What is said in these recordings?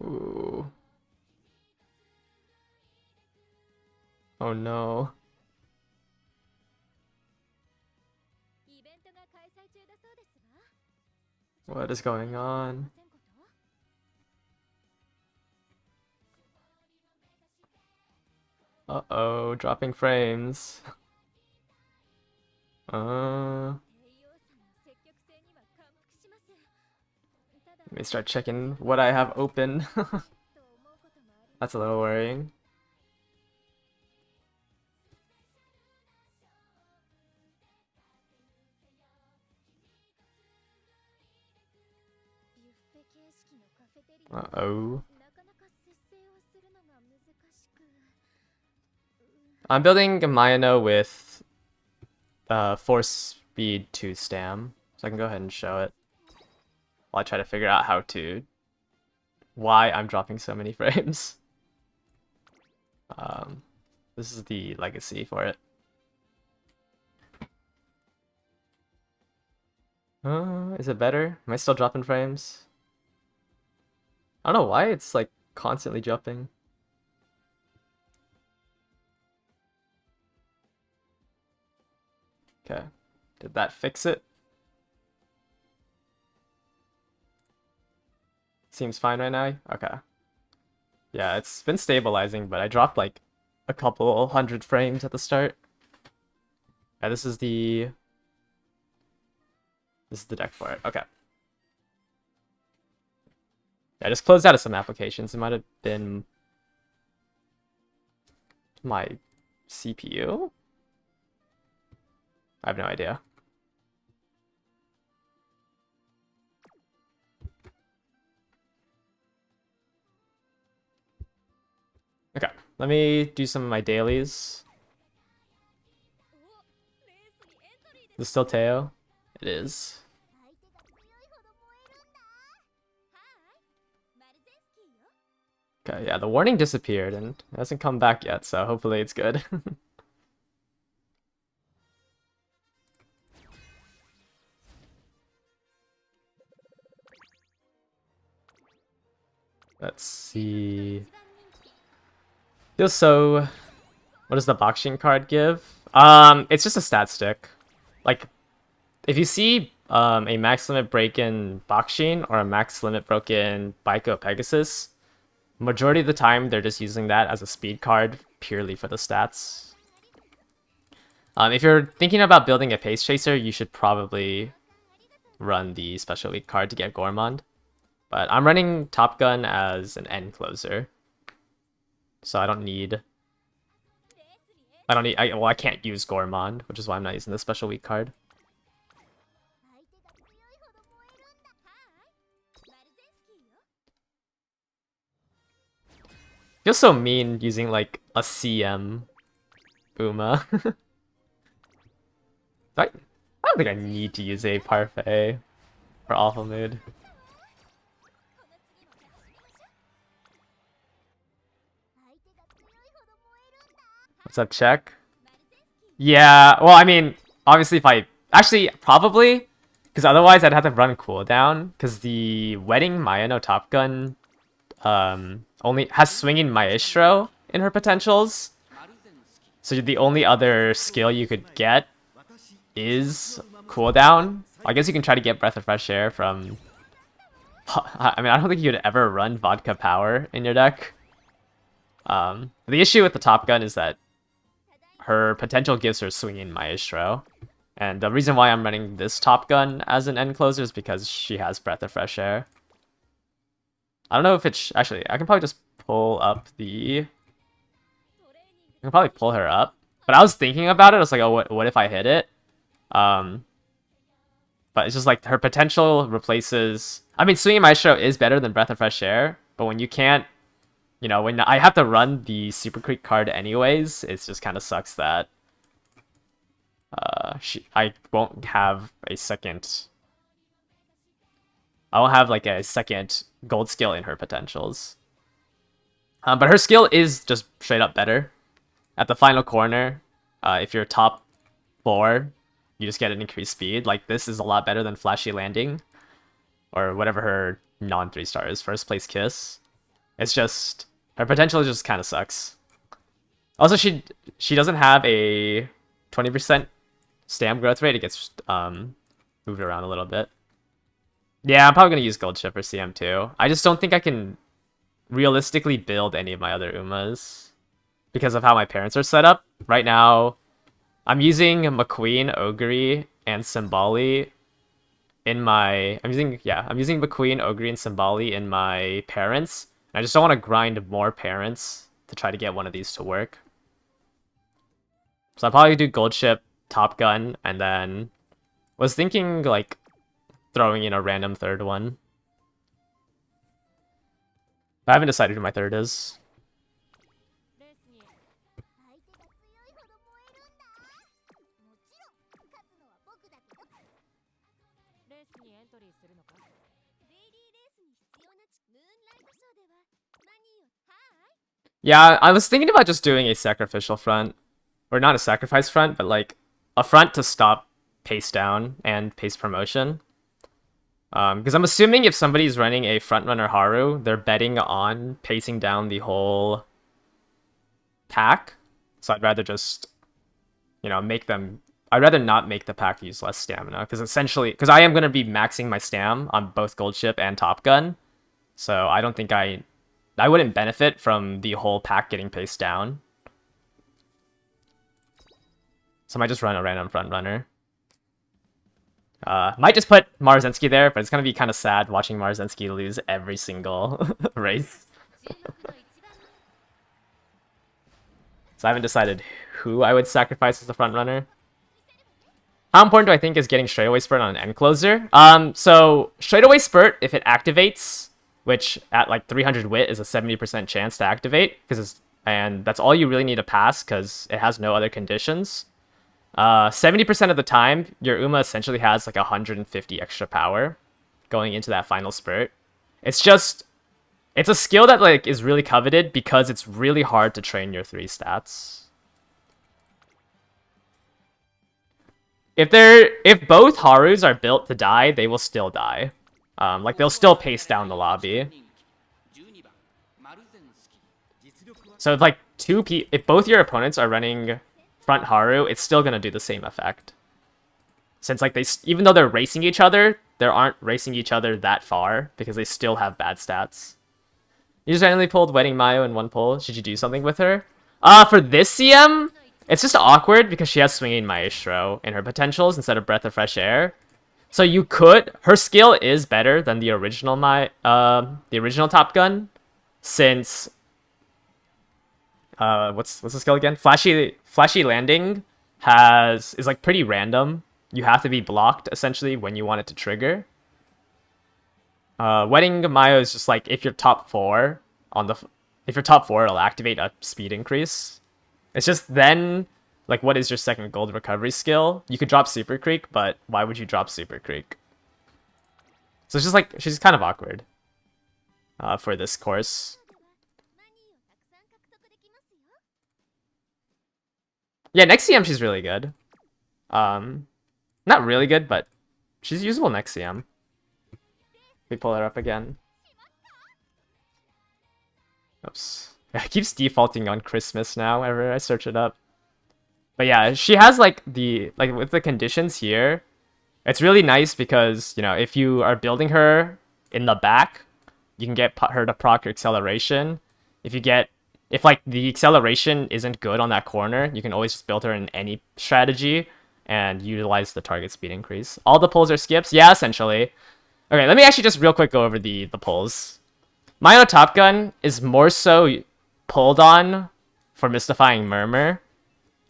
Ooh. Oh no. What is going on? Uh-oh, dropping frames. Let me start checking what I have open. That's a little worrying. Uh-oh. I'm building a Mayano with force speed to stam, so I can go ahead and show it while I try to figure out why I'm dropping so many frames. This is the legacy for it. Is it better? Am I still dropping frames? I don't know why it's like constantly jumping. Okay, did that fix it? Seems fine right now? Okay. Yeah, it's been stabilizing, but I dropped like a couple hundred frames at the start. Yeah, this is the deck for it. Okay. Yeah, I just closed out of some applications. It might have been my CPU? I have no idea. Okay, let me do some of my dailies. Is this still Teo? It is. Okay, yeah, the warning disappeared and it hasn't come back yet, so hopefully it's good. Let's see. So, what does the boxing card give? It's just a stat stick. Like, if you see a max limit break-in Boxing or a max limit broken Baiko Pegasus, majority of the time they're just using that as a speed card purely for the stats. If you're thinking about building a pace chaser, you should probably run the special league card to get Gourmand. But I'm running Top Gun as an end closer, so I can't use Gourmand, which is why I'm not using the special weak card. Feels so mean using like a CM Uma. I don't think I need to use a Parfait for Alpha Mood. What's up, check? Yeah, well, I mean, obviously if I... Actually, probably, because otherwise I'd have to run cooldown, because the Wedding Mayano Top Gun only has Swinging Maestro in her potentials. So the only other skill you could get is cooldown. I guess you can try to get Breath of Fresh Air from... I mean, I don't think you'd ever run Vodka Power in your deck. The issue with the Top Gun is that her potential gives her Swinging Maestro. And the reason why I'm running this Top Gun as an end closer is because she has Breath of Fresh Air. I don't know if it's... Actually, I can probably just pull up the... I can probably pull her up. But I was thinking about it. I was like, oh, what if I hit it? But it's just like her potential replaces... I mean, Swinging Maestro is better than Breath of Fresh Air. But when you can't... You know, when I have to run the Super Creek card anyways, it just kind of sucks that I won't have a second... I won't have like a second gold skill in her potentials. But her skill is just straight up better. At the final corner, if you're top 4, you just get an increased speed. Like, this is a lot better than Flashy Landing. or whatever her non 3-star is, first place kiss. It's just her potential just kind of sucks. Also, she doesn't have a 20% stam growth rate. It gets moved around a little bit. Yeah, I'm probably gonna use gold chip for CM too. I just don't think I can realistically build any of my other Umas because of how my parents are set up. Right now, I'm using McQueen, Ogre, and Symboli in my... I'm using McQueen, Ogre, and Symboli in my parents. I just don't want to grind more parents to try to get one of these to work. So I'll probably do Gold Ship, Top Gun, and then was thinking like throwing in a random third one. I haven't decided who my third is. Yeah, I was thinking about just doing a sacrificial front. Or not a sacrifice front, but like a front to stop pace down and pace promotion. Because I'm assuming if somebody's running a frontrunner Haru, they're betting on pacing down the whole pack. So I'd rather just, make them... I'd rather not make the pack use less stamina. Because essentially... Because I am going to be maxing my stam on both Gold Ship and Top Gun. So I don't think I wouldn't benefit from the whole pack getting paced down. So I might just run a random front runner. Might just put Marzensky there, but it's gonna be kind of sad watching Marzensky lose every single race. So I haven't decided who I would sacrifice as the front runner. How important do I think is getting straightaway spurt on an end closer? So straightaway spurt, if it activates, which at like 300 wit is a 70% chance to activate, and that's all you really need to pass because it has no other conditions. 70% of the time, your Uma essentially has like 150 extra power going into that final spurt. It's a skill that like is really coveted because it's really hard to train your 3 stats. If both Harus are built to die, they will still die. Like they'll still pace down the lobby. So if like if both your opponents are running front Haru, it's still gonna do the same effect. Since like even though they're racing each other, they aren't racing each other that far because they still have bad stats. You just randomly pulled Wedding Mayo in one pull. Should you do something with her? For this CM, it's just awkward because she has Swinging Maestro in her potentials instead of Breath of Fresh Air. So you could... Her skill is better than the original Top Gun, since... what's the skill again? Flashy Landing is like pretty random. You have to be blocked essentially when you want it to trigger. Wedding Mayo is just like if you're top 4 it'll activate a speed increase. It's just then like what is your second gold recovery skill? You could drop Super Creek, but why would you drop Super Creek? So it's just like she's kind of awkward for this course. Yeah, next CM she's really good. Not really good, but she's usable next CM. We pull her up again. Oops. It keeps defaulting on Christmas now whenever I search it up. But yeah, she has like with the conditions here, it's really nice because, if you are building her in the back, you can get her to proc acceleration. If like the acceleration isn't good on that corner, you can always just build her in any strategy and utilize the target speed increase. All the pulls are skips? Yeah, essentially. Okay, let me actually just real quick go over the pulls. Mayo Top Gun is more so pulled on for Mystifying Murmur.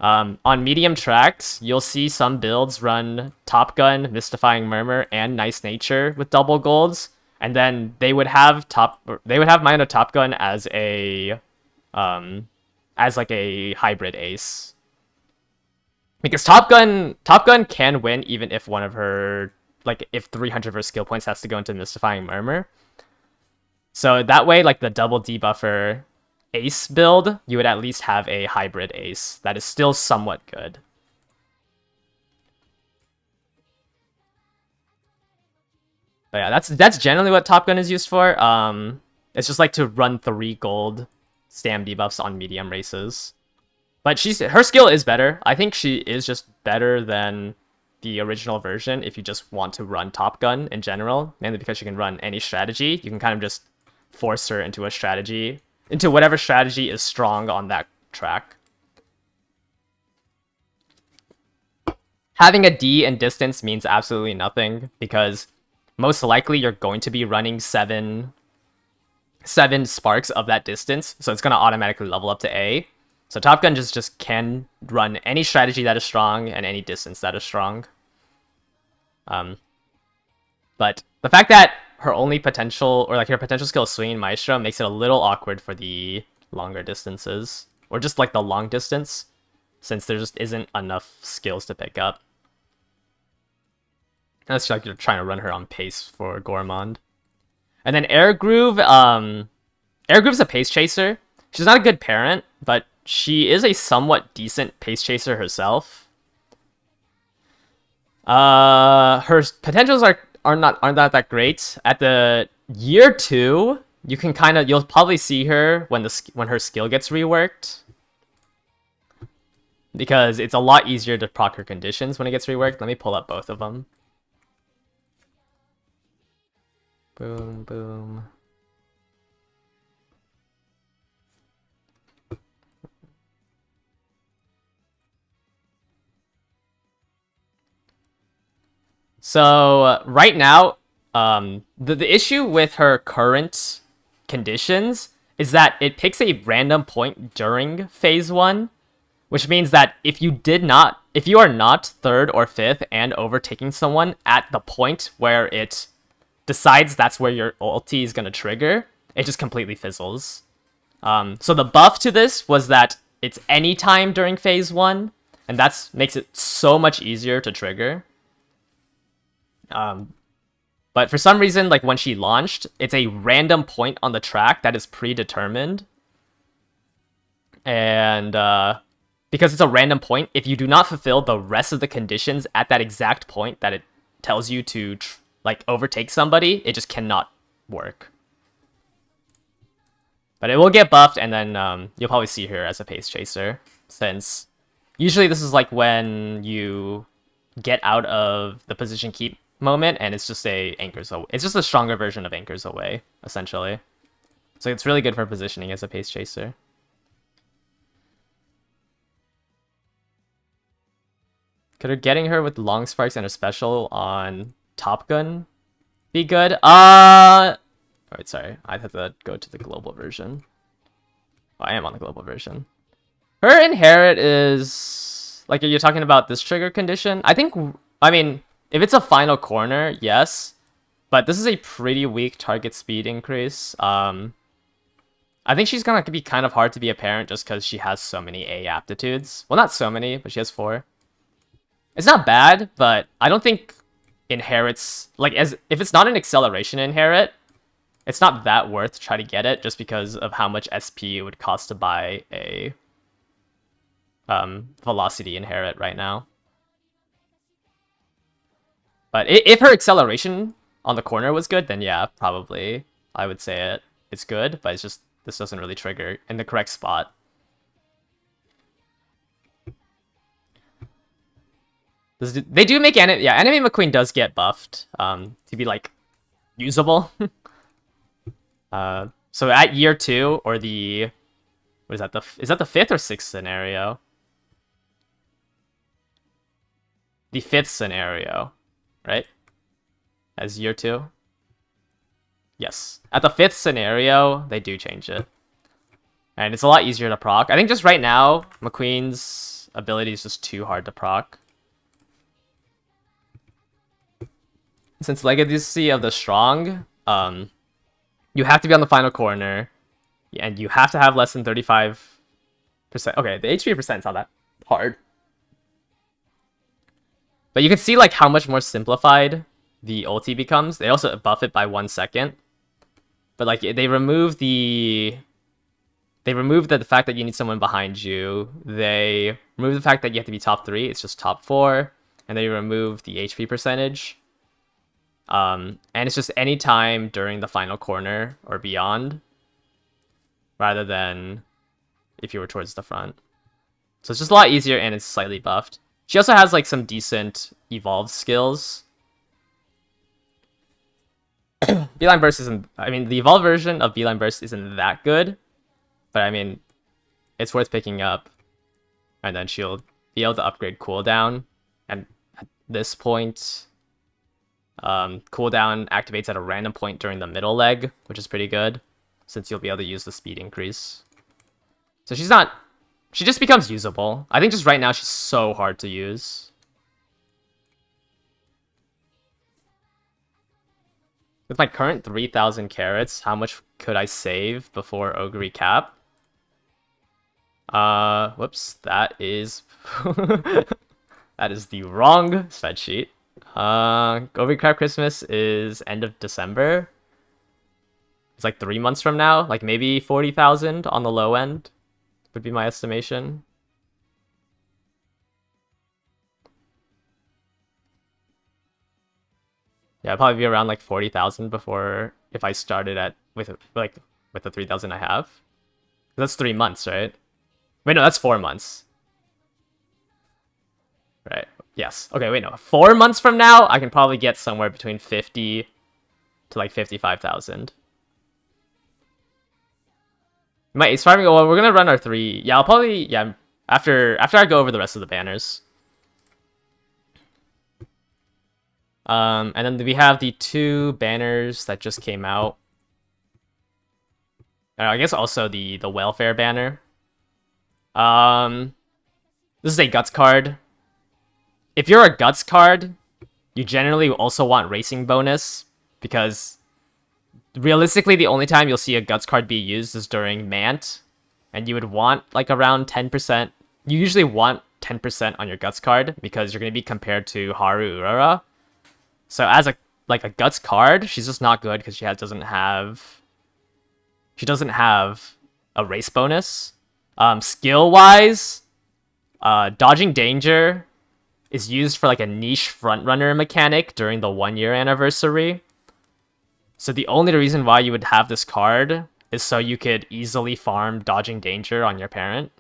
On medium tracks, you'll see some builds run Top Gun, Mystifying Murmur, and Nice Nature with double golds, and then they would have Mayo Top Gun as like a hybrid ace. Because Top Gun can win even if one of her, like if 300 of her skill points has to go into Mystifying Murmur. So that way, like the double debuffer ace build, you would at least have a hybrid ace that is still somewhat good. But yeah, that's generally what Top Gun is used for. It's just like to run 3 gold stam debuffs on medium races. But her skill is better. I think she is just better than the original version if you just want to run Top Gun in general, mainly because she can run any strategy. You can kind of just force her into a strategy, into whatever strategy is strong on that track. Having a D in distance means absolutely nothing, because most likely you're going to be running 7 sparks of that distance, so it's going to automatically level up to A. So Top Gun just can run any strategy that is strong and any distance that is strong. But the fact that her only potential, or like her potential skill is Swinging Maestro, makes it a little awkward for the longer distances, or just like the long distance, since there just isn't enough skills to pick up. Unless like you're trying to run her on pace for Gourmand. And then Air Groove, Air Groove's a pace chaser. She's not a good parent, but she is a somewhat decent pace chaser herself. Her potentials aren't that great. At the year 2, you can you'll probably see her when her skill gets reworked, because it's a lot easier to proc her conditions when it gets reworked. Let me pull up both of them. Boom, boom. So right now, the issue with her current conditions is that it picks a random point during phase 1, which means that if you are not 3rd or 5th and overtaking someone at the point where it decides that's where your ulti is going to trigger, it just completely fizzles. So the buff to this was that it's anytime during phase 1, and that makes it so much easier to trigger. But for some reason, like when she launched, it's a random point on the track that is predetermined. And because it's a random point, if you do not fulfill the rest of the conditions at that exact point that it tells you to like overtake somebody, it just cannot work. But it will get buffed, and then you'll probably see her as a pace chaser, since usually this is like when you get out of the position keep moment, and it's just it's just a stronger version of Anchors Away, essentially. So it's really good for positioning as a pace chaser. Could getting her with long sparks and a special on Top Gun be good? Alright, sorry. I'd have to go to the global version. Oh, I am on the global version. Her inherit is... Like, are you talking about this trigger condition? I mean, if it's a final corner, yes. But this is a pretty weak target speed increase. I think she's gonna be kind of hard to be a parent just because she has so many A aptitudes. Well, not so many, but she has 4. It's not bad, but I don't think inherits... Like, if it's not an acceleration inherit, it's not that worth to try to get it just because of how much SP it would cost to buy a velocity inherit right now. But if her acceleration on the corner was good, then yeah, probably I would say it's good, but it's just this doesn't really trigger in the correct spot. They do make Enemy McQueen does get buffed to be like usable. So at year 2 or the is that the 5th or 6th scenario? The 5th scenario, right? As year 2. Yes, at the 5th scenario they do change it, and it's a lot easier to proc. I think just right now McQueen's ability is just too hard to proc. Since Legacy of the Strong, you have to be on the final corner, and you have to have less than 35%. Okay, the HP percent is not that hard. But you can see like how much more simplified the ulti becomes. They also buff it by 1 second. But like they remove the fact that you need someone behind you. They remove the fact that you have to be top 3. It's just top 4. And they remove the HP percentage. And it's just any time during the final corner or beyond, rather than if you were towards the front. So it's just a lot easier, and it's slightly buffed. She also has like some decent evolved skills. Beeline Burst isn't... I mean, the evolved version of Beeline Burst isn't that good, but I mean, it's worth picking up. And then she'll be able to upgrade cooldown. And at this point, cooldown activates at a random point during the middle leg, which is pretty good, since you'll be able to use the speed increase. So she's not... She just becomes usable. I think just right now she's so hard to use. With my current 3,000 carats, how much could I save before Ogre Cap? Whoops, that is... that is the wrong spreadsheet. Ogre Cap Christmas is end of December. It's like 3 months from now, like maybe 40,000 on the low end would be my estimation. Yeah, I'd probably be around like 40,000 before, if I started at with the 3,000 I have. That's 3 months, right? Wait, no, that's 4 months. Right. Yes. Okay, wait, no. 4 months from now, I can probably get somewhere between 50 to like 55,000. My ace farming, well, we're gonna run our 3. Yeah, I'll probably, yeah, after I go over the rest of the banners. And then we have the 2 banners that just came out. I guess also the welfare banner. This is a guts card. If you're a guts card, you generally also want racing bonus, because realistically the only time you'll see a guts card be used is during Mant, and you would want like around 10%. You usually want 10% on your guts card because you're going to be compared to Haru Urara. So as a guts card, she's just not good because she doesn't have a race bonus. Skill wise, dodging danger is used for like a niche frontrunner mechanic during the 1 year anniversary. So the only reason why you would have this card is so you could easily farm dodging danger on your parent.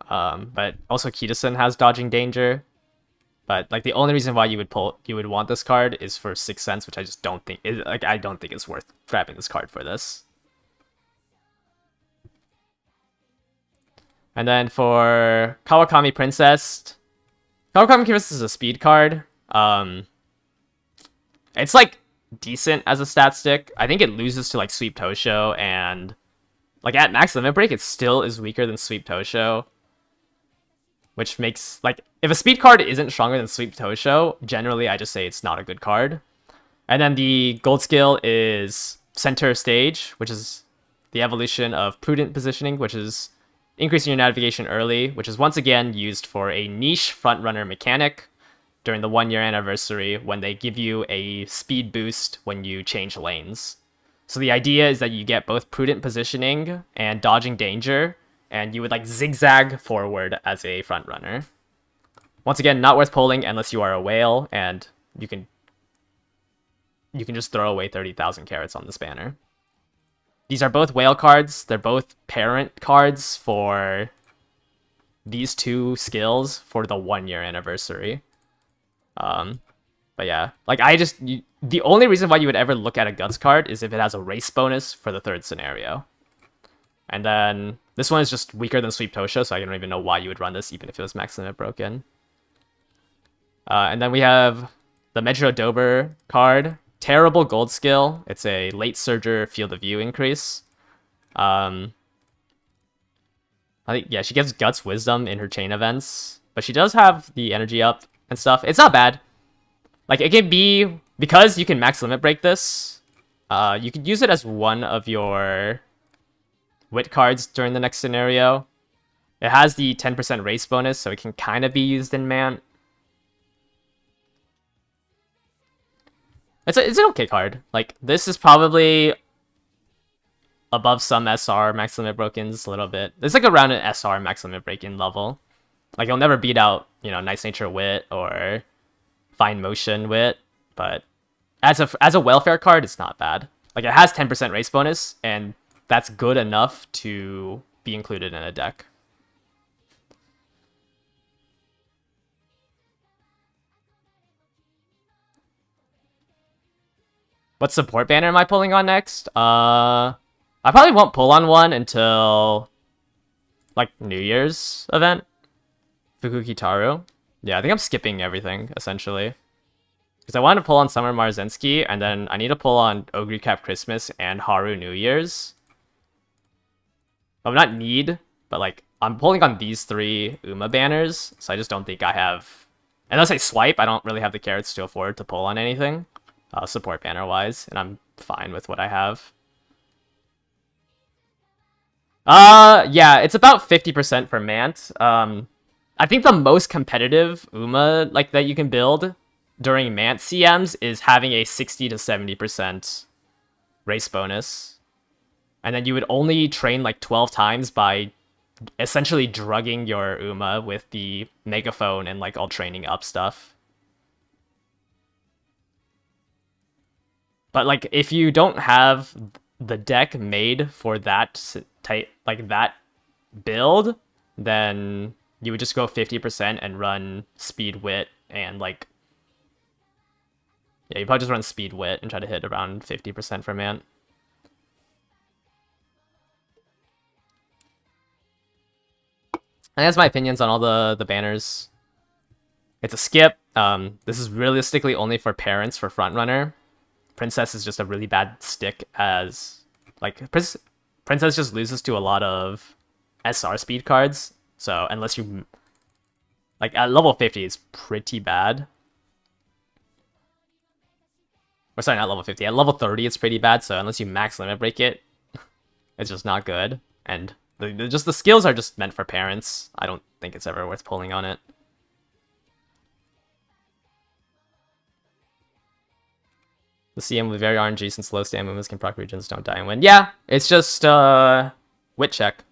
But also Kitasen has dodging danger. But like the only reason why you would want this card is for 6 cents, which I just don't think is like, I don't think it's worth grabbing this card for this. And then for Kawakami Princess is a speed card. It's like decent as a stat stick. I think it loses to like Sweep Tosho, and like at max limit break, it still is weaker than Sweep Tosho. Which makes, like, if a speed card isn't stronger than Sweep Tosho, generally I just say it's not a good card. And then the gold skill is Center Stage, which is the evolution of Prudent Positioning, which is increasing your navigation early, which is once again used for a niche frontrunner mechanic during the 1 year anniversary when they give you a speed boost when you change lanes. So the idea is that you get both Prudent Positioning and Dodging Danger, and you would like zigzag forward as a front runner. Once again, not worth pulling unless you are a whale, and you can just throw away 30,000 carats on this banner. These are both whale cards. They're both parent cards for these 2 skills for the 1 year anniversary. But yeah, like the only reason why you would ever look at a guts card is if it has a race bonus for the 3rd scenario. And then this one is just weaker than Sweep Tosho, so I don't even know why you would run this, even if it was max limit broken. And then we have the Medro Dober card. Terrible gold skill. It's a late Surger field of view increase. I think, yeah, she gets Guts Wisdom in her chain events, but she does have the energy up and stuff. It's not bad. Like, it can be, because you can max limit break this, you could use it as one of your wit cards during the next scenario. It has the 10% race bonus, so it can kind of be used in Mant. It's an okay card. Like, this is probably above some SR max limit brokens a little bit. It's like around an SR max limit break-in level. Like, you'll never beat out, you know, Nice Nature Wit or Fine Motion Wit, but as a welfare card, it's not bad. Like, it has 10% race bonus, and that's good enough to be included in a deck. What support banner am I pulling on next? I probably won't pull on one until like New Year's event. Fukukitaru. Yeah, I think I'm skipping everything essentially. Because I wanted to pull on Summer Marzensky, and then I need to pull on Ogre Cap Christmas and Haru New Year's. I'm not need, but like I'm pulling on these 3 Uma banners, so I just don't think I have. Unless I swipe, I don't really have the carrots to afford to pull on anything, support banner wise, and I'm fine with what I have. Yeah, it's about 50% for Mant. I think the most competitive Uma like that you can build during Mant CMs is having a 60 to 70% race bonus. And then you would only train like 12 times by essentially drugging your Uma with the megaphone and like all training up stuff. But like if you don't have the deck made for that type, like that build, then you would just go 50% and run Speed Wit and like, yeah, you probably just run Speed Wit and try to hit around 50% for Mant. And that's my opinions on all the banners. It's a skip. This is realistically only for parents for Frontrunner. Princess is just a really bad stick as like Princess just loses to a lot of SR speed cards. So unless you like at level 50, it's pretty bad. Or sorry, not level 50. At level 30, it's pretty bad. So unless you max limit break it, it's just not good. And just the skills are just meant for parents. I don't think it's ever worth pulling on it. The CM with very RNG since low stand movements can proc regions don't die and win. Yeah, it's just wit check.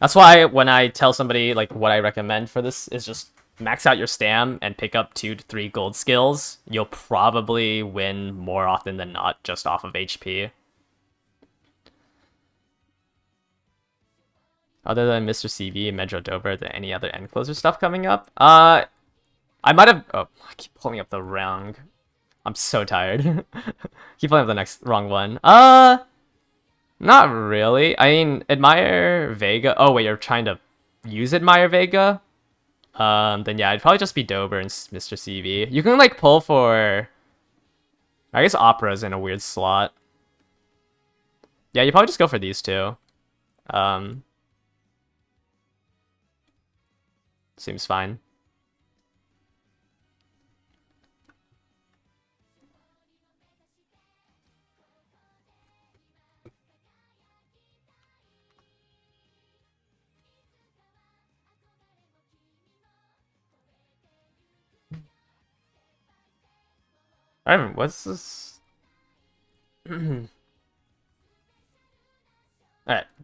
That's why when I tell somebody like what I recommend for this is just max out your stam and pick up 2 to 3 gold skills. You'll probably win more often than not just off of HP. Other than Mr. CV and Medro Dover, are there any other end closer stuff coming up? I might have. Oh, I keep pulling up the wrong. I'm so tired. Keep pulling up the wrong one. Not really. I mean, Admire Vega. Oh wait, you're trying to use Admire Vega? Then yeah, it'd probably just be Dober and Mr. CV. You can like pull for. I guess Opera's in a weird slot. Yeah, you probably just go for these 2. Seems fine. I don't know, what's this? Alright,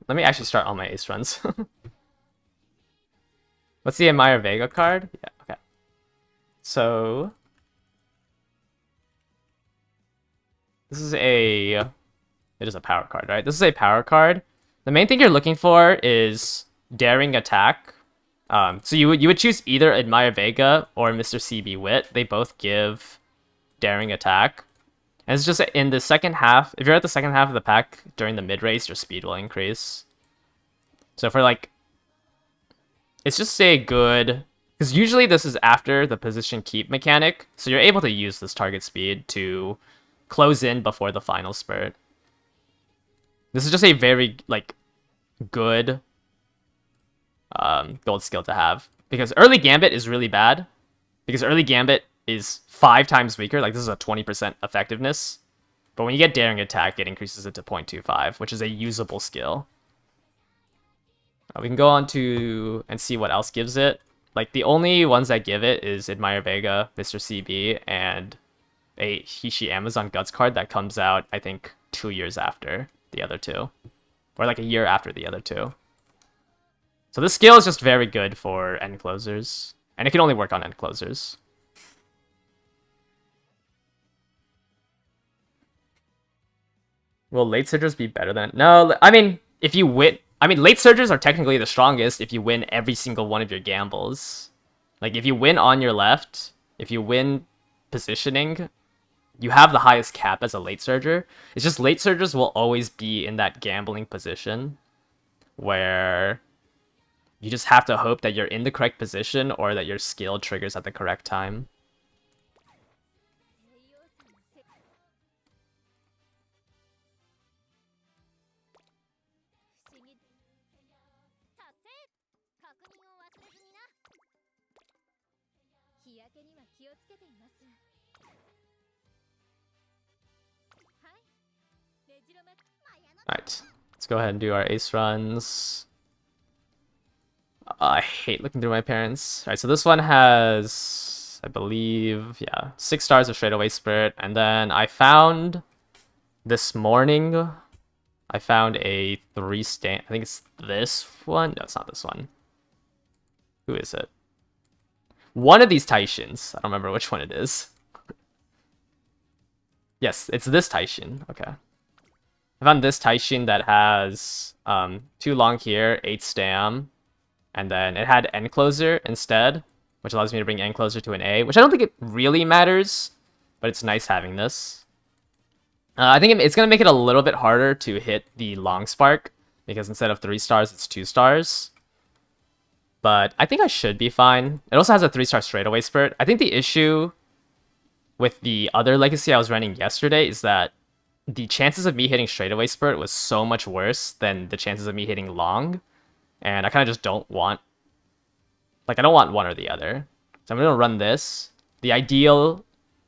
let me actually start all my ace runs. What's the Admire Vega card? Yeah, okay. So this is it is a power card, right? This is a power card. The main thing you're looking for is Daring Attack. So you would choose either Admire Vega or Mr. CB Wit. They both give Daring Attack. And it's just in the second half, if you're at the second half of the pack during the mid race, your speed will increase. So for like, it's just a good, because usually this is after the position keep mechanic, so you're able to use this target speed to close in before the final spurt. This is just a very like good gold skill to have, because early Gambit is really bad, because early Gambit is 5 times weaker. Like this is a 20% effectiveness, but when you get Daring Attack, it increases it to 0.25, which is a usable skill. We can go on to and see what else gives it. Like the only ones that give it is Admire Vega, Mr. CB, and a Hishi Amazon Guts card that comes out, I think, 2 years after the other 2. Or like a year after the other 2. So this skill is just very good for end closers. And it can only work on end closers. Will late surgers be better than... No, I mean, if you win... I mean, late surgers are technically the strongest if you win every single one of your gambles. Like, if you win on your left, if you win positioning, you have the highest cap as a late surger. It's just late surgers will always be in that gambling position where you just have to hope that you're in the correct position or that your skill triggers at the correct time. Alright, let's go ahead and do our ace runs. I hate looking through my parents. Alright, so this one has, I believe, yeah, 6 stars of straightaway spirit. And then I found this morning, I found a 3 stand. I think it's this one. No, it's not this one. Who is it? One of these Taishins. I don't remember which one it is. Yes, it's this Taishin. Okay. I found this Taishin that has 2 long here, 8 stam, and then it had end closer instead, which allows me to bring end closer to an A, which I don't think it really matters, but it's nice having this. I think it's going to make it a little bit harder to hit the long spark, because instead of 3 stars, it's 2 stars. But I think I should be fine. It also has a 3-star straightaway spirit. I think the issue with the other legacy I was running yesterday is that the chances of me hitting straightaway spirit was so much worse than the chances of me hitting long. And I kind of just don't want... Like, I don't want one or the other. So I'm going to run this. The ideal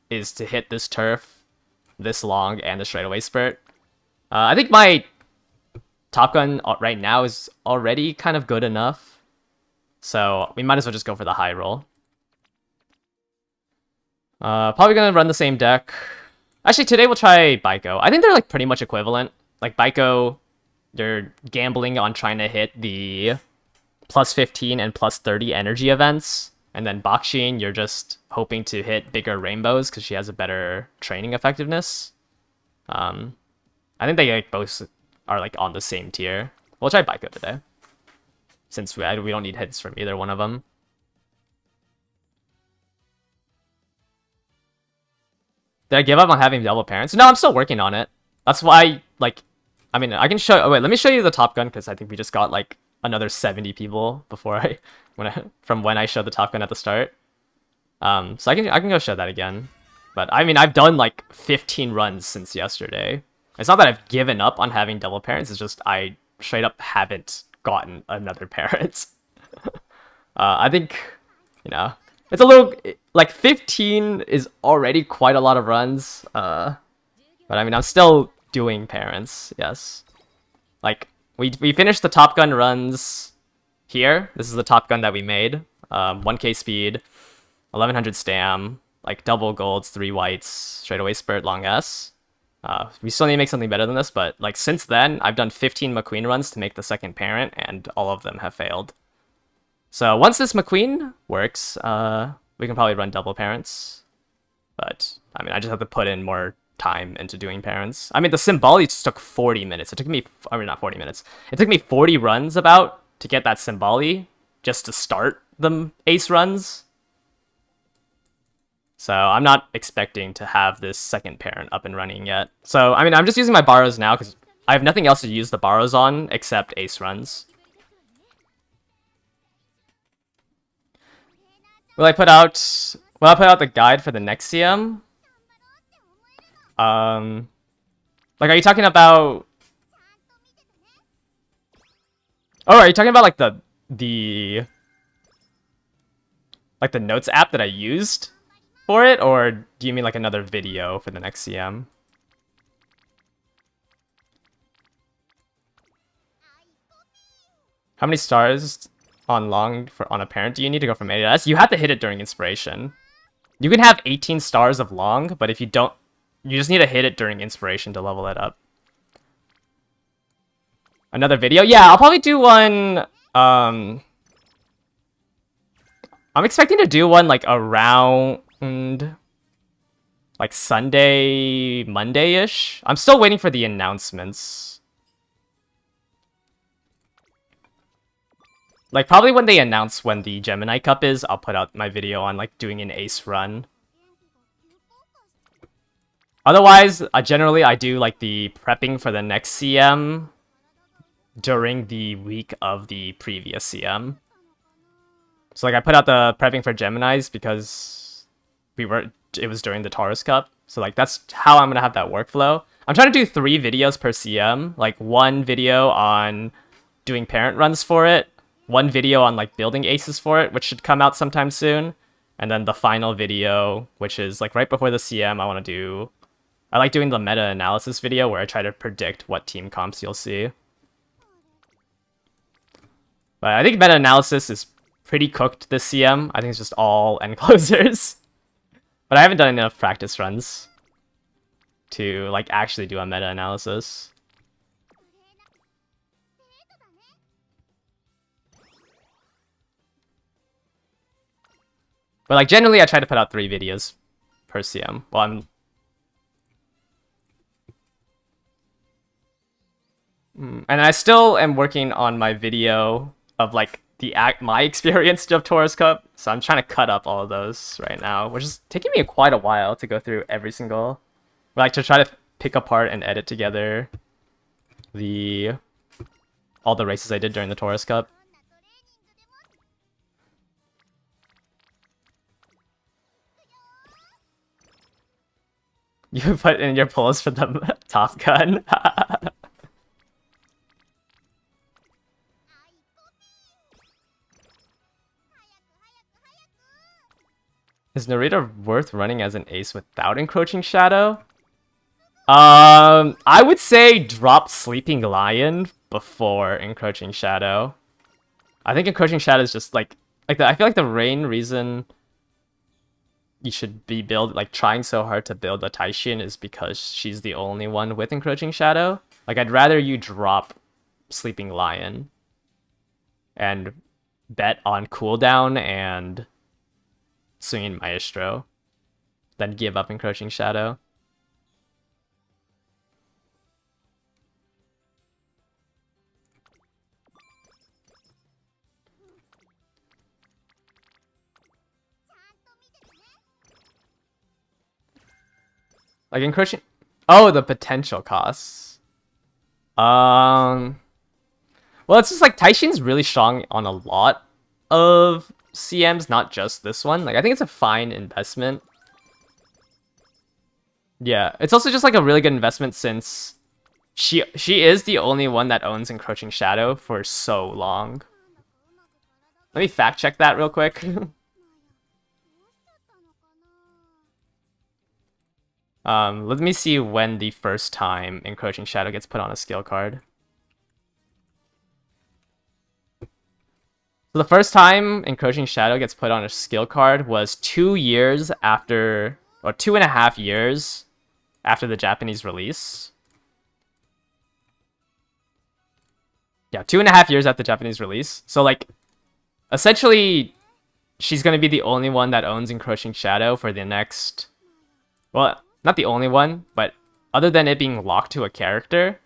is to hit this turf, this long, and the straightaway spirit. I think my Top Gun right now is already kind of good enough. So we might as well just go for the high roll. Probably gonna run the same deck. Actually, today we'll try Baiko. I think they're like pretty much equivalent. Like Baiko, you're gambling on trying to hit the plus 15 and plus 30 energy events. And then Bakshin, you're just hoping to hit bigger rainbows because she has a better training effectiveness. I think they like both are like on the same tier. We'll try Baiko today, since we don't need hits from either one of them. Did I give up on having double parents? No, I'm still working on it. That's why, like, I mean, I can show... Oh, wait, let me show you the Top Gun, because I think we just got, like, another 70 people before from when I showed the Top Gun at the start. So I can go show that again. But, I mean, I've done, like, 15 runs since yesterday. It's not that I've given up on having double parents, it's just I straight up haven't gotten another parent. I think, you know, it's a little, like 15 is already quite a lot of runs. But I mean, I'm still doing parents, yes. Like, we finished the Top Gun runs here. This is the Top Gun that we made. 1k speed, 1100 stam, like double golds, 3 whites, straightaway spirit, long S. We still need to make something better than this, but like since then, I've done 15 McQueen runs to make the second parent, and all of them have failed. So once this McQueen works, we can probably run double parents. But I mean, I just have to put in more time into doing parents. I mean, the Symboli just took 40 minutes. It took me, I mean, not 40 minutes. It took me 40 runs about to get that Symboli just to start the ace runs. So I'm not expecting to have this second parent up and running yet. So, I mean, I'm just using my borrows now because I have nothing else to use the borrows on except ace runs. Will I put out the guide for the next CM? Like, are you talking about... Oh, are you talking about like the notes app that I used for it, or do you mean like another video for the next CM? How many stars on long on a parent do you need to go from A to S? You have to hit it during inspiration. You can have 18 stars of long, but if you don't, you just need to hit it during inspiration to level it up. Another video? Yeah, I'll probably do one. I'm expecting to do one like around like Sunday, Monday-ish. I'm still waiting for the announcements. Like, probably when they announce when the Gemini Cup is, I'll put out my video on, like, doing an ace run. Otherwise, generally, I do, like, the prepping for the next CM during the week of the previous CM. So, like, I put out the prepping for Geminis because it was during the Taurus Cup. So, like, that's how I'm gonna have that workflow. I'm trying to do 3 videos per CM. Like, 1 video on doing parent runs for it, 1 video on, like, building aces for it, which should come out sometime soon, and then the final video, which is, like, right before the CM, I like doing the meta-analysis video where I try to predict what team comps you'll see. But I think meta-analysis is pretty cooked this CM. I think it's just all end closers. But I haven't done enough practice runs to, like, actually do a meta-analysis. But, like, generally I try to put out 3 videos per CM. Well, and I still am working on my video of, like, my experience of Taurus Cup, so I'm trying to cut up all of those right now, which is taking me quite a while to go through every single, like, to try to pick apart and edit together all the races I did during the Taurus Cup. You put in your polls for the Top Gun. Is Narita worth running as an ace without Encroaching Shadow? I would say drop Sleeping Lion before Encroaching Shadow. I think Encroaching Shadow is just like I feel like the main reason you should be trying so hard to build a Taishin is because she's the only one with Encroaching Shadow. Like, I'd rather you drop Sleeping Lion and bet on cooldown and Swinging Maestro than give up Encroaching Shadow. Like, Encroaching... Oh, the potential costs. Well, it's just like Taishin's really strong on a lot of CMs, not just this one. Like, I think it's a fine investment. Yeah, it's also just like a really good investment since she is the only one that owns Encroaching Shadow for so long. Let me fact check that real quick. Let me see when the first time Encroaching Shadow gets put on a skill card. So the first time Encroaching Shadow gets put on a skill card was 2 years after, or 2.5 years after the Japanese release. Yeah, 2.5 years after the Japanese release. So, like, essentially, she's going to be the only one that owns Encroaching Shadow for the next... Well, not the only one, but other than it being locked to a character,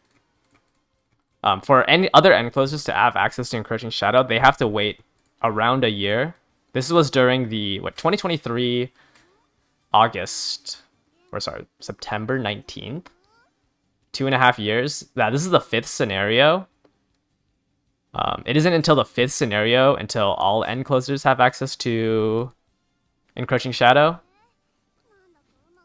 for any other end closers to have access to Encroaching Shadow, they have to wait around a year. This was during the, 2023 September 19th. 2.5 years. This is the 5th scenario. It isn't until the 5th scenario until all end closers have access to Encroaching Shadow.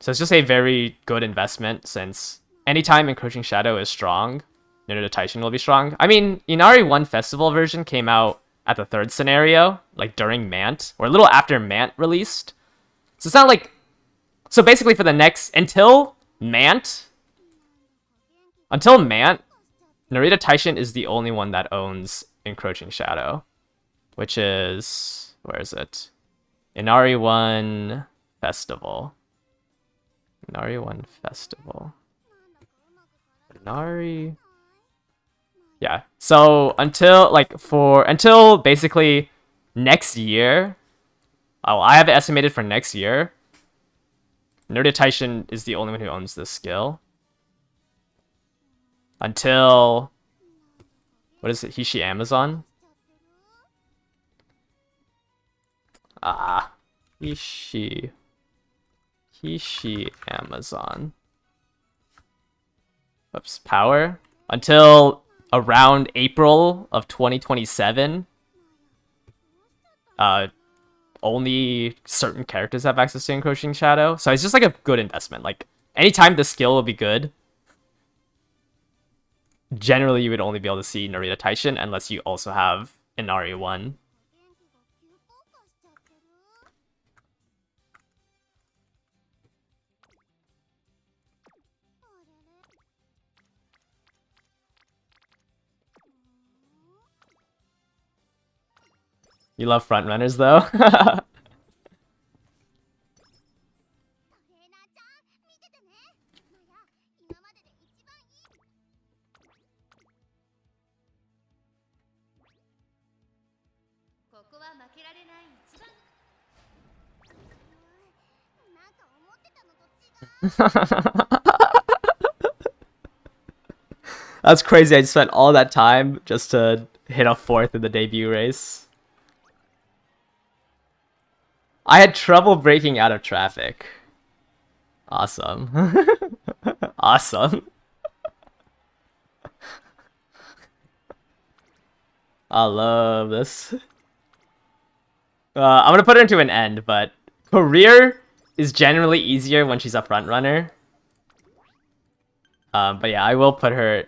So it's just a very good investment since anytime Encroaching Shadow is strong, Narita Taishin will be strong. I mean, Inari 1 Festival version came out at the 3rd scenario, like during Mant, or a little after Mant released. So it's not like... So basically for the next... Until Mant, Narita Taishin is the only one that owns Encroaching Shadow. Which is... Where is it? Inari 1 Festival. Inari 1 Festival. Inari... Yeah, so until basically next year, I have it estimated for next year, Nerdy Taishin is the only one who owns this skill. Until... What is it? Hishi Amazon? Ah. Hishi Amazon. Oops, power. Until around April of 2027. Only certain characters have access to Encroaching Shadow. So it's just like a good investment. Like, anytime the skill will be good, generally you would only be able to see Narita Taishin unless you also have Inari 1. You love frontrunners though? That's crazy. I just spent all that time just to hit a 4th in the debut race. I had trouble breaking out of traffic. Awesome. Awesome. I love this. I'm gonna put her into an end, but career is generally easier when she's a front runner. But yeah, I will put her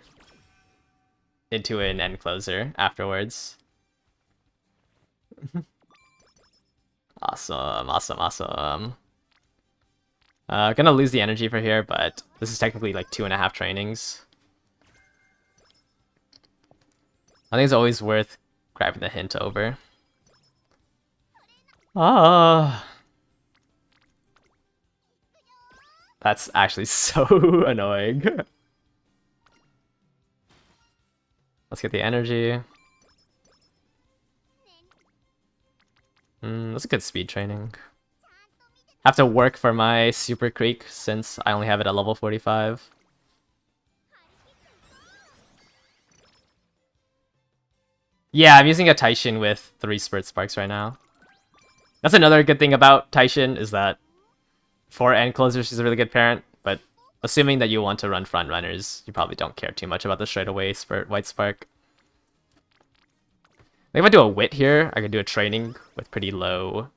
into an end closer afterwards. Awesome. Gonna lose the energy for here, but this is technically like 2.5 trainings. I think it's always worth grabbing the hint over. That's actually so annoying. Let's get the energy. That's a good speed training. Have to work for my Super Creek since I only have it at level 45. Yeah, I'm using a Taishin with 3 Spirit Sparks right now. That's another good thing about Taishin, is that for end closers, she's a really good parent, but assuming that you want to run front runners, you probably don't care too much about the straightaway White Spark. If I do a Wit here, I could do a training with pretty low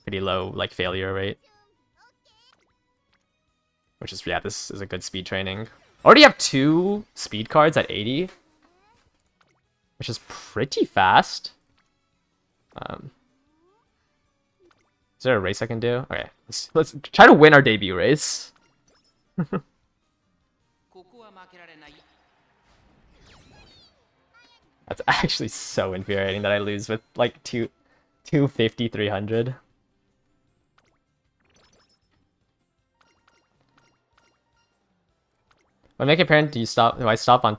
like failure rate. Which is, yeah, this is a good speed training. Already have 2 speed cards at 80, which is pretty fast. Is there a race I can do? Okay, let's try to win our debut race. That's actually so infuriating that I lose with like 250, 300. When making parent, do I stop on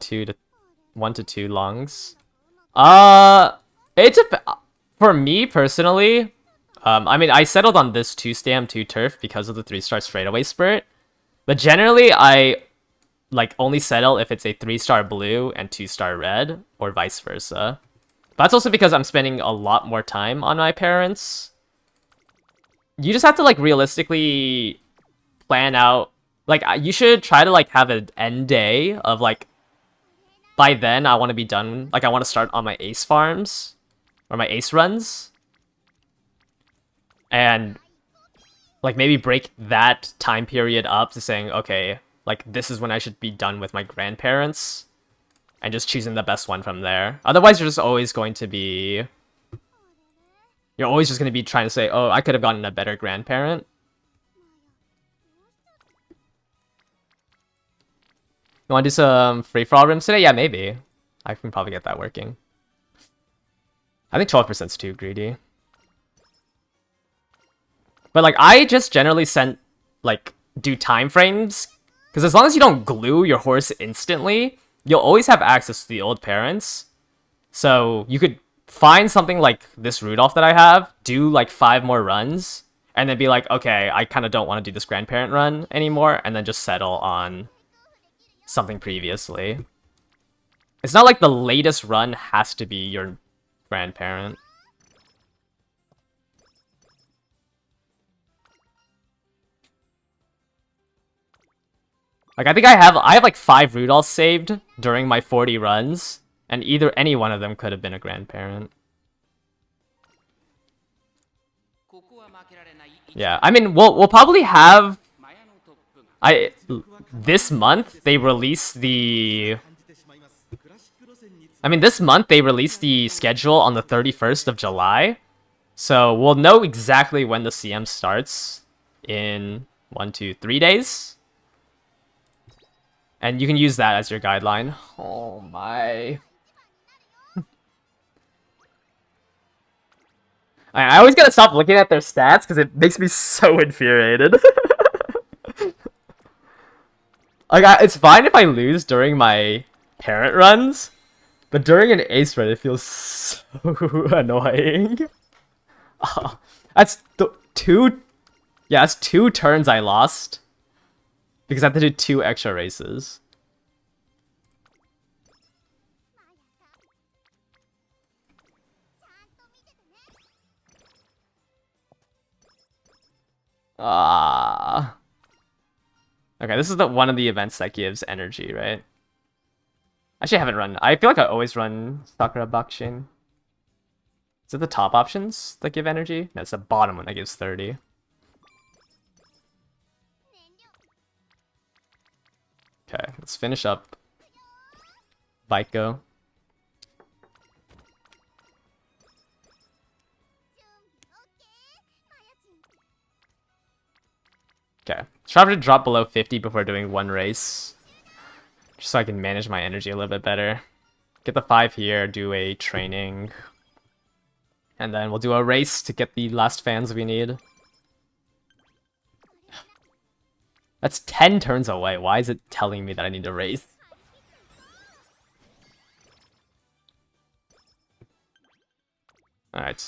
1 to 2 longs? For me personally, I mean, I settled on this 2 stam, 2 turf because of the 3-star straightaway spirit. But generally, I like only settle if it's a 3-star blue and 2-star red, or vice versa. But that's also because I'm spending a lot more time on my parents. You just have to like realistically plan out. Like, you should try to like have an end day of like, by then I want to be done. Like, I want to start on my ace farms or my ace runs, and like maybe break that time period up to saying, okay, like this is when I should be done with my grandparents, and just choosing the best one from there. Otherwise, you're just always going to be trying to say, oh, I could have gotten a better grandparent. You want to do some free-for-all rooms today? Yeah, maybe. I can probably get that working. I think 12% is too greedy. But like, I just generally do time frames, because as long as you don't glue your horse instantly, you'll always have access to the old parents. So you could find something like this Rudolph that I have, do like 5 more runs, and then be like, okay, I kind of don't want to do this grandparent run anymore, and then just settle on something previously. It's not like the latest run has to be your grandparent. Like, I think I have like 5 Rudolphs saved during my 40 runs, and any one of them could have been a grandparent. Yeah, I mean, we'll probably have... This month, they release the... this month, they released the schedule on the 31st of July. So, we'll know exactly when the CM starts in 1, 2, 3 days. And you can use that as your guideline. Oh my... I always gotta stop looking at their stats because it makes me so infuriated. Like, it's fine if I lose during my parent runs, but during an ace run, it feels so annoying. Oh, that's two... Yeah, that's 2 turns I lost. Because I have to do 2 extra races. Ah. Okay, this is one of the events that gives energy, right? Actually, I haven't run. I feel like I always run Sakura Bakushin. Is it the top options that give energy? No, it's the bottom one that gives 30. Okay, let's finish up Baiko. Okay, let's try to drop below 50 before doing 1 race. Just so I can manage my energy a little bit better. Get the 5 here, do a training. And then we'll do a race to get the last fans we need. That's 10 turns away. Why is it telling me that I need to race? Alright.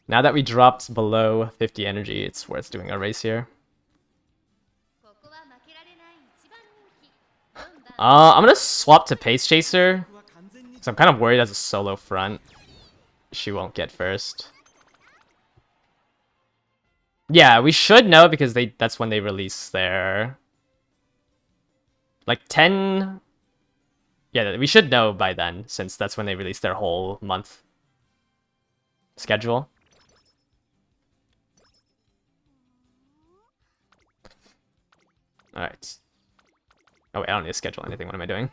Now that we dropped below 50 energy, it's worth doing a race here. I'm gonna swap to Pace Chaser. So I'm kind of worried as a solo front, she won't get first. Yeah, we should know because that's when they release their... Like 10... Yeah, we should know by then, since that's when they release their whole month schedule. Alright. Oh wait, I don't need to schedule anything. What am I doing?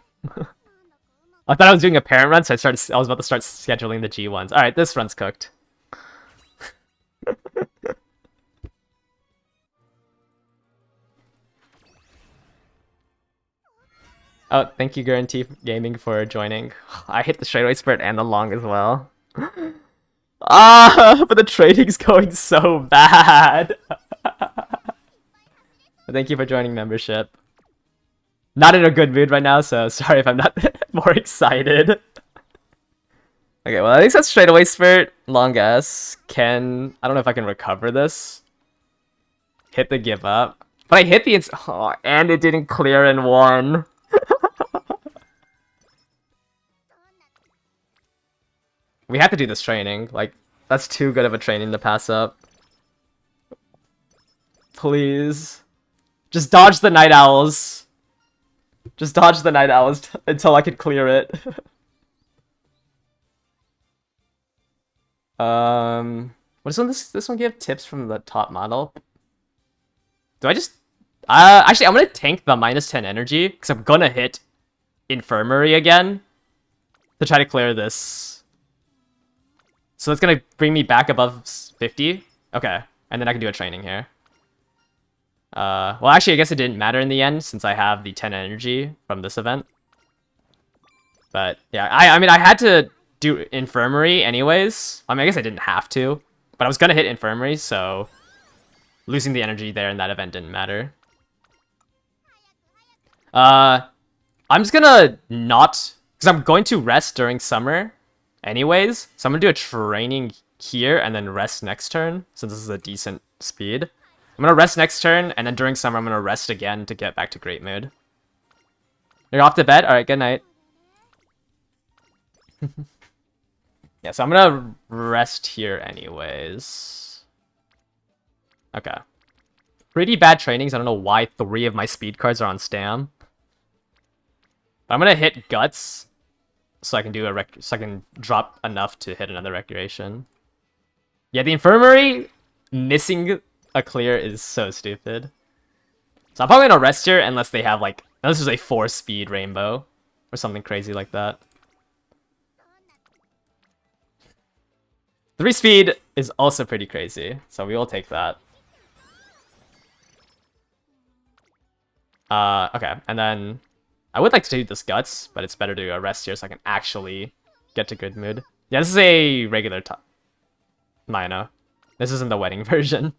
I thought I was doing a parent run, so I was about to start scheduling the G1s. Alright, this run's cooked. Oh, thank you, Guarantee Gaming, for joining. I hit the straightaway spurt and the long as well. Ah, but the trading's going so bad. Thank you for joining membership. Not in a good mood right now, so sorry if I'm not more excited. Okay, well, at least that's straightaway spurt. Long S. I don't know if I can recover this. Hit the give up. But I hit the oh, and it didn't clear in 1. We have to do this training. Like, that's too good of a training to pass up. Please. Just dodge the Night Owls. Just dodge the Night Owls until I can clear it. What does this one give? Tips from the top model? Do I just... actually, I'm gonna tank the -10 energy, because I'm gonna hit Infirmary again to try to clear this. So that's gonna bring me back above 50. Okay, and then I can do a training here. Well, actually, I guess it didn't matter in the end, since I have the 10 energy from this event. But, yeah, I mean, I had to do Infirmary anyways. I mean, I guess I didn't have to, but I was gonna hit Infirmary, so losing the energy there in that event didn't matter. I'm just gonna not... Because I'm going to rest during summer anyways, so I'm gonna do a training here and then rest next turn, since this is a decent speed. I'm gonna rest next turn, and then during summer I'm gonna rest again to get back to great mood. You're off to bed? Alright, good night. Yeah, so I'm gonna rest here anyways. Okay. Pretty bad trainings. I don't know why 3 of my speed cards are on Stam. But I'm gonna hit Guts so I can do so I can drop enough to hit another Recreation. Yeah, the Infirmary missing a clear is so stupid. So I'm probably gonna rest here unless they have like, unless there's a 4-speed Rainbow or something crazy like that. 3-speed is also pretty crazy, so we will take that. Okay, and then I would like to do this Guts, but it's better to rest here so I can actually get to good mood. Yeah, this is a regular Mino. This isn't the wedding version.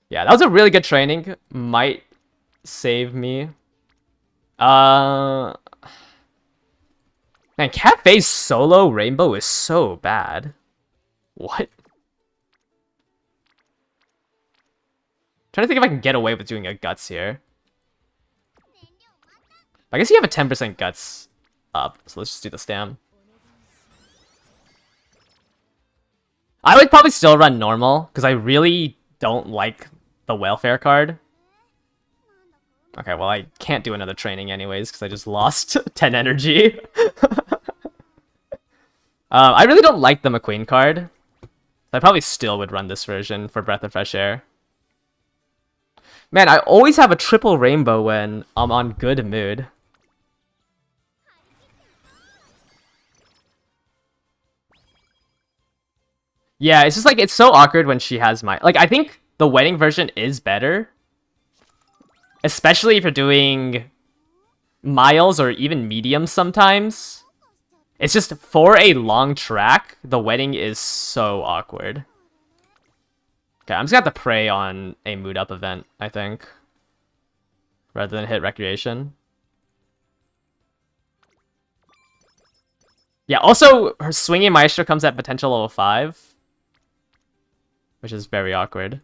Yeah, that was a really good training. Might save me. Man, Cafe's solo Rainbow is so bad. What? Trying to think if I can get away with doing a Guts here. I guess you have a 10% Guts up, so let's just do the Stam. I would probably still run normal, because I really don't like the welfare card. Okay, well I can't do another training anyways, because I just lost 10 energy. I really don't like the McQueen card. I probably still would run this version for Breath of Fresh Air. Man, I always have a triple Rainbow when I'm on good mood. Yeah, it's just like, it's so awkward when she has my... Like, I think the wedding version is better. Especially if you're doing miles or even mediums sometimes. It's just, for a long track, the wedding is so awkward. Okay, I'm just gonna have to pray on a mood up event, I think. Rather than hit Recreation. Yeah, also, her Swinging Maestro comes at potential level 5. Which is very awkward.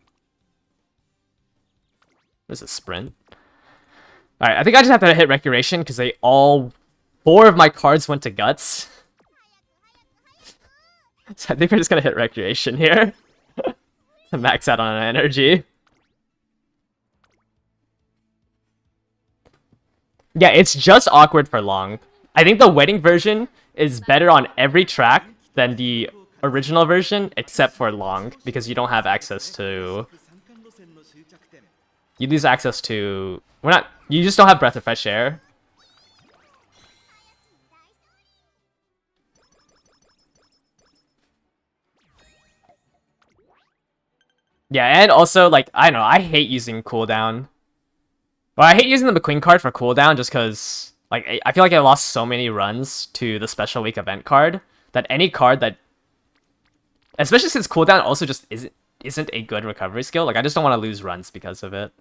This is Sprint. Alright, I think I just have to hit Recreation because they all... 4 of my cards went to Guts. So I think we're just gonna hit Recreation here. To max out on energy. Yeah, it's just awkward for long. I think the wedding version is better on every track than the original version, except for long, because you don't have access to... You lose access to... You just don't have Breath of Fresh Air. Yeah, and also, like, I don't know, I hate using cooldown. Well, I hate using the McQueen card for cooldown just because, like, I feel like I lost so many runs to the Special Week event card that any card that... Especially since cooldown also just isn't a good recovery skill. Like, I just don't want to lose runs because of it.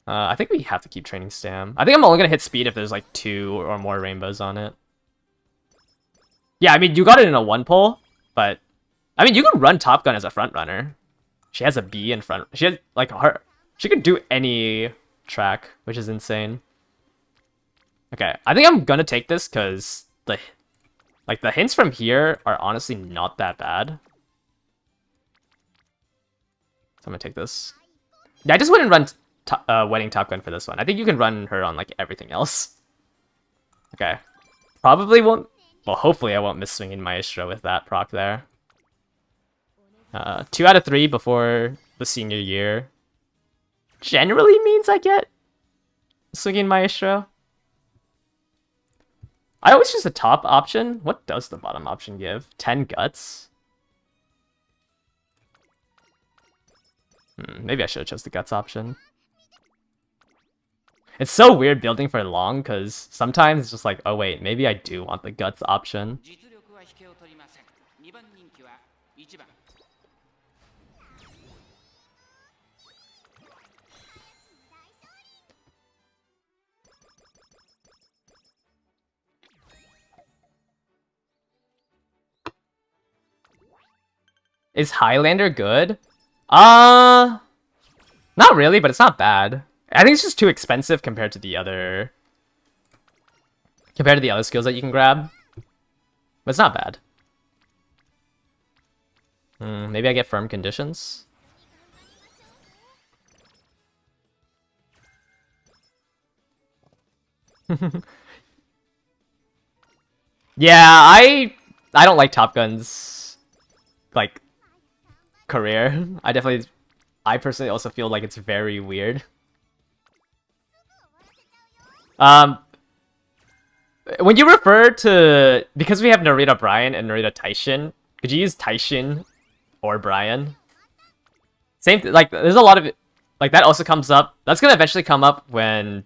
I think we have to keep training Stam. I think I'm only going to hit speed if there's, like, 2 or more rainbows on it. Yeah, I mean, you got it in a 1-pull, but... I mean, you can run Top Gun as a front runner. She has a B in front. She has, like, she could do any track, which is insane. Okay, I think I'm gonna take this because the hints from here are honestly not that bad. So I'm gonna take this. Yeah, I just wouldn't run Wedding Top Gun for this one. I think you can run her on, like, everything else. Okay. Probably won't... Well, hopefully I won't miss Swinging Maestro with that proc there. 2 out of 3 before the senior year generally means I get Swinging Maestro. I always choose the top option. What does the bottom option give? 10 guts? Maybe I should have chose the guts option. It's so weird building for long, because sometimes it's just like, oh wait, maybe I do want the guts option. Is Highlander good? Uh, Not really, but it's not bad. I think it's just too expensive compared to the other skills that you can grab. But it's not bad. Maybe I get firm conditions. Yeah, I don't like Top Gun's like career. I personally also feel like it's very weird. When you refer to, because we have Narita Brian and Narita Taishin, could you use Taishin or Brian? Like there's a lot of like that also comes up. That's gonna eventually come up when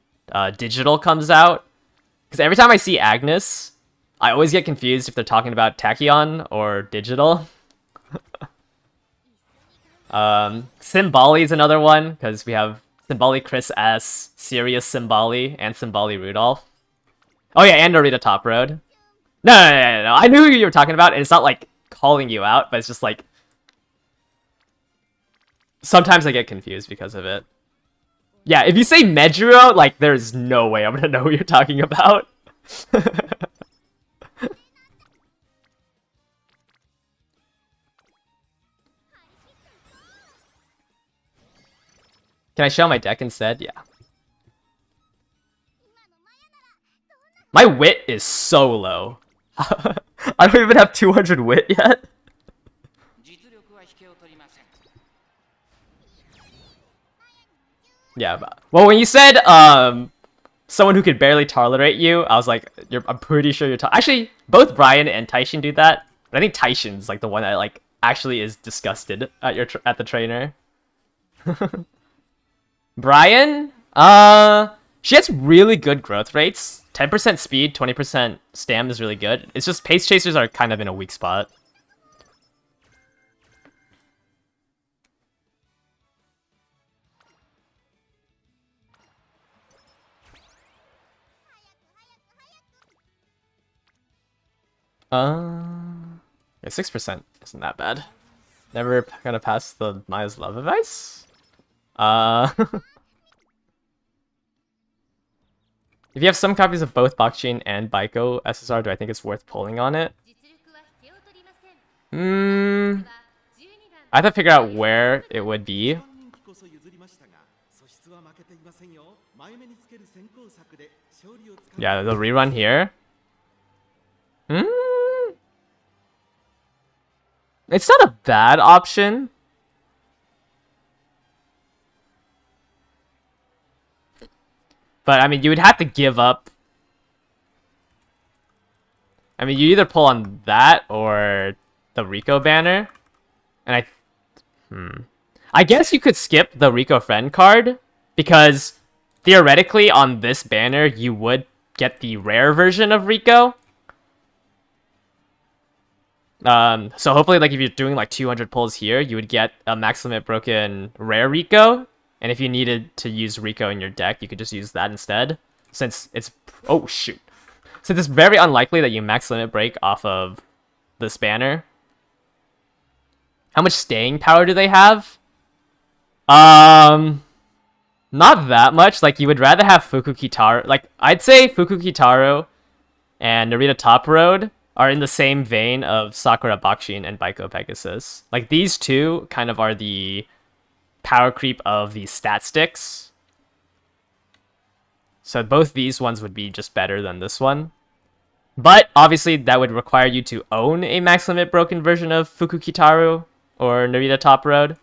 digital comes out. Because every time I see Agnes, I always get confused if they're talking about Tachyon or digital. Simbali is another one, because we have Simbali Chris S, Sirius Simbali, and Simbali Rudolph. Oh yeah, and Narita Top Road. No. I knew who you were talking about, and it's not like calling you out, but it's just like sometimes I get confused because of it. Yeah, if you say Medjuro, like there's no way I'm gonna know who you're talking about. Can I show my deck instead? Yeah. My wit is so low. I don't even have 200 wit yet. Yeah, but, well, when you said someone who could barely tolerate you, I was like, I'm pretty sure you're actually both Brian and Taishin do that, but I think Taishin's like the one that like actually is disgusted at at the trainer. Brian, she has really good growth rates. 10% speed, 20% stam is really good. It's just pace chasers are kind of in a weak spot. Yeah, 6% isn't that bad. Never gonna pass the Maya's Love Advice? If you have some copies of both Bakchin and Baiko SSR, do I think it's worth pulling on it? I have to figure out where it would be. Yeah, the rerun here. It's not a bad option. But, I mean, you would have to give up. I mean, you either pull on that or the Rico banner. And I guess you could skip the Rico friend card, because theoretically on this banner you would get the rare version of Rico. So hopefully, like, if you're doing like 200 pulls here, you would get a max limit broken rare Rico. And if you needed to use Rico in your deck, you could just use that instead. Since it's... Oh, shoot. Since it's very unlikely that you max limit break off of this banner. How much staying power do they have? Not that much. Like, you would rather have Fuku Kitaro. Like, I'd say Fuku Kitaro and Narita Top Road are in the same vein of Sakura Bakshin and Baiko Pegasus. Like, these two kind of are the power creep of the stat sticks. So both these ones would be just better than this one. But obviously that would require you to own a max limit broken version of Fuku Kitaro or Narita Top Road.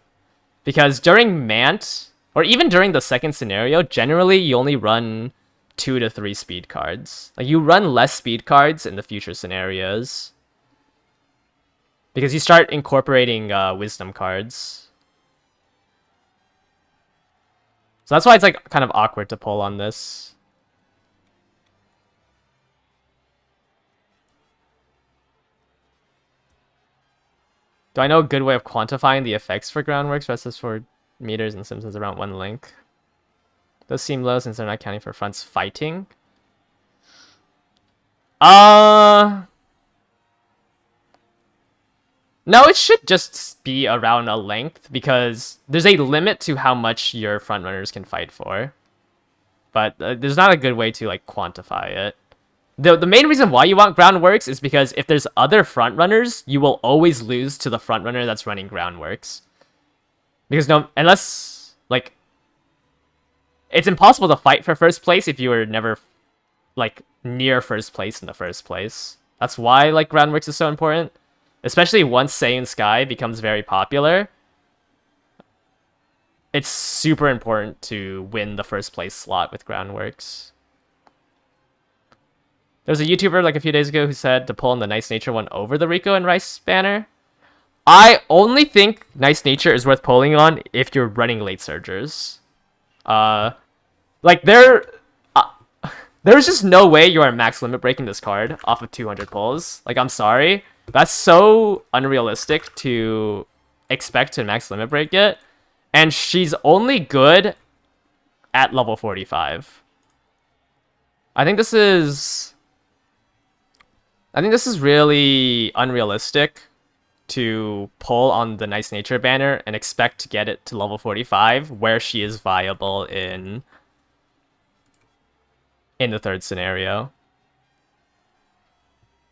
Because during Mant, or even during the second scenario, generally you only run 2 to 3 speed cards. Like, you run less speed cards in the future scenarios. Because you start incorporating wisdom cards. So that's why it's like kind of awkward to pull on this. Do I know a good way of quantifying the effects for Groundworks versus for meters and Simpsons around 1 link? Those seem low since they're not counting for fronts fighting. No, it should just be around a length because there's a limit to how much your frontrunners can fight for. But there's not a good way to like quantify it. The main reason why you want groundworks is because if there's other frontrunners, you will always lose to the frontrunner that's running groundworks. Because no, unless like it's impossible to fight for first place if you were never like near first place in the first place. That's why like groundworks is so important. Especially once Saiyan Sky becomes very popular, it's super important to win the first place slot with groundworks. There was a YouTuber like a few days ago who said to pull in the Nice Nature one over the Rico and Rice banner. I only think Nice Nature is worth pulling on if you're running late surgers. Like there's just no way you are max limit breaking this card off of 200 pulls. Like, I'm sorry. That's so unrealistic to expect to max limit break it. And she's only good at level 45. I think this is really unrealistic to pull on the Nice Nature banner and expect to get it to level 45 where she is viable in the third scenario.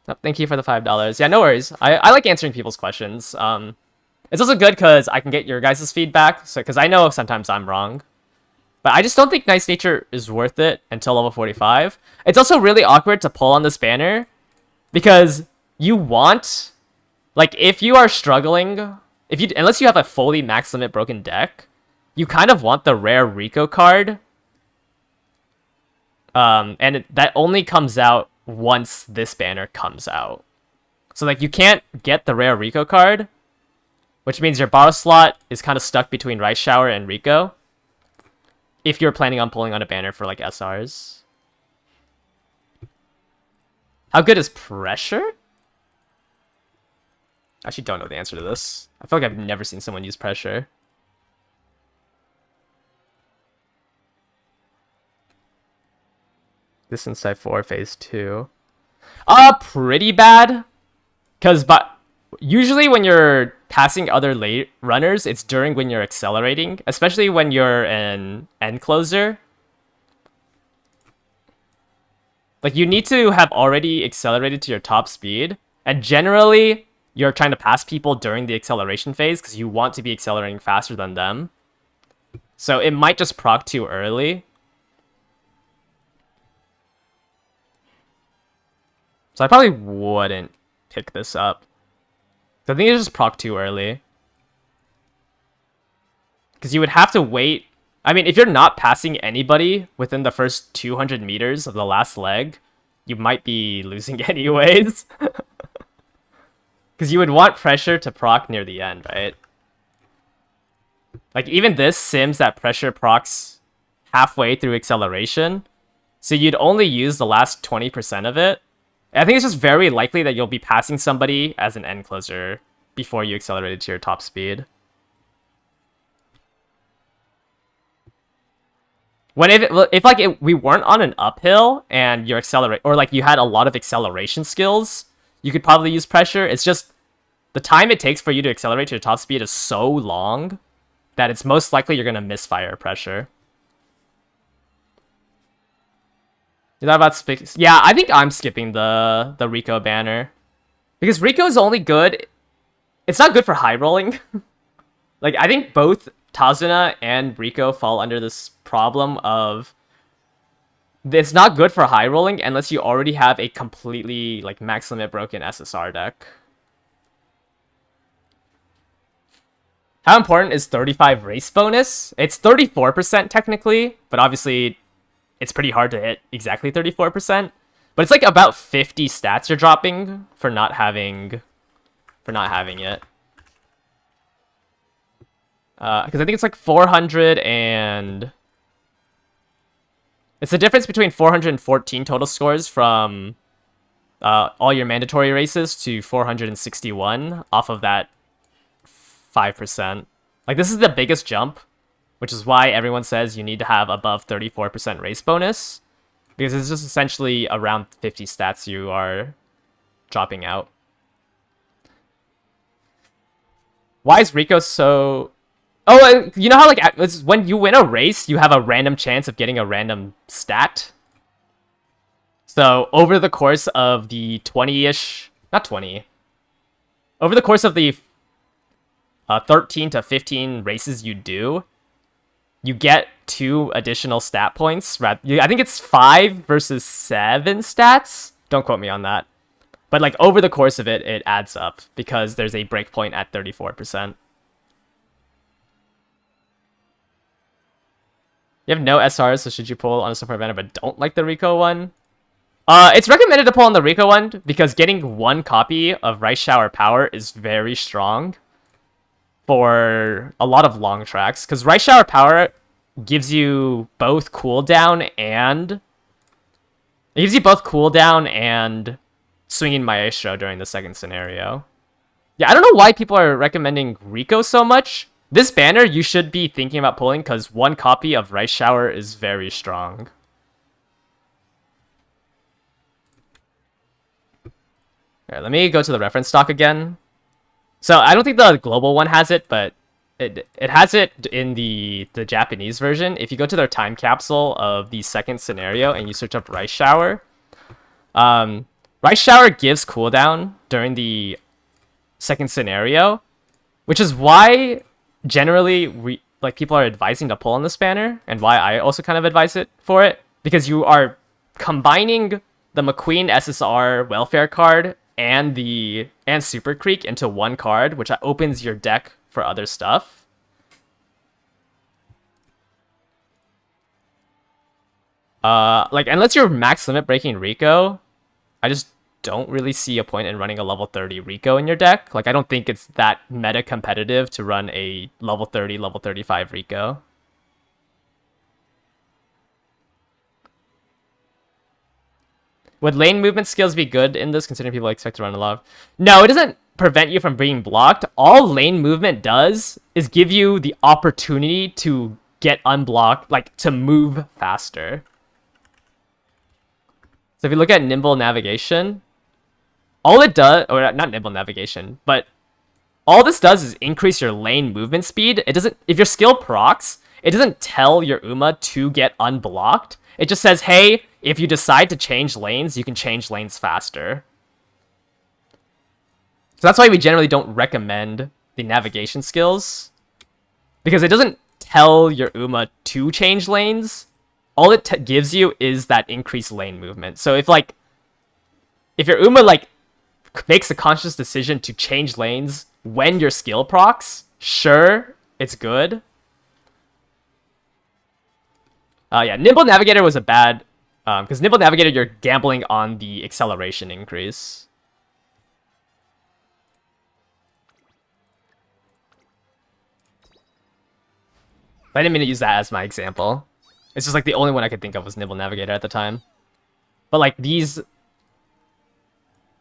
Oh, thank you for the $5. Yeah, no worries. I like answering people's questions. It's also good because I can get your guys' feedback, so because I know sometimes I'm wrong. But I just don't think Nice Nature is worth it until level 45. It's also really awkward to pull on this banner because you want, like, if you are struggling, unless you have a fully max limit broken deck, you kind of want the rare Rico card. And that only comes out once this banner comes out. So like you can't get the rare Rico card, which means your borrow slot is kind of stuck between Rice Shower and Rico if you're planning on pulling on a banner for like SRs. How good is Pressure? I actually don't know the answer to this. I feel like I've never seen someone use Pressure. Distance type 4, phase 2. Pretty bad. But usually when you're passing other late runners, it's during when you're accelerating, especially when you're an end closer. Like, you need to have already accelerated to your top speed, and generally, you're trying to pass people during the acceleration phase because you want to be accelerating faster than them. So it might just proc too early. So I probably wouldn't pick this up. I think it's just proc too early. Because you would have to wait. I mean, if you're not passing anybody within the first 200 meters of the last leg, you might be losing anyways. Because you would want Pressure to proc near the end, right? Like, even this sims that Pressure procs halfway through acceleration. So you'd only use the last 20% of it. I think it's just very likely that you'll be passing somebody as an end closer before you accelerated to your top speed. We weren't on an uphill and you accelerate, or like you had a lot of acceleration skills, you could probably use Pressure. It's just the time it takes for you to accelerate to your top speed is so long that it's most likely you're gonna misfire Pressure. You're not about to yeah, I think I'm skipping the Rico banner. Because Rico is only good... It's not good for high rolling. Like, I think both Tazuna and Rico fall under this problem of... It's not good for high rolling unless you already have a completely, like, max limit broken SSR deck. How important is 35 race bonus? It's 34% technically, but obviously... It's pretty hard to hit exactly 34%, but it's like about 50 stats you're dropping for not having it. Because I think it's like 400 and... It's the difference between 414 total scores from all your mandatory races to 461 off of that 5%. Like, this is the biggest jump. Which is why everyone says you need to have above 34% race bonus. Because it's just essentially around 50 stats you are dropping out. Why is Rico so... Oh, you know how like when you win a race, you have a random chance of getting a random stat? So over the course of the 20-ish... Not 20. Over the course of the 13 to 15 races you do, you get 2 additional stat points. I think it's 5 versus 7 stats. Don't quote me on that. But like over the course of it, it adds up because there's a breakpoint at 34%. You have no SRs, so should you pull on a support banner but don't like the Rico one? It's recommended to pull on the Rico one because getting 1 copy of Rice Shower Power is very strong for a lot of long tracks. Because Rice Shower Power gives you both cooldown and... It gives you both cooldown and Swinging Maestro during the second scenario. Yeah, I don't know why people are recommending Rico so much. This banner you should be thinking about pulling because 1 copy of Rice Shower is very strong. Alright, let me go to the reference stock again. So I don't think the global one has it, but it has it in the Japanese version. If you go to their time capsule of the second scenario and you search up Rice Shower, Rice Shower gives cooldown during the second scenario, which is why generally people are advising to pull on this banner, and why I also kind of advise it for it, because you are combining the McQueen SSR welfare card and Super Creek into 1 card, which opens your deck for other stuff. Unless you're max limit breaking Rico, I just don't really see a point in running a level 30 Rico in your deck. Like, I don't think it's that meta competitive to run a level 30, level 35 Rico. Would lane movement skills be good in this, considering people expect to run a lot? No, it doesn't prevent you from being blocked. All lane movement does is give you the opportunity to get unblocked, like to move faster. So if you look at nimble navigation, all it does, or not nimble navigation, but all this does is increase your lane movement speed. It doesn't, if your skill procs, it doesn't tell your Uma to get unblocked. It just says, hey, if you decide to change lanes, you can change lanes faster. So that's why we generally don't recommend the navigation skills, because it doesn't tell your Uma to change lanes. All it gives you is that increased lane movement. So if your Uma makes a conscious decision to change lanes when your skill procs, sure, it's good. Yeah, Nimble Navigator was a bad, because Nimble Navigator, you're gambling on the acceleration increase. I didn't mean to use that as my example. It's just the only one I could think of was Nimble Navigator at the time. But these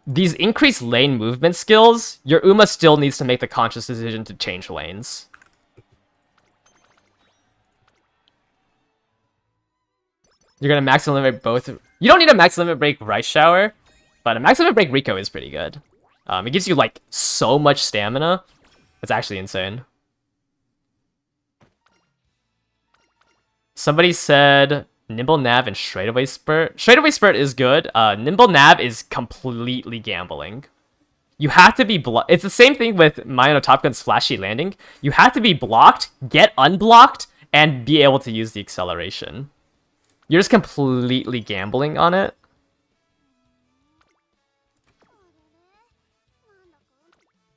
increased lane movement skills, your Uma still needs to make the conscious decision to change lanes. You're gonna max limit both. You don't need a max limit break Rice Shower, but a max limit break Rico is pretty good. It gives you so much stamina. It's actually insane. Somebody said Nimble Nav and Straightaway Spurt. Straightaway Spurt is good. Nimble Nav is completely gambling. You have to be it's the same thing with Mayano Top Gun's Flashy Landing. You have to be blocked, get unblocked, and be able to use the acceleration. You're just completely gambling on it.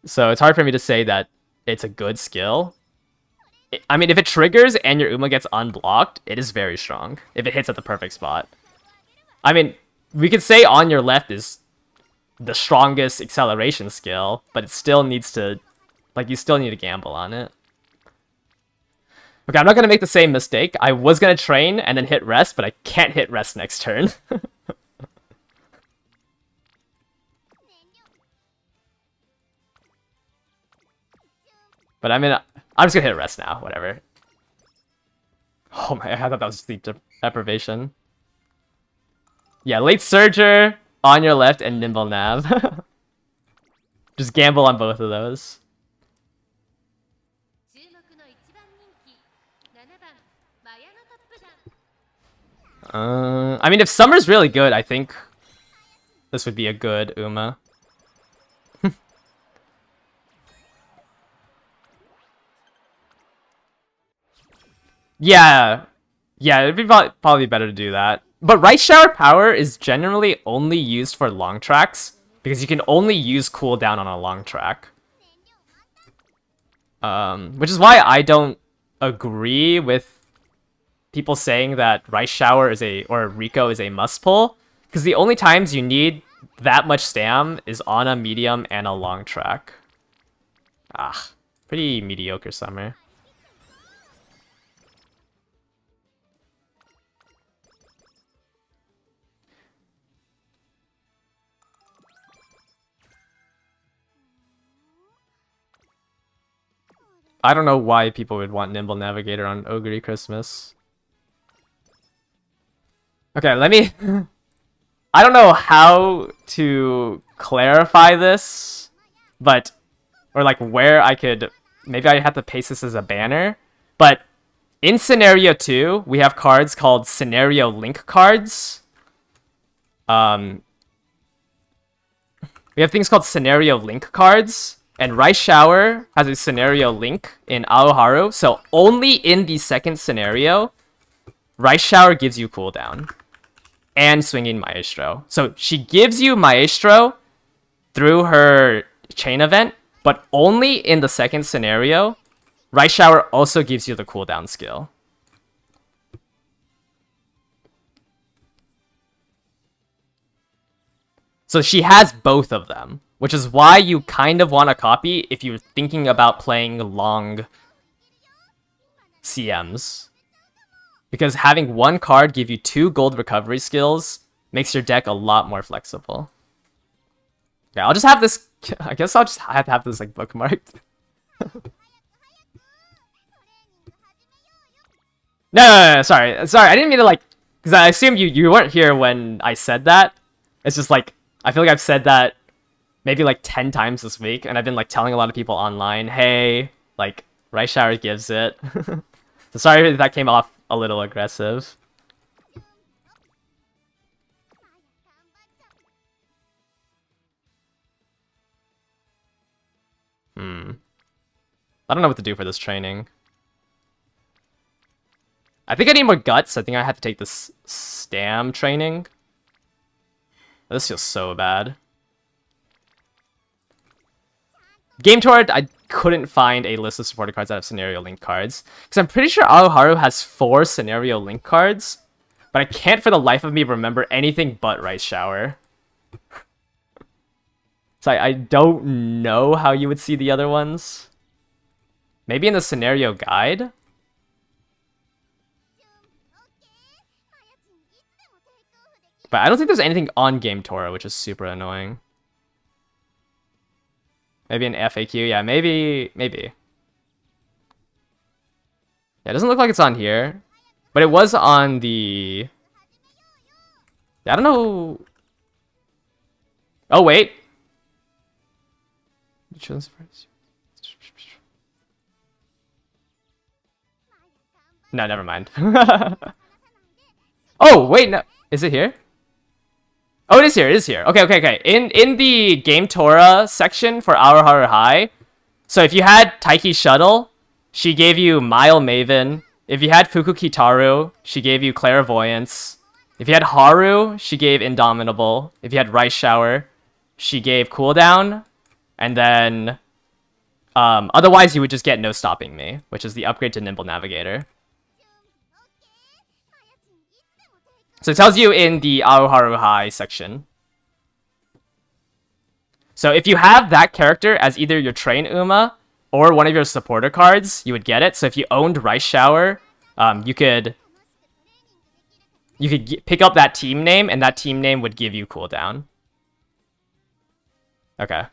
So it's hard for me to say that it's a good skill. I mean, if it triggers and your Uma gets unblocked, it is very strong. If it hits at the perfect spot. I mean, we could say on your left is the strongest acceleration skill, but it still needs to... you still need to gamble on it. Okay, I'm not going to make the same mistake. I was going to train and then hit rest, but I can't hit rest next turn. But I mean, I'm just going to hit rest now, whatever. Oh my, I thought that was sleep deprivation. Yeah, late Surger on your left and Nimble Nav. Just gamble on both of those. I mean, if Summer's really good, I think this would be a good Uma. Yeah. Yeah, it'd be probably better to do that. But Right Shower Power is generally only used for long tracks, because you can only use cooldown on a long track. Which is why I don't agree with people saying that Rice Shower or Rico is a must pull, because the only times you need that much stam is on a medium and a long track. Pretty mediocre Summer. I don't know why people would want Nimble Navigator on Ogre Christmas. Okay, let me... I don't know how to clarify this, but... Or like where I could... Maybe I have to paste this as a banner. But in Scenario 2, we have cards called Scenario Link cards. We have things called Scenario Link cards. And Rice Shower has a scenario link in Aoharu, so only in the second scenario, Rice Shower gives you cooldown. And Swinging Maestro. So she gives you Maestro through her chain event, but only in the second scenario, Rice Shower also gives you the cooldown skill. So she has both of them, which is why you kind of want to copy if you're thinking about playing long CMs. Because having one card give you 2 gold recovery skills makes your deck a lot more flexible. Yeah, I'll just have this... I guess I'll just have to have this like bookmarked. No, sorry, I didn't mean to like... Because I assumed you weren't here when I said that. It's just like, I feel like I've said that maybe like 10 times this week, and I've been like telling a lot of people online, hey, like, Rice Shower gives it. So sorry if that came off a little aggressive. I don't know what to do for this training. I think I need more guts. I think I have to take this Stam training. This feels so bad. Game Tour, I couldn't find a list of supported cards that have Scenario Link cards. Because I'm pretty sure Aoharu has 4 Scenario Link cards. But I can't for the life of me remember anything but Rice Shower. So I don't know how you would see the other ones. Maybe in the Scenario Guide? But I don't think there's anything on Game Tour, which is super annoying. Maybe an FAQ? Yeah, maybe. Yeah, it doesn't look like it's on here. But it was on the... I don't know... Oh, wait. No, never mind. Oh, wait, no. Is it here? Oh, it is here. It is here. Okay. In the Game Tora section for Aoharu High, so if you had Taiki Shuttle, she gave you Mile Maven. If you had Fuku Kitaru, she gave you Clairvoyance. If you had Haru, she gave Indomitable. If you had Rice Shower, she gave Cooldown. And then, otherwise you would just get No Stopping Me, which is the upgrade to Nimble Navigator. So it tells you in the Aoharu High section. So if you have that character as either your train Uma or one of your supporter cards, you would get it. So if you owned Rice Shower, you could pick up that team name, and that team name would give you cooldown. Okay.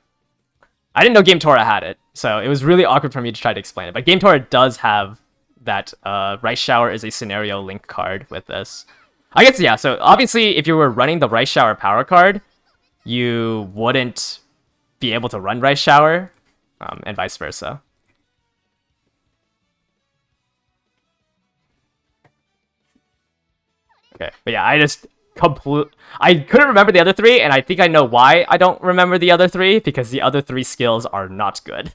I didn't know Game Tora had it, so it was really awkward for me to try to explain it. But Game Tora does have that Rice Shower is a scenario link card with this. I guess, yeah, so obviously if you were running the Rice Shower power card, you wouldn't be able to run Rice Shower, and vice versa. Okay, but yeah, I couldn't remember the other three, and I think I know why I don't remember the other three, because the other three skills are not good.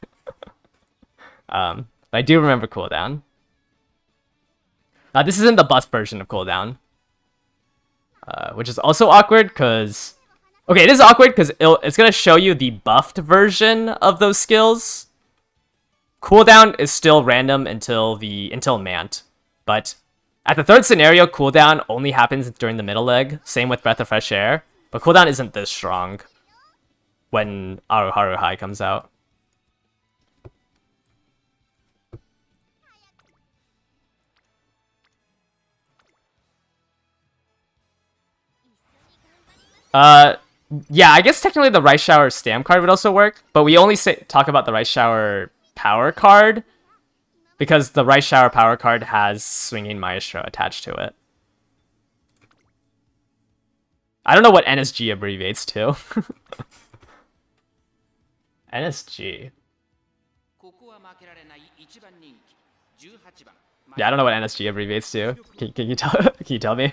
But I do remember cooldown. This isn't the buff version of cooldown, which is also awkward, because... Okay, it is awkward, because it's going to show you the buffed version of those skills. Cooldown is still random until Mant, but at the third scenario, cooldown only happens during the middle leg. Same with Breath of Fresh Air, but cooldown isn't this strong when Aruharu High comes out. Yeah, I guess technically the Rice Shower Stam card would also work, but we only talk about the Rice Shower Power card because the Rice Shower Power card has Swinging Maestro attached to it. I don't know what NSG abbreviates to. NSG. Yeah, I don't know what NSG abbreviates to. Can you tell me?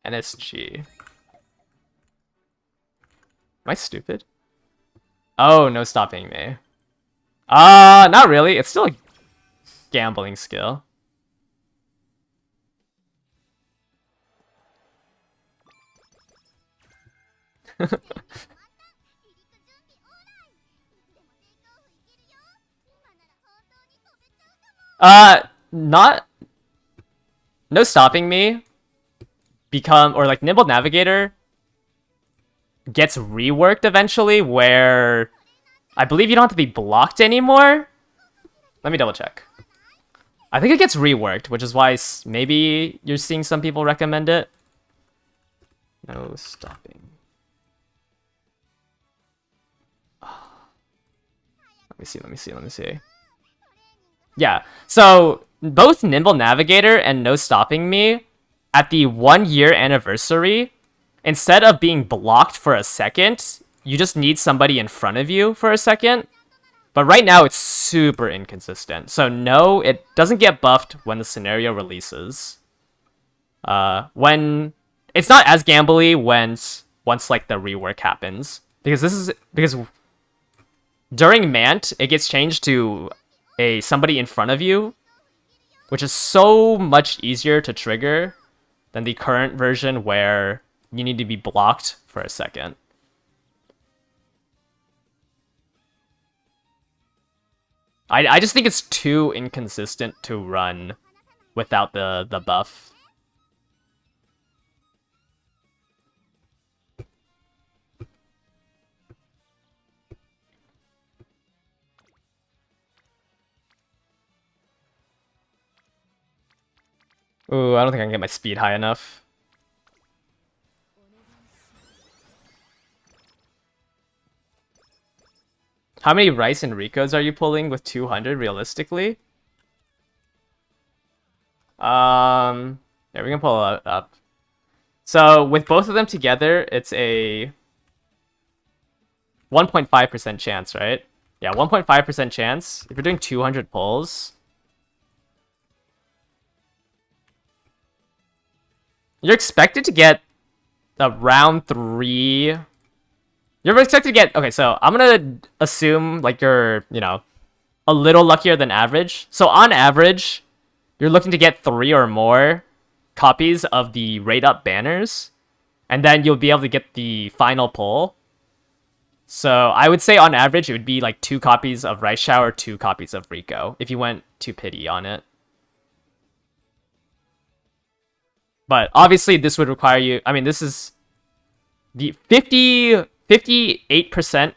NSG. Am I stupid? Oh, no stopping me. Not really. It's still a gambling skill. Not... No stopping me. Or like Nimble Navigator gets reworked eventually, where I believe you don't have to be blocked anymore. Let me double check. I think it gets reworked, which is why maybe you're seeing some people recommend it. No stopping. Let me see. Yeah, so both Nimble Navigator and No Stopping Me, at the 1 year anniversary, instead of being blocked for a second, you just need somebody in front of you for a second. But right now, it's super inconsistent. So no, it doesn't get buffed when the scenario releases. When it's not as gambly once like the rework happens, because during Mant it gets changed to somebody in front of you, which is so much easier to trigger than the current version where you need to be blocked for a second. I just think it's too inconsistent to run without the buff. Ooh, I don't think I can get my speed high enough. How many Rice and Ricos are you pulling with 200 realistically? Yeah, we can pull it up. So with both of them together, it's a 1.5% chance, right? Yeah, 1.5% chance. If you're doing 200 pulls, you're expected to get around 3. You're expected to get... Okay, so I'm gonna assume like you're, a little luckier than average. So on average, you're looking to get 3 or more copies of the rate up banners, and then you'll be able to get the final pull. So I would say on average, it would be like 2 copies of Rice Shower, 2 copies of Rico, if you went to pity on it. But obviously, this would require you... I mean, this is... The 58%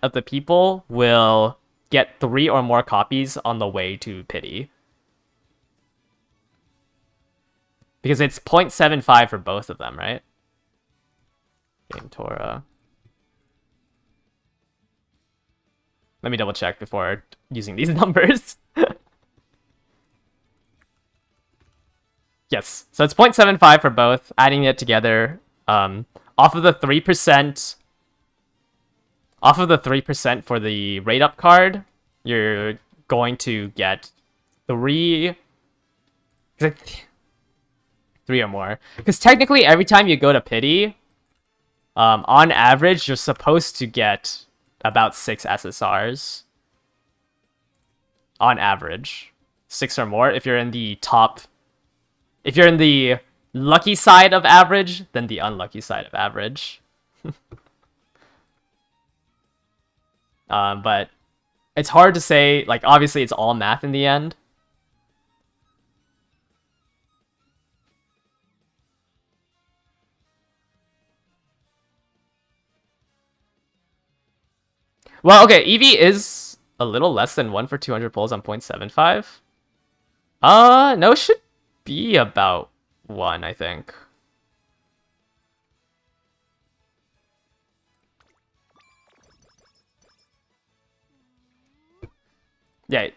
of the people will get 3 or more copies on the way to pity. Because it's 0.75 for both of them, right? Game Tora. Let me double check before using these numbers. Yes, so it's 0.75 for both, adding it together. Off of the 3%... Off of the 3% for the rate up card, you're going to get three, three or more. Because technically, every time you go to pity, on average, you're supposed to get about 6 SSRs. On average, 6 or more. If you're in the top, if you're in the lucky side of average, then the unlucky side of average. But it's hard to say. Like, obviously, it's all math in the end. Well, okay, EV is a little less than 1 for 200 pulls on 0.75. No, it should be about 1, I think. Yeah.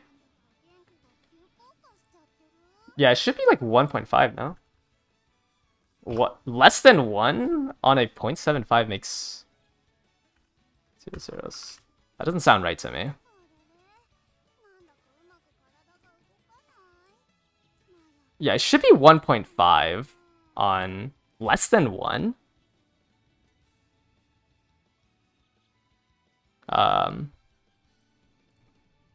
Yeah, it should be like 1.5 now. What? Less than 1 on a 0.75 makes 2 zeros. That doesn't sound right to me. Yeah, it should be 1.5 on less than 1.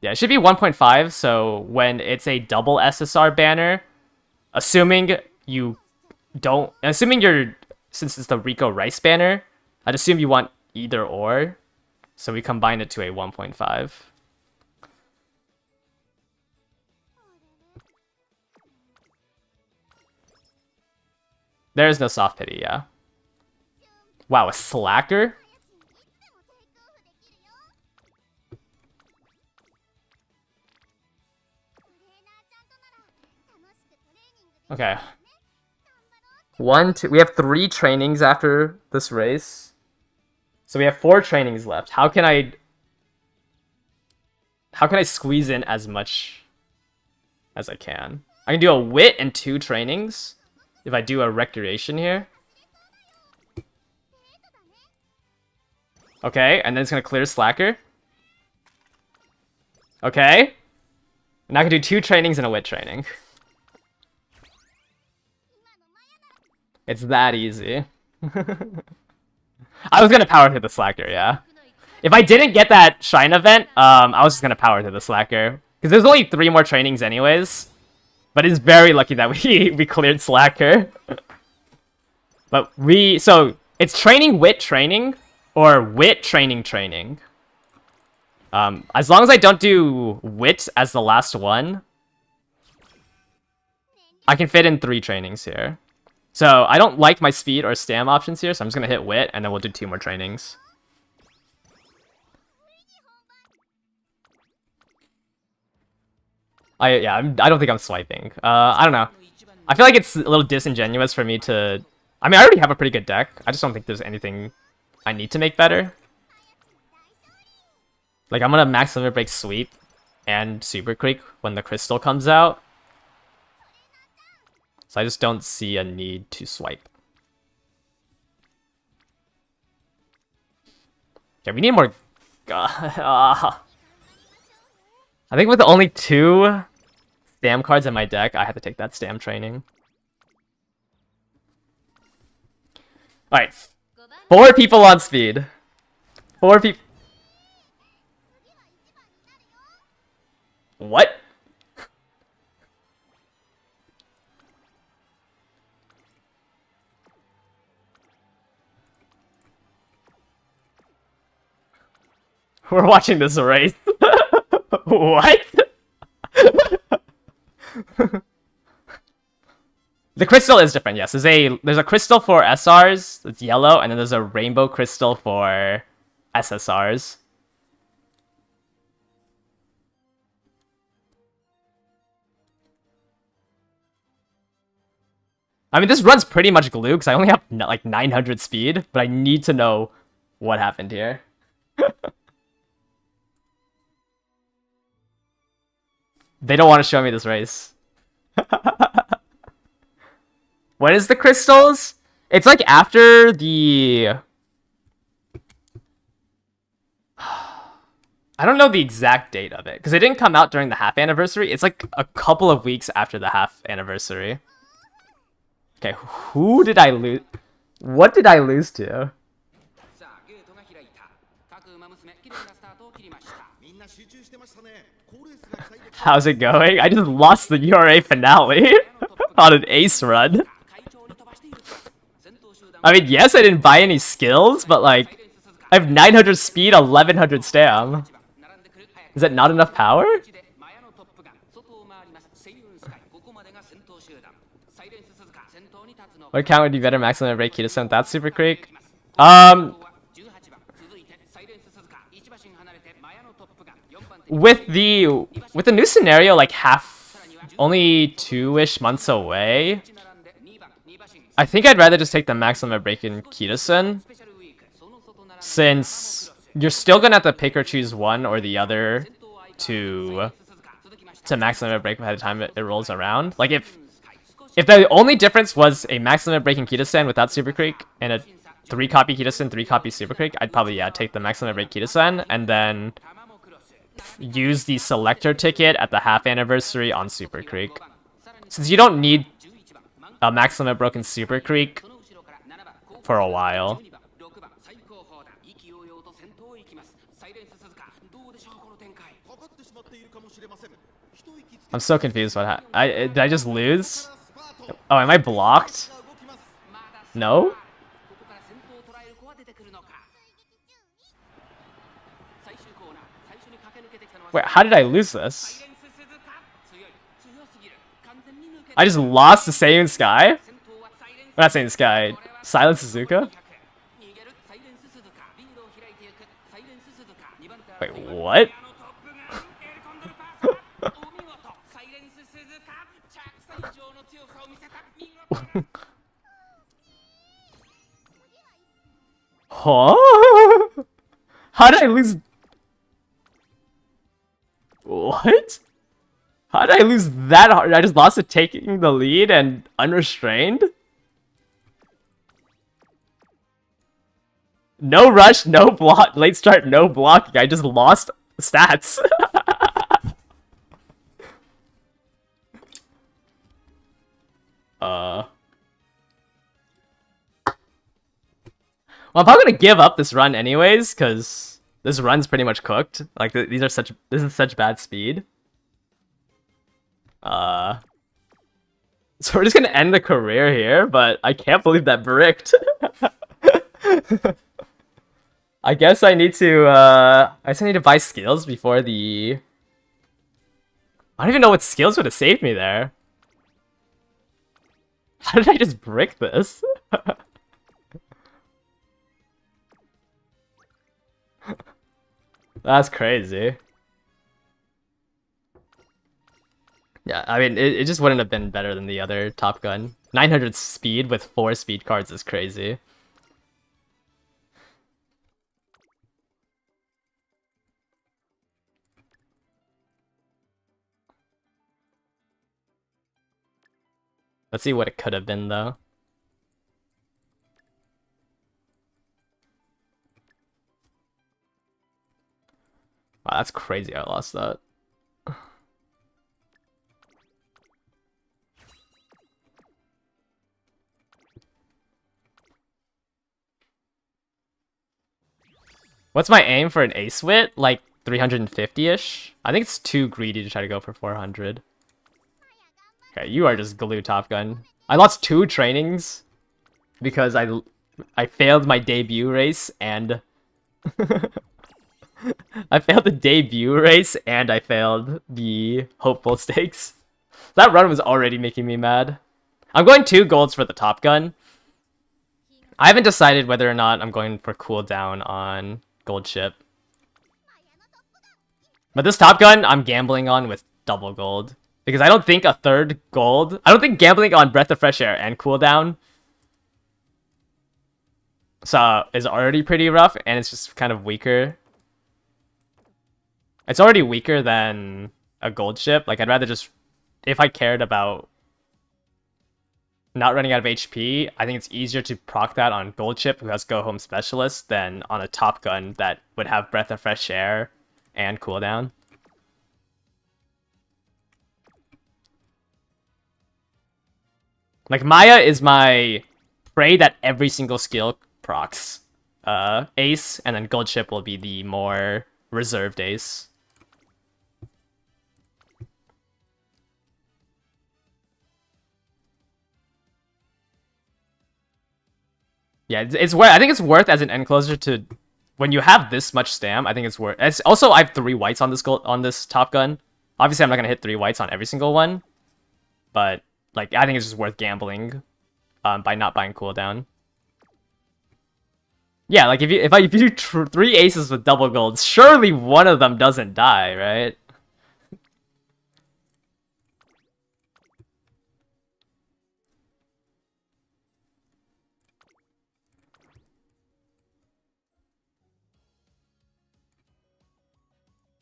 Yeah, it should be 1.5, so when it's a double SSR banner, assuming you don't... Assuming you're... Since it's the Rico Rice banner, I'd assume you want either or, so we combine it to a 1.5. There is no soft pity, yeah. Wow, a slacker? Okay. 1, 2... We have 3 trainings after this race. So we have 4 trainings left. How can I squeeze in as much as I can? I can do a wit and 2 trainings if I do a recreation here. Okay, and then it's gonna clear slacker. Okay. Now I can do 2 trainings and a wit training. It's that easy. I was gonna power through the slacker, yeah. If I didn't get that Shine event, I was just gonna power through the slacker. Because there's only 3 more trainings anyways. But it's very lucky that we cleared slacker. But so it's training wit training or wit training training. As long as I don't do wit as the last one, I can fit in 3 trainings here. So I don't like my speed or stam options here, so I'm just gonna hit wit and then we'll do 2 more trainings. I don't think I'm swiping. I don't know. I feel like it's a little disingenuous for me to... I mean, I already have a pretty good deck. I just don't think there's anything I need to make better. Like, I'm gonna max limit break sweep and super creek when the crystal comes out. So I just don't see a need to swipe. Okay, we need more... I think with only 2 stam cards in my deck, I had to take that stam training. Alright. 4 people on speed. 4 people... What? We're watching this race. What? The crystal is different, yes. There's a crystal for SRs, it's yellow, and then there's a rainbow crystal for SSRs. I mean, this run's pretty much glue, because I only have like 900 speed, but I need to know what happened here. They don't want to show me this race. What is the crystals? It's like after the... I I don't know the exact date of it because it didn't come out during the half anniversary. It's like a couple of weeks after the half anniversary. Okay, who did I lose? What did I lose to? How's it going? I just lost the URA finale on an ace run. I mean, yes, I didn't buy any skills, but like, I have 900 speed, 1100 stam. Is that not enough power? What account would be better maximum break Kita without Super Creek? With the new scenario like only 2-ish months away, I think I'd rather just take the maximum break in Kita, since you're still gonna have to pick or choose one or the other to maximum break by the time it rolls around. Like if the only difference was a maximum break in Kita without Super Creek and a 3-copy Kita, 3-copy Super Creek, I'd probably take the maximum break Kita and then use the selector ticket at the half anniversary on Super Creek. Since you don't need a maximum broken Super Creek for a while. I'm so confused what did I just lose? Oh, am I blocked? No? Wait, how did I lose this? I just lost to Saiyan Sky? I'm not Saiyan Sky. Silent Suzuka? Wait, what? Huh? How did I lose? What? How did I lose that hard? I just lost to taking the lead and unrestrained? No rush, no block, late start, no blocking. I just lost stats. Well, I'm probably gonna give up this run anyways, because this run's pretty much cooked. Like, this is such bad speed. So we're just gonna end the career here, but I can't believe that bricked. I guess I need to, buy skills before the... I don't even know what skills would have saved me there. How did I just brick this? That's crazy. Yeah, I mean, it just wouldn't have been better than the other Top Gun. 900 speed with 4 speed cards is crazy. Let's see what it could have been, though. Wow, that's crazy I lost that. What's my aim for an ace wit? Like 350-ish? I think it's too greedy to try to go for 400. Okay, you are just glue, Top Gun. I lost 2 trainings because I failed my debut race and I failed the debut race and I failed the hopeful stakes. That run was already making me mad. I'm going 2 golds for the Top Gun. I haven't decided whether or not I'm going for cooldown on gold ship. But this Top Gun, I'm gambling on with double gold. Because I don't think a 3rd gold... I don't think gambling on Breath of Fresh Air and cooldown is already pretty rough, and it's just kind of weaker. It's already weaker than a gold ship. Like, I'd rather just... If I cared about not running out of HP, I think it's easier to proc that on gold ship who has Go Home Specialist than on a Top Gun that would have Breath of Fresh Air and cooldown. Like, Maya is my pray that every single skill procs. Ace, and then Gold Ship will be the more reserved ace. Yeah, it's worth. I think it's worth as an end closer to when you have this much stam. I think it's worth. It's also I have 3 whites on this Top Gun. Obviously, I'm not gonna hit 3 whites on every single one, but like I think it's just worth gambling by not buying cooldown. Yeah, like if you do 3 aces with double golds, surely one of them doesn't die, right?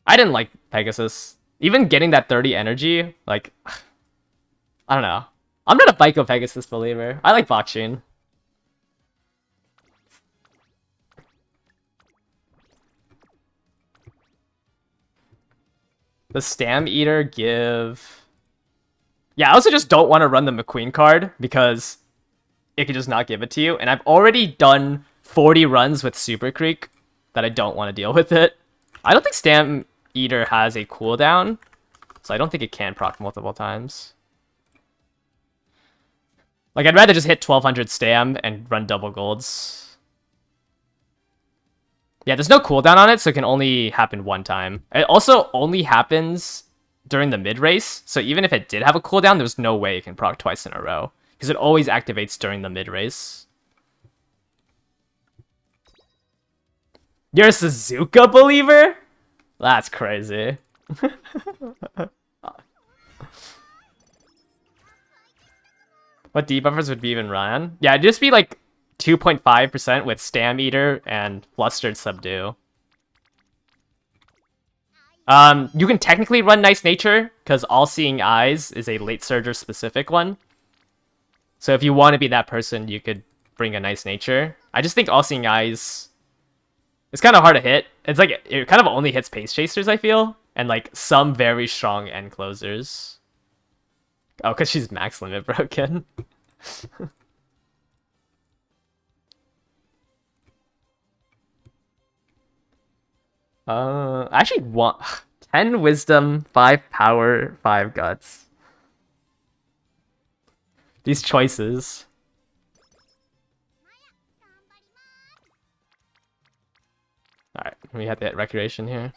I didn't like Pegasus. Even getting that 30 energy, like, I don't know. I'm not a Psycho Pegasus believer. I like Bakshin. The Stam Eater give... Yeah, I also just don't want to run the McQueen card because it could just not give it to you. And I've already done 40 runs with Super Creek that I don't want to deal with it. I don't think Stam Eater has a cooldown, so I don't think it can proc multiple times. Like, I'd rather just hit 1200 Stam and run double golds. Yeah, there's no cooldown on it, so it can only happen one time. It also only happens during the mid-race, so even if it did have a cooldown, there's no way it can proc twice in a row, because it always activates during the mid-race. You're a Suzuka believer? That's crazy. What debuffers would be even run? Yeah, it'd just be like 2.5% with Stam Eater and Flustered Subdue. You can technically run Nice Nature, because All Seeing Eyes is a late surger specific one. So if you want to be that person, you could bring a Nice Nature. I just think All Seeing Eyes... It's kind of hard to hit. It's like, it kind of only hits Pace Chasers, I feel. And like, some very strong end closers. Oh, because she's max limit broken. Actually want 10 wisdom, 5 power, 5 guts. These choices. Alright, we have that recreation here.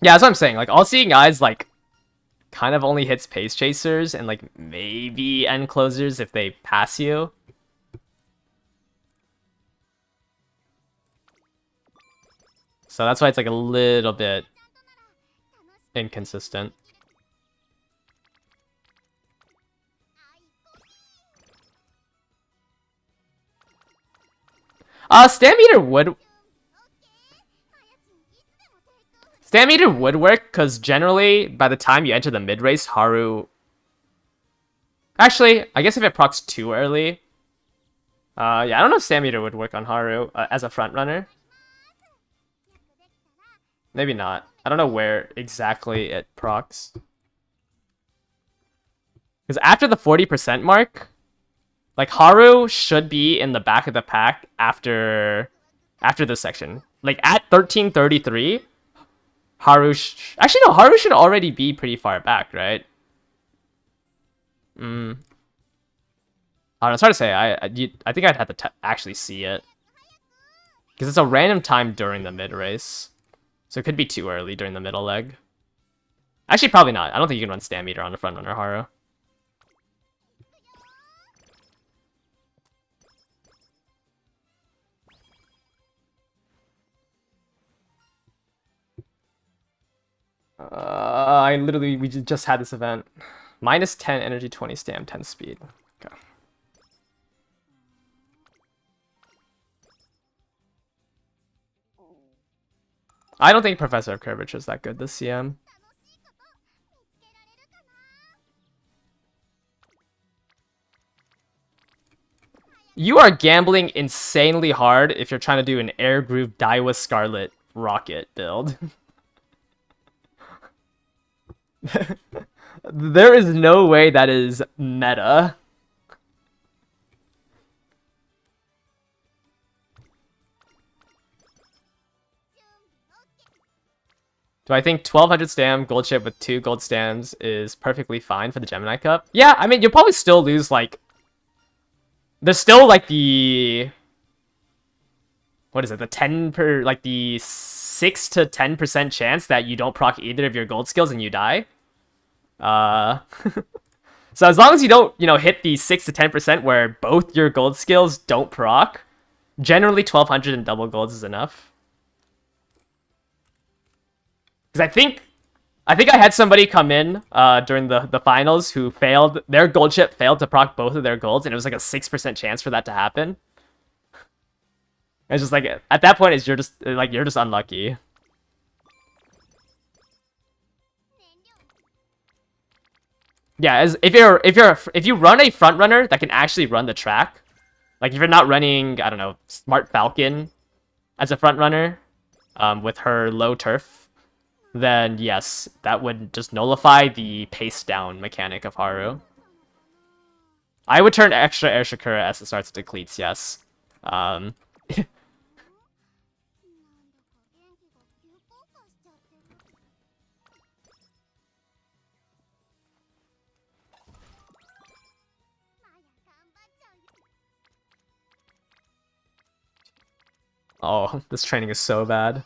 Yeah, that's what I'm saying. Like, All Seeing Eyes, like, kind of only hits Pace Chasers and, like, maybe end closers if they pass you. So that's why it's, like, a little bit inconsistent. Stam Eater would... Stam Eater would work, because generally, by the time you enter the mid-race, Haru... Actually, I guess if it procs too early... yeah, I don't know if Stam Eater would work on Haru as a front runner. Maybe not. I don't know where exactly it procs. Because after the 40% mark, like, Haru should be in the back of the pack after this section. Like, at 1333... Actually, no, Haru should already be pretty far back, right? I don't know, it's hard to say. I think I'd have to actually see it. Because it's a random time during the mid-race. So it could be too early during the middle leg. Actually, probably not. I don't think you can run Stam Eater on the front runner Haru. We just had this event. Minus 10 energy, 20 stam, 10 speed. Okay. I don't think Professor of Curvature is that good this CM. You are gambling insanely hard if you're trying to do an Air Groove Daiwa Scarlet rocket build. There is no way that is meta. Do I think 1200 stam gold chip with 2 gold stams is perfectly fine for the Gemini Cup? Yeah, I mean, you'll probably still lose, like... There's still, like, the... What is it? The 10 per... Like, the 6 to 10% chance that you don't proc either of your gold skills and you die. So as long as you don't, you know, hit the 6 to 10% where both your gold skills don't proc, generally 1200 and double golds is enough. Because I think I had somebody come in during the finals who failed, their gold chip failed to proc both of their golds, and it was like a 6% chance for that to happen. It's just like, at that point, you're just unlucky. Yeah, as if you run a front runner that can actually run the track, like if you're not running, I don't know, Smart Falcon as a front runner, with her low turf, then yes, that would just nullify the pace down mechanic of Haru. I would turn extra Air Shakura SSR to cleats, yes. Oh, this training is so bad.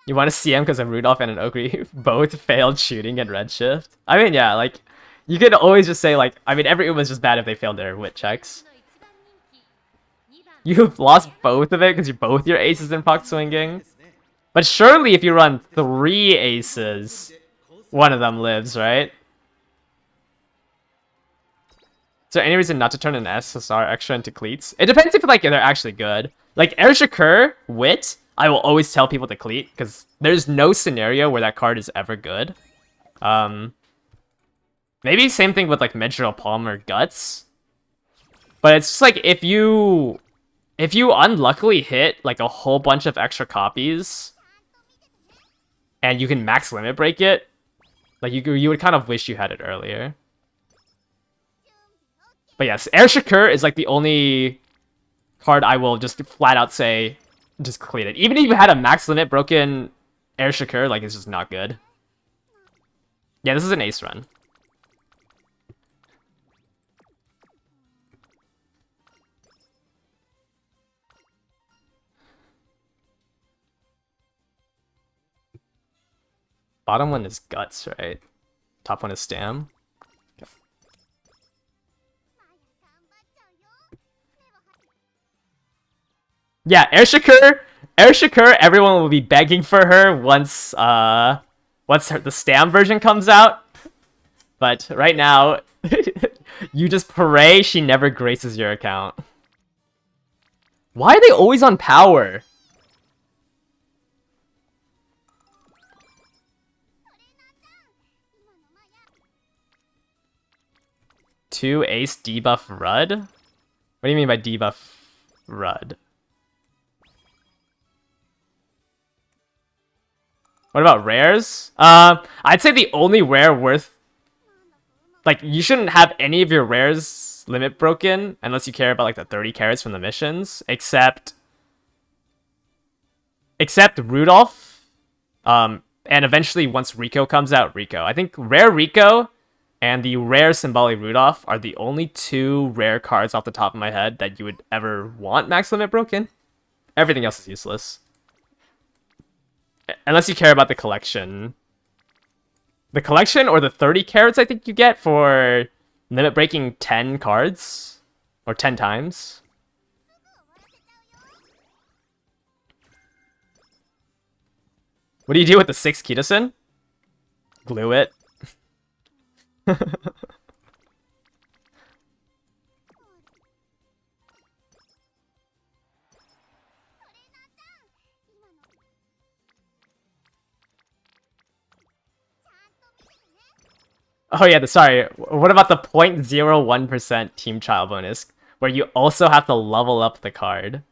You want to see him because of Rudolph and an Ogre both failed shooting and redshift? I mean, yeah, like, you could always just say, like, I mean, every Uma's just bad if they failed their wit checks. You've lost both of it because both your aces in proc swinging. But surely if you run 3 aces, one of them lives, right? Is there any reason not to turn an SSR extra into cleats? It depends if, like, they're actually good. Like, Air Shakur, wit, I will always tell people to cleat, because there's no scenario where that card is ever good. Maybe same thing with, like, Medjugorje Palm or Guts. But it's just, like, if you unluckily hit, like, a whole bunch of extra copies, and you can max limit break it, like, you would kind of wish you had it earlier. But yes, Air Shakur is, like, the only card I will just flat out say, just cleat it. Even if you had a max limit broken Air Shakur, like, it's just not good. Yeah, this is an ace run. Bottom one is Guts, right? Top one is Stam. Okay. Yeah, Air Shakur, everyone will be begging for her once the Stam version comes out. But right now, you just pray she never graces your account. Why are they always on power? Two ace debuff Rud? What do you mean by debuff Rud? What about rares? I'd say the only rare worth... Like, you shouldn't have any of your rares limit broken unless you care about, like, the 30 carats from the missions, except Rudolph, and eventually once Rico comes out, Rico. I think rare Rico and the rare Symbolic Rudolph are the only 2 rare cards off the top of my head that you would ever want max limit broken. Everything else is useless. Unless you care about the collection. The collection or the 30 carats I think you get for limit breaking 10 cards. Or 10 times. What do you do with the 6 Kitasen? Glue it. Oh yeah, sorry. What about the 0.01% team trial bonus, where you also have to level up the card?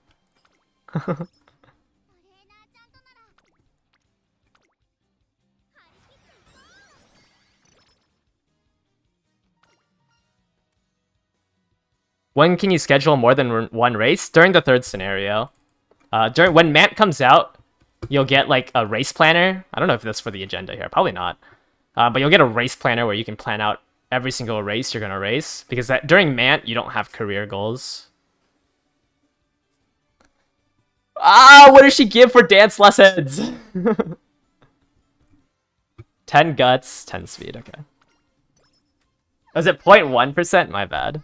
When can you schedule more than one race? During the third scenario. When Mant comes out, you'll get like a race planner. I don't know if that's for the agenda here. Probably not. But you'll get a race planner where you can plan out every single race you're gonna race. Because during Mant, you don't have career goals. Ah, what does she give for dance lessons? 10 guts, 10 speed, okay. Was it 0.1%? My bad.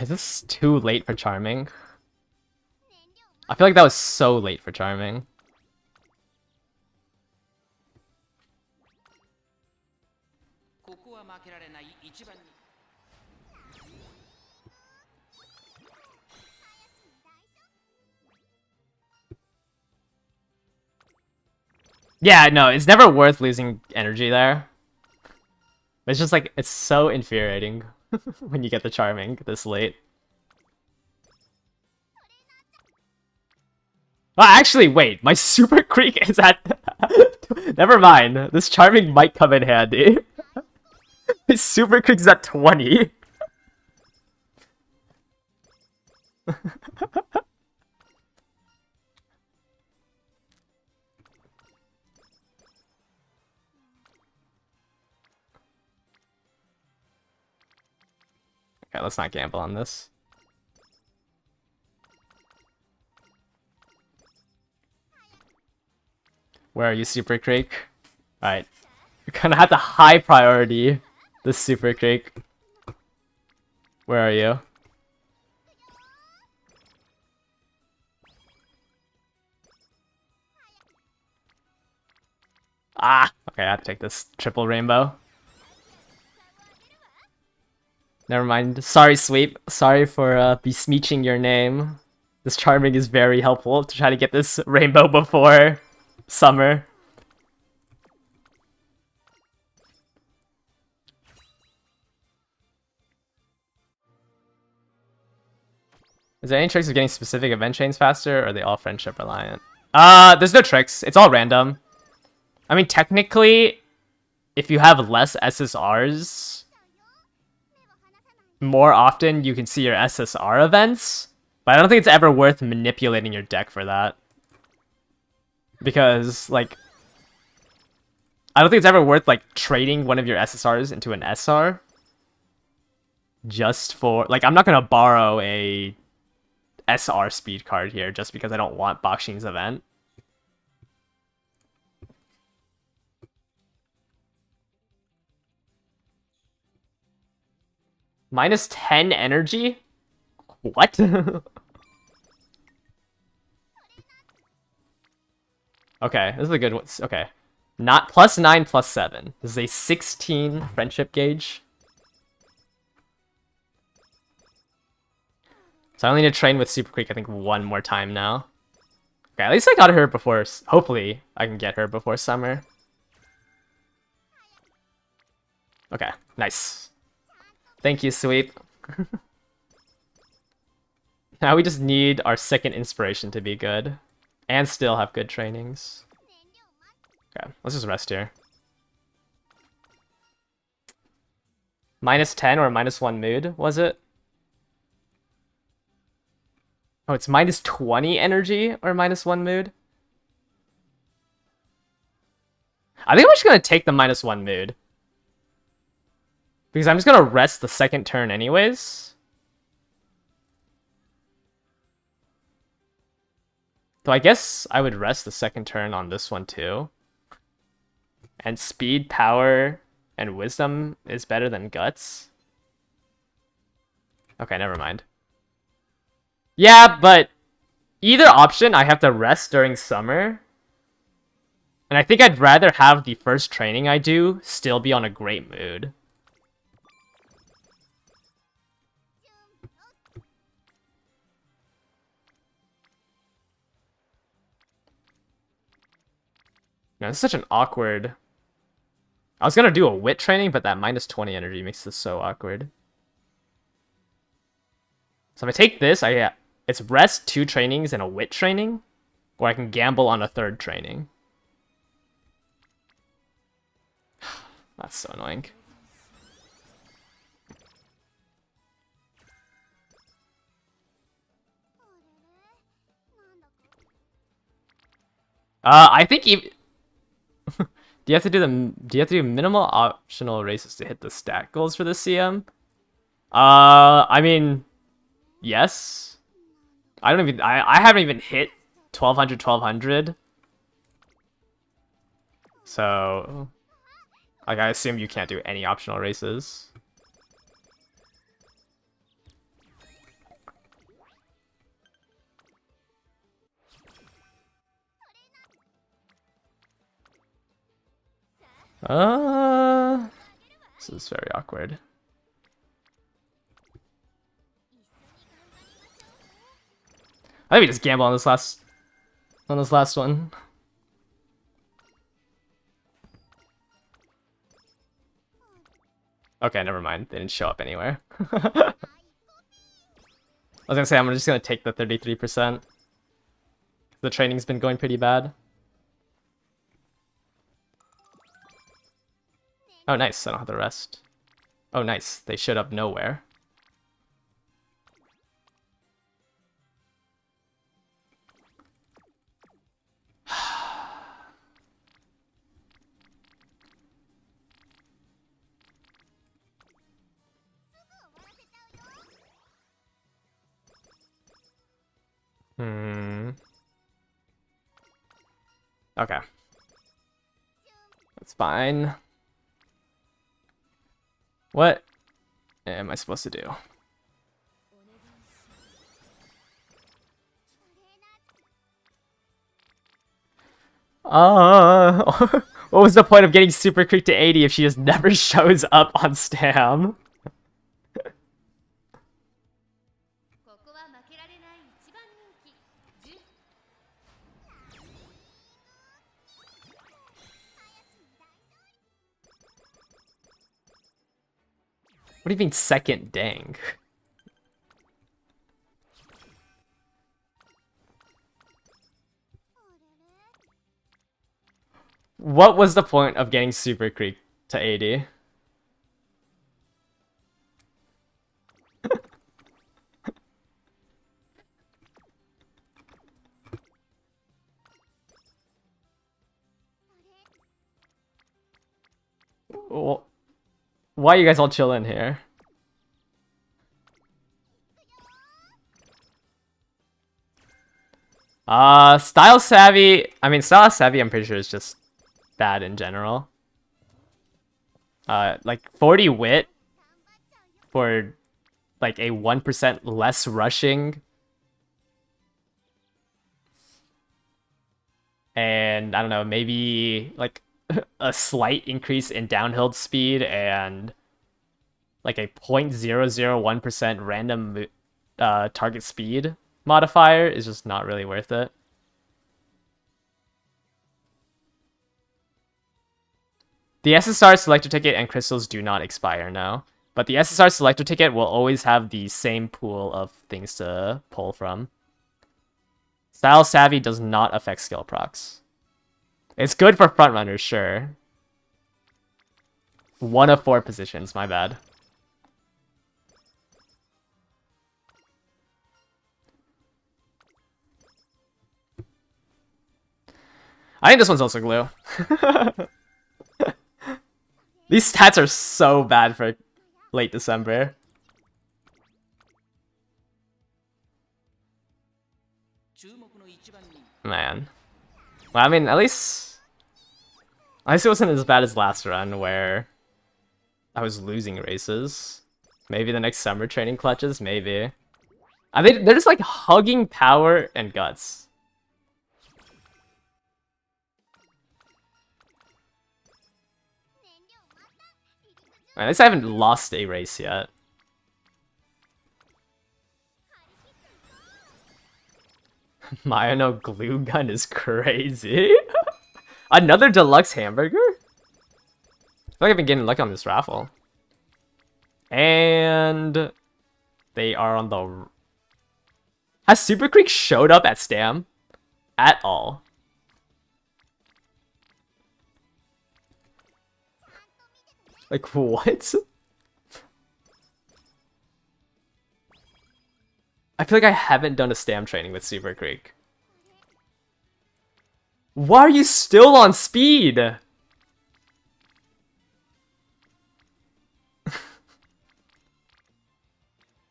Is this too late for Charming? I feel like that was so late for Charming. Yeah, no, it's never worth losing energy there. It's just like, it's so infuriating when you get the Charming this late. Oh, actually, wait, my Super Creek is at... Never mind, this Charming might come in handy. My Super Creek's at 20. Okay, let's not gamble on this. Where are you, Super Creek? Alright. You're gonna have to high priority this Super Creek. Where are you? Ah! Okay, I have to take this triple rainbow. Never mind. Sorry, Sweep. Sorry for besmeeching your name. This Charming is very helpful to try to get this rainbow before summer. Is there any tricks of getting specific event chains faster, or are they all friendship reliant? There's no tricks. It's all random. I mean, technically, if you have less SSRs, more often you can see your SSR events, but I don't think it's ever worth manipulating your deck for that. Because, like, I don't think it's ever worth, like, trading one of your SSRs into an SR. Just for, like, I'm not gonna borrow a SR speed card here just because I don't want Bakshin's event. Minus 10 energy? What? Okay, this is a good one. Okay. Not plus 9, plus 7. This is a 16 friendship gauge. So I only need to train with Super Creek, I think, one more time now. Okay, at least I got her before... Hopefully, I can get her before summer. Okay, nice. Thank you, Sweep. Now we just need our second inspiration to be good. And still have good trainings. Okay, let's just rest here. Minus 10 or minus 1 mood, was it? Oh, it's minus 20 energy or minus 1 mood? I think I'm just gonna take the minus 1 mood. Because I'm just gonna rest the second turn anyways. So I guess I would rest the second turn on this one too. And speed, power, and wisdom is better than guts. Okay, never mind. Yeah, but either option, I have to rest during summer. And I think I'd rather have the first training I do still be on a great mood. No, this is such an awkward... I was gonna do a wit training, but that minus 20 energy makes this so awkward. So if I take this, I It's rest, 2 trainings, and a wit training, or I can gamble on a 3rd training. That's so annoying. I think even do you have to do minimal optional races to hit the stat goals for the CM? I mean, yes. I haven't even hit 1200. So like I assume you can't do any optional races. This is very awkward. I think we just gamble on this last one. Okay, never mind. They didn't show up anywhere. I was gonna say I'm just gonna take the 33%. The training's been going pretty bad. Oh, nice. I don't have the rest. Oh, nice. They showed up nowhere. Okay. That's fine. What am I supposed to do? What was the point of getting Super Creek to 80 if she just never shows up on Stam? What do you mean second dang? What was the point of getting Super Creek to 80? Why are you guys all chilling here? Style Savvy. I mean, Style Savvy, I'm pretty sure is just bad in general. Like 40 wit for like a 1% less rushing. And I don't know, maybe like a slight increase in downhill speed and like a 0.001% random target speed modifier is just not really worth it. The SSR selector ticket and crystals do not expire now, but the SSR selector ticket will always have the same pool of things to pull from. Style Savvy does not affect skill procs. It's good for frontrunners, sure. 1 of 4 positions, my bad. I think this one's also glue. These stats are so bad for late December. Man. Well, I mean, at least it wasn't as bad as last run where I was losing races. Maybe the next summer training clutches, maybe. I mean, they're just like hugging power and guts. At least I haven't lost a race yet. Mayano glue gun is crazy. Another deluxe hamburger? I feel like I've been getting lucky on this raffle. And they are on the... Has Super Creek showed up at Stam? At all? Like, what? I feel like I haven't done a Stam training with Super Creek. Why are you still on speed?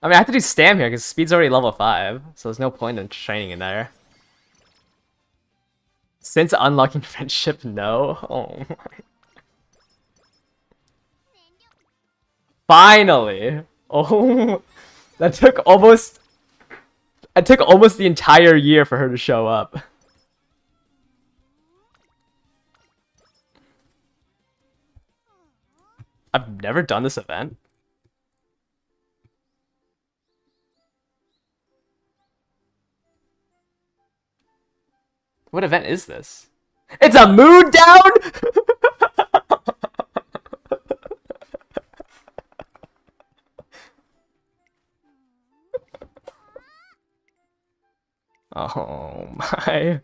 I mean, I have to do Stam here because speed's already level 5, so there's no point in training in there. Since unlocking friendship, no. Oh my. Finally! Oh, that took almost... It took almost the entire year for her to show up. I've never done this event. What event is this? It's a mood down? Oh my.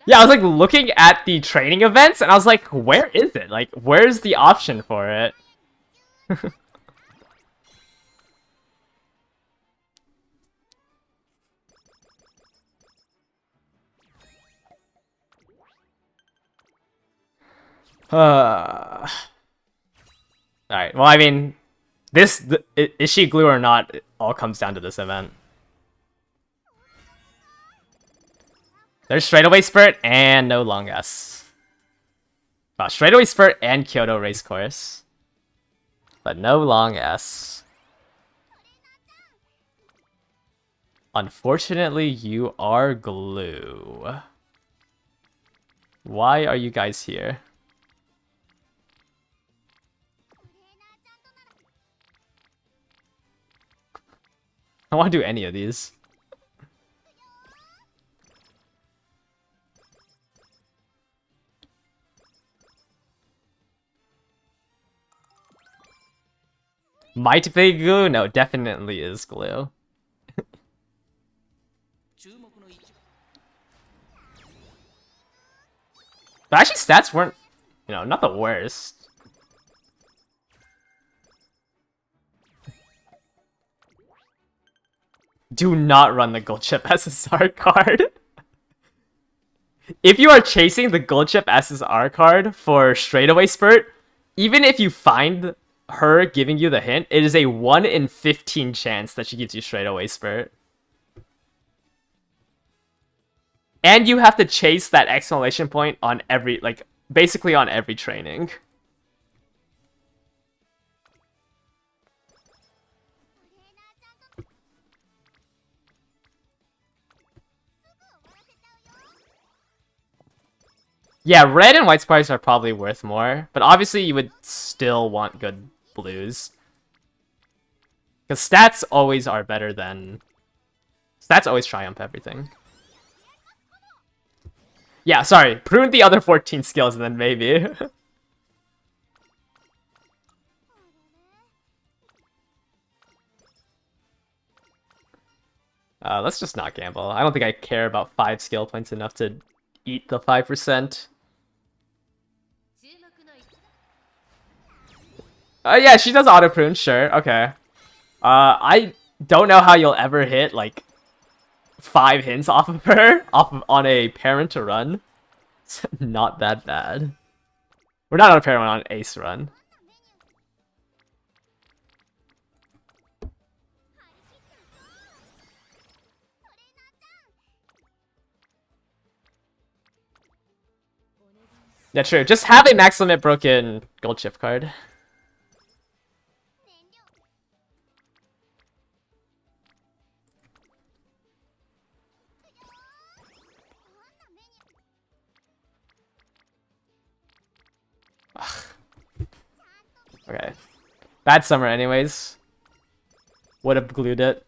Yeah, I was like looking at the training events and I was like, where is it? Like, where's the option for it? Alright, well, I mean, is she glue or not, it all comes down to this event. There's straightaway spurt and no long S. Wow, straightaway spurt and Kyoto race course. But no long S. Unfortunately, you are glue. Why are you guys here? I don't want to do any of these. Might be glue? No, definitely is glue. But actually, stats weren't, not the worst. Do not run the gold chip SSR card. If you are chasing the gold chip SSR card for straightaway spurt, even if you find her giving you the hint, it is a 1 in 15 chance that she gives you straightaway spurt. And you have to chase that exclamation point on every, basically on every training. Yeah, red and white sparks are probably worth more, but obviously you would still want good blues. Because stats always are better than... Stats always triumph everything. Yeah, sorry. Prune the other 14 skills and then maybe. Let's just not gamble. I don't think I care about 5 skill points enough to eat the 5%. Yeah, she does auto prune, sure, okay. I don't know how you'll ever hit, 5 hints off of her, on a parent to run. It's not that bad. We're not on a parent, we're on an ace run. Yeah, true. Just have a max limit broken gold chip card. Ugh. Okay. Bad summer anyways. Would have glued it.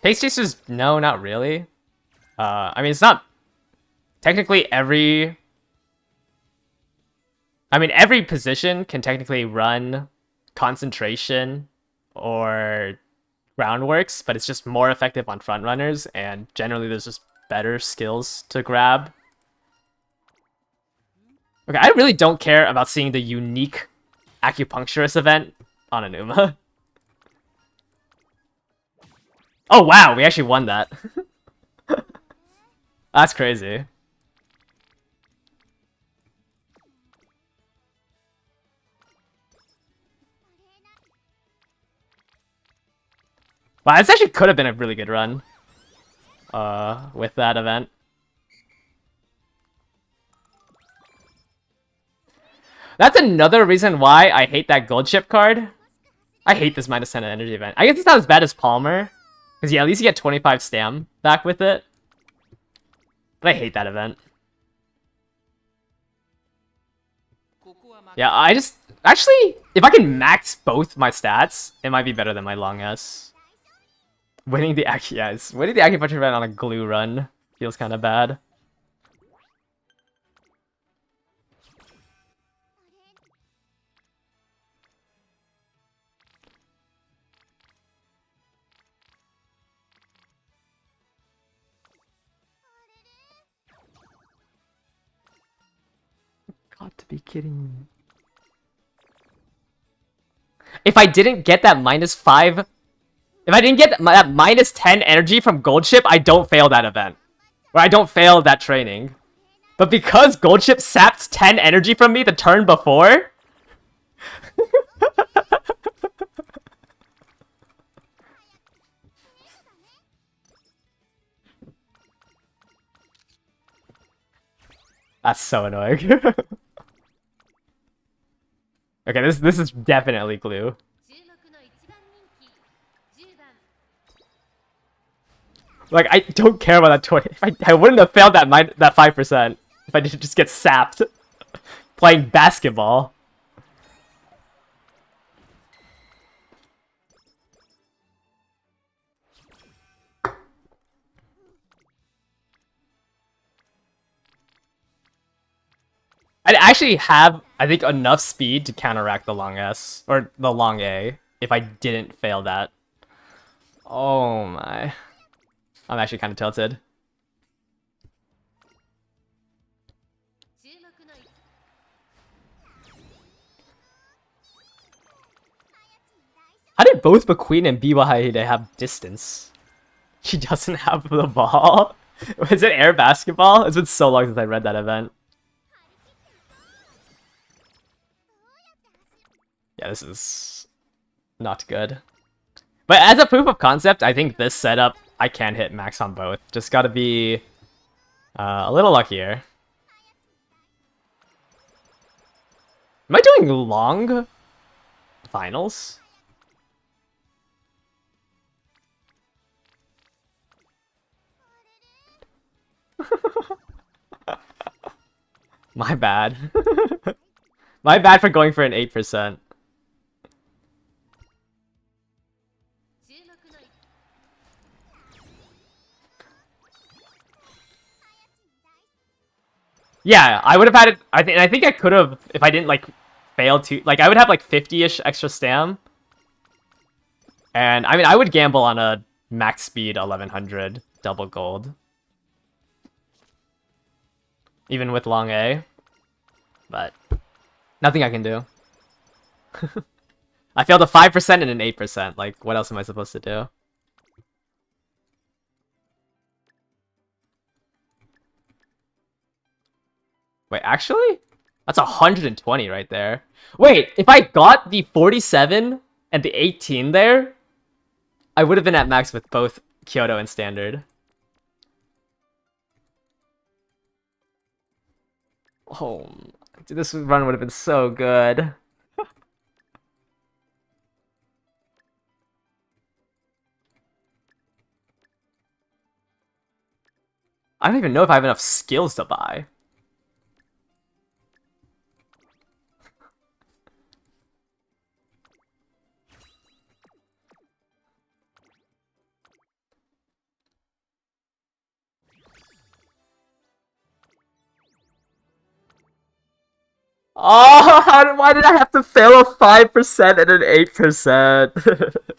Pace chasers, no, not really. I mean, it's not technically every. I mean, every position can technically run concentration or groundworks, but it's just more effective on front runners, and generally there's just better skills to grab. Okay, I really don't care about seeing the unique acupuncturist event on Enuma. Oh wow, we actually won that. That's crazy. Wow, this actually could have been a really good run. With that event. That's another reason why I hate that gold chip card. I hate this -10 energy event. I guess it's not as bad as Palmer. Because yeah, at least you get 25 stam back with it. But I hate that event. Yeah, I just... Actually, if I can max both my stats, it might be better than my long S. Winning the acupuncture event on a glue run feels kind of bad. Got to be kidding me. If I didn't get that -5... If I didn't get that -10 energy from Gold Chip, I don't fail that event. Or I don't fail that training. But because Gold Chip sapped 10 energy from me the turn before... That's so annoying. Okay, this is definitely glue. Like, I don't care about that 20. I wouldn't have failed that 5% if I didn't just get sapped playing basketball. I actually have, I think, enough speed to counteract the long S, or the long A, if I didn't fail that. Oh my. I'm actually kind of tilted. How did both McQueen and Biwahide have distance? She doesn't have the ball? Was it air basketball? It's been so long since I read that event. Yeah, this is not good. But as a proof of concept, I think this setup, I can hit max on both. Just gotta be a little luckier. Am I doing long finals? My bad. My bad for going for an 8%. Yeah, I would have had it. I think I could have if I didn't like fail to like. I would have like 50-ish extra stam, and I mean I would gamble on a max speed 1100 double gold, even with long A. But nothing I can do. I failed a 5% and an 8%. Like, what else am I supposed to do? Wait, actually? That's 120 right there. Wait, if I got the 47 and the 18 there, I would have been at max with both Kyoto and Standard. Oh, dude, this run would have been so good. I don't even know if I have enough skills to buy. Oh, why did I have to fail a 5% and an 8%?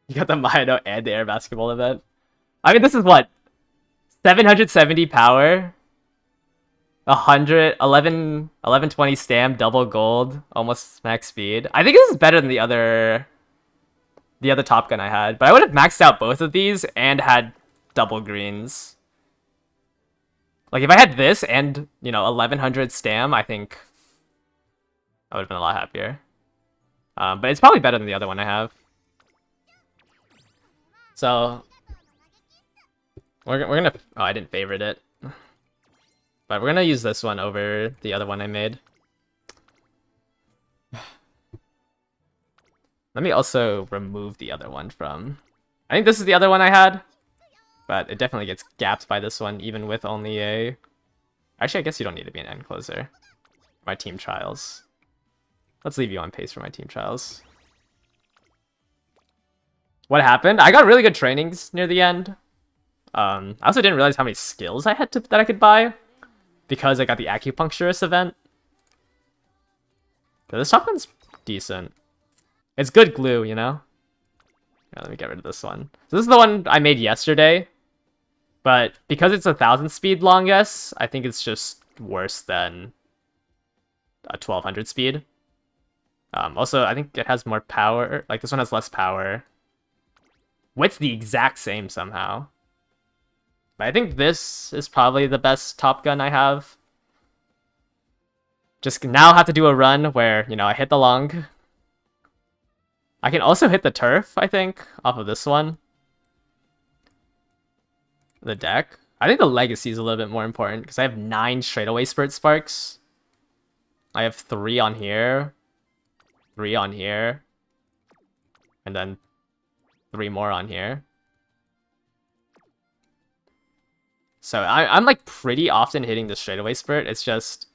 You got the Mino and the air basketball event. I mean, this is what? 770 power, 100, 1120 stam, double gold, almost max speed. I think this is better than the other Top Gun I had, but I would have maxed out both of these and had double greens. Like if I had this and, 1100 stam, I think I would have been a lot happier. But it's probably better than the other one I have. So we're gonna. Oh, I didn't favorite it, but we're gonna use this one over the other one I made. Let me also remove the other one from. I think this is the other one I had, but it definitely gets gapped by this one, even with only a. Actually, I guess you don't need to be an end closer. My team trials. Let's leave you on pace for my team trials. What happened? I got really good trainings near the end. I also didn't realize how many skills that I could buy because I got the acupuncturist event. So this Top Gun's decent. It's good glue, you know? Yeah, let me get rid of this one. So this is the one I made yesterday, but because it's 1,000 speed longest, I think it's just worse than a 1200 speed. Also, I think it has more power. Like this one has less power. Width's the exact same somehow. But I think this is probably the best Top Gun I have. Just now have to do a run where, I hit the long. I can also hit the turf, I think, off of this one. The deck. I think the legacy is a little bit more important because I have 9 straightaway spurt sparks. I have 3 on here. 3 on here. And then 3 more on here. So I'm like pretty often hitting the straightaway spurt. It's just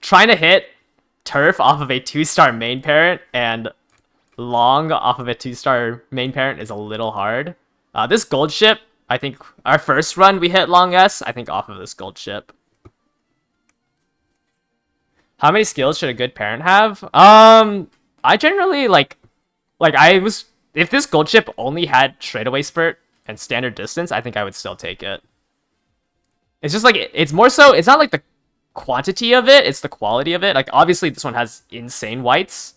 trying to hit turf off of a 2-star main parent and long off of a 2-star main parent is a little hard. This gold ship, I think our first run we hit long S, I think off of this gold ship. How many skills should a good parent have? I generally if this gold ship only had straightaway spurt and standard distance, I think I would still take it. It's just like, it's more so, it's not like the quantity of it, it's the quality of it. Like, obviously this one has insane whites,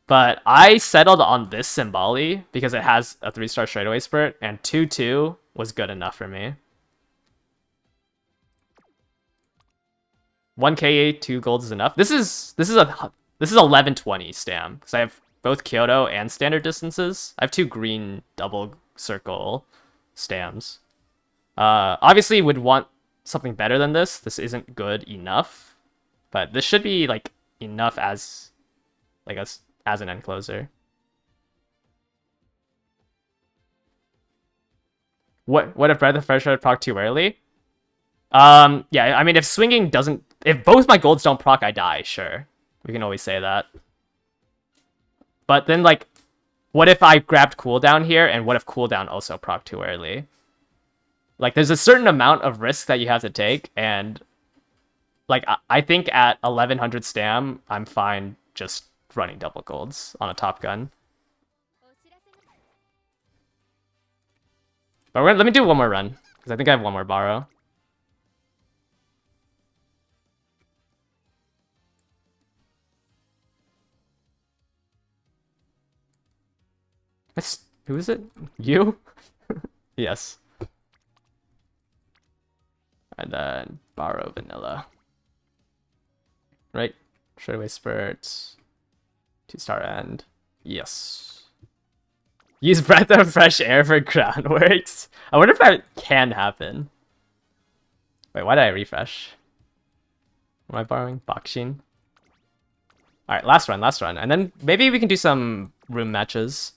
but I settled on this Symboli because it has a 3-star straightaway spurt, and 2-2 was good enough for me. 1k 2 gold is enough. This is 1120 stam because I have both Kyoto and standard distances. I have 2 green double circle stams. Obviously would want something better than this. This isn't good enough, but this should be like enough as an end closer. What if Breath of Fresh Air proc too early? Yeah, I mean if both my golds don't proc, I die, sure. We can always say that. But then like, what if I grabbed cooldown here, and what if cooldown also proc too early? Like, there's a certain amount of risk that you have to take, and like I think at 1100 stam, I'm fine just running double golds on a Top Gun. But let me do one more run, because I think I have one more borrow. Who is it? You? Yes. And then borrow vanilla. Right? Straightaway spurts. 2-star end. Yes. Use Breath of Fresh Air for groundworks. I wonder if that can happen. Wait, why did I refresh? Am I borrowing? Bakshin. Alright, last run. And then maybe we can do some room matches.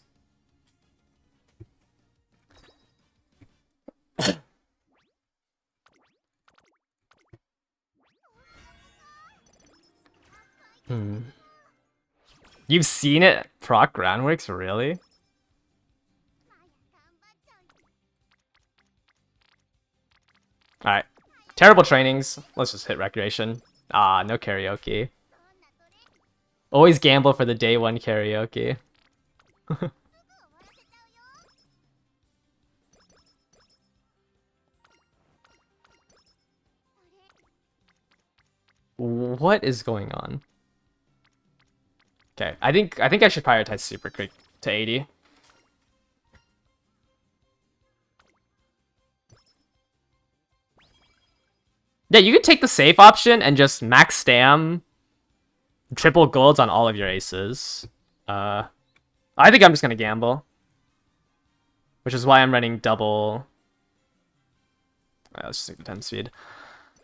You've seen it proc groundworks, really? Alright. Terrible trainings. Let's just hit recreation. Ah, no karaoke. Always gamble for the day one karaoke. What is going on? Okay, I think I should prioritize super quick to 80. Yeah, you could take the safe option and just max stam, triple golds on all of your aces. I think I'm just gonna gamble, which is why I'm running double. Let's just take the 10 speed.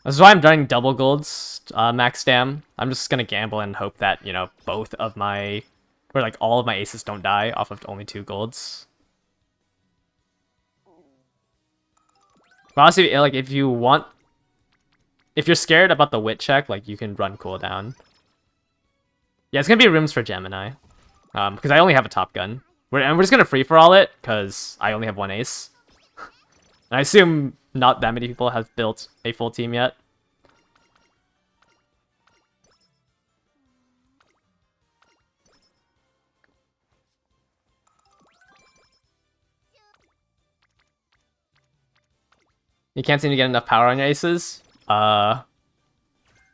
This is why I'm running double golds, max stam. I'm just gonna gamble and hope that, you know, both of my, or like all of my aces don't die off of only 2 golds. But honestly, like if you're scared about the wit check, like you can run cooldown. Yeah, it's gonna be rooms for Gemini, because I only have a top gun. And we're just gonna free for all it because I only have 1 ace. And I assume not that many people have built a full team yet. You can't seem to get enough power on your aces.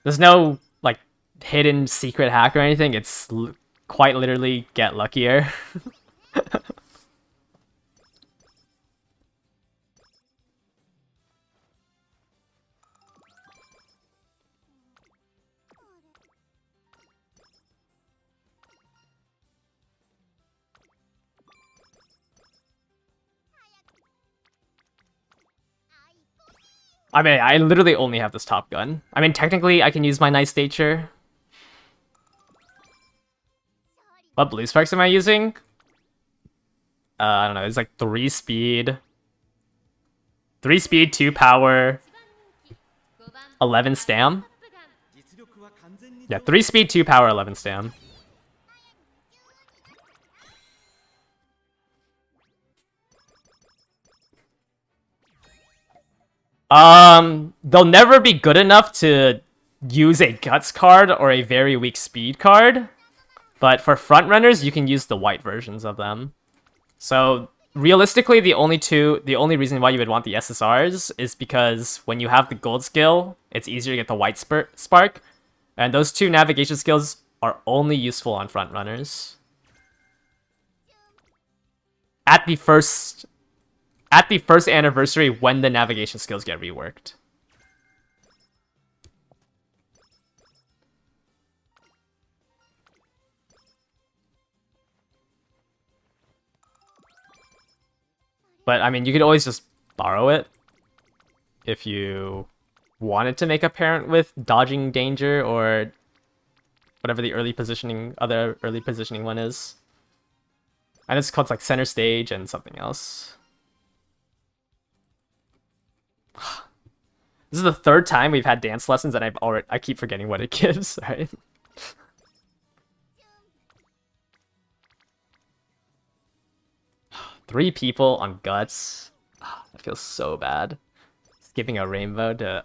There's no like hidden secret hack or anything. It's quite literally get luckier. I mean, I literally only have this top gun. I mean, technically, I can use my nice nature. What blue sparks am I using? I don't know. It's like 3 speed. 3 speed, 2 power, 11 stam. Yeah, 3 speed, 2 power, 11 stam. They'll never be good enough to use a guts card or a very weak speed card. But for front runners, you can use the white versions of them. So realistically, the only reason why you would want the SSRs is because when you have the gold skill, it's easier to get the white spark. And those 2 navigation skills are only useful on front runners. At the first anniversary when the navigation skills get reworked. But I mean, you could always just borrow it if you wanted to make a parent with dodging danger or whatever the other early positioning one is. And it's called like center stage and something else. This is the 3rd time we've had dance lessons and I keep forgetting what it gives, right? Three people on guts. That feels so bad. Skipping a rainbow to...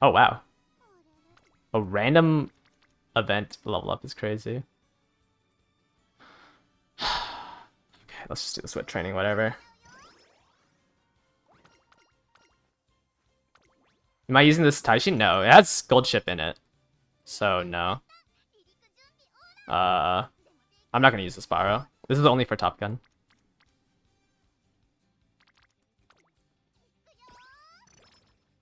Oh, wow. A random event level up is crazy. Okay, let's just do the sweat training, whatever. Am I using this Taishi? No, it has gold chip in it. So, no. I'm not gonna use the Spyro. This is only for Top Gun.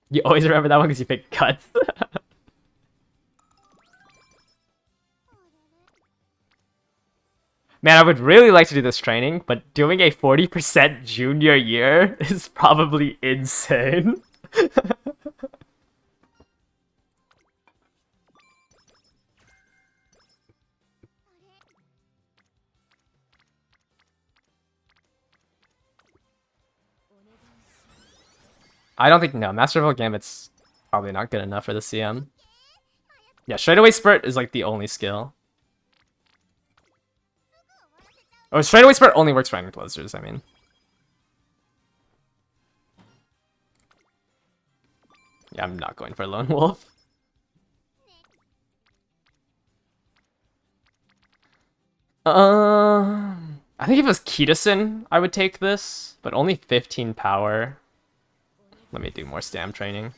You always remember that one because you picked Guts. Man, I would really like to do this training, but doing a 40% junior year is probably insane. I don't think, no, Master Level Gambit's probably not good enough for the CM. Yeah, Straightaway Spurt is like the only skill. Oh, straightaway spurt only works for end closers, I mean. Yeah, I'm not going for Lone Wolf. I think if it was Kitasin, I would take this, but only 15 power. Let me do more stam training.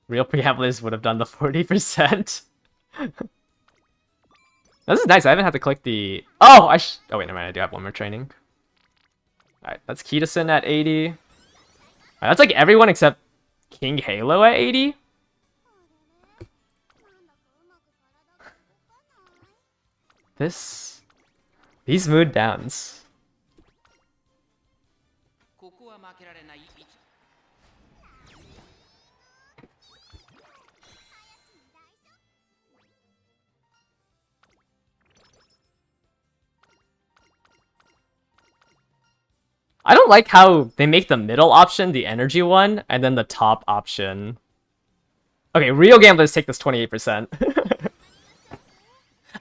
Real preamblers would have done the 40%. This is nice. I haven't had to click the... Oh, oh, wait, never mind. I do have one more training. Alright, that's Kitasin at 80. Alright, that's like everyone except King Halo at 80. These mood downs. I don't like how they make the middle option the energy one, and then the top option... Okay, real gamblers take this 28%.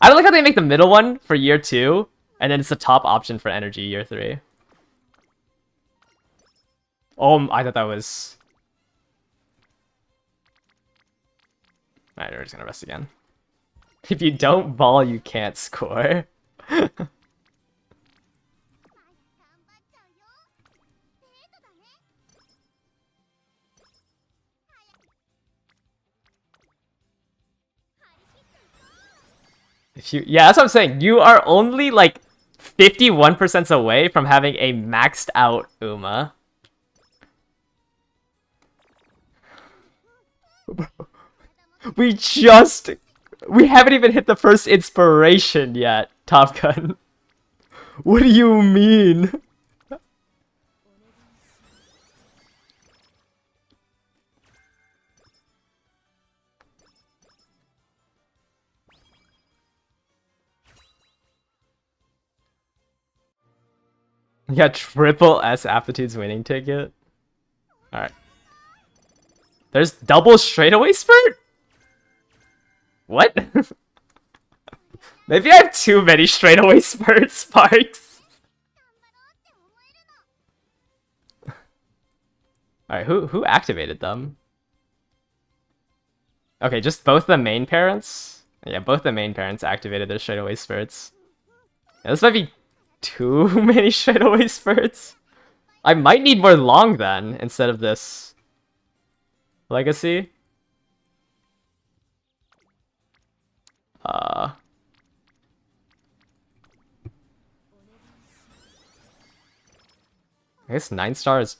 I don't like how they make the middle one for year 2, and then it's the top option for energy year 3. Oh, I thought that was... Alright, we're just gonna rest again. If you don't ball, you can't score. Yeah, that's what I'm saying. You are only like 51% away from having a maxed out Uma. We haven't even hit the first inspiration yet, Top Gun. What do you mean? Yeah, triple S aptitudes winning ticket. Alright. There's double straightaway spurt? What? Maybe I have too many straightaway spurt sparks. Alright, who activated them? Okay, just both the main parents? Yeah, both the main parents activated their straightaway spurts. Yeah, this might be too many straightaway spurts. I might need more long then, instead of this legacy. I guess 9 stars.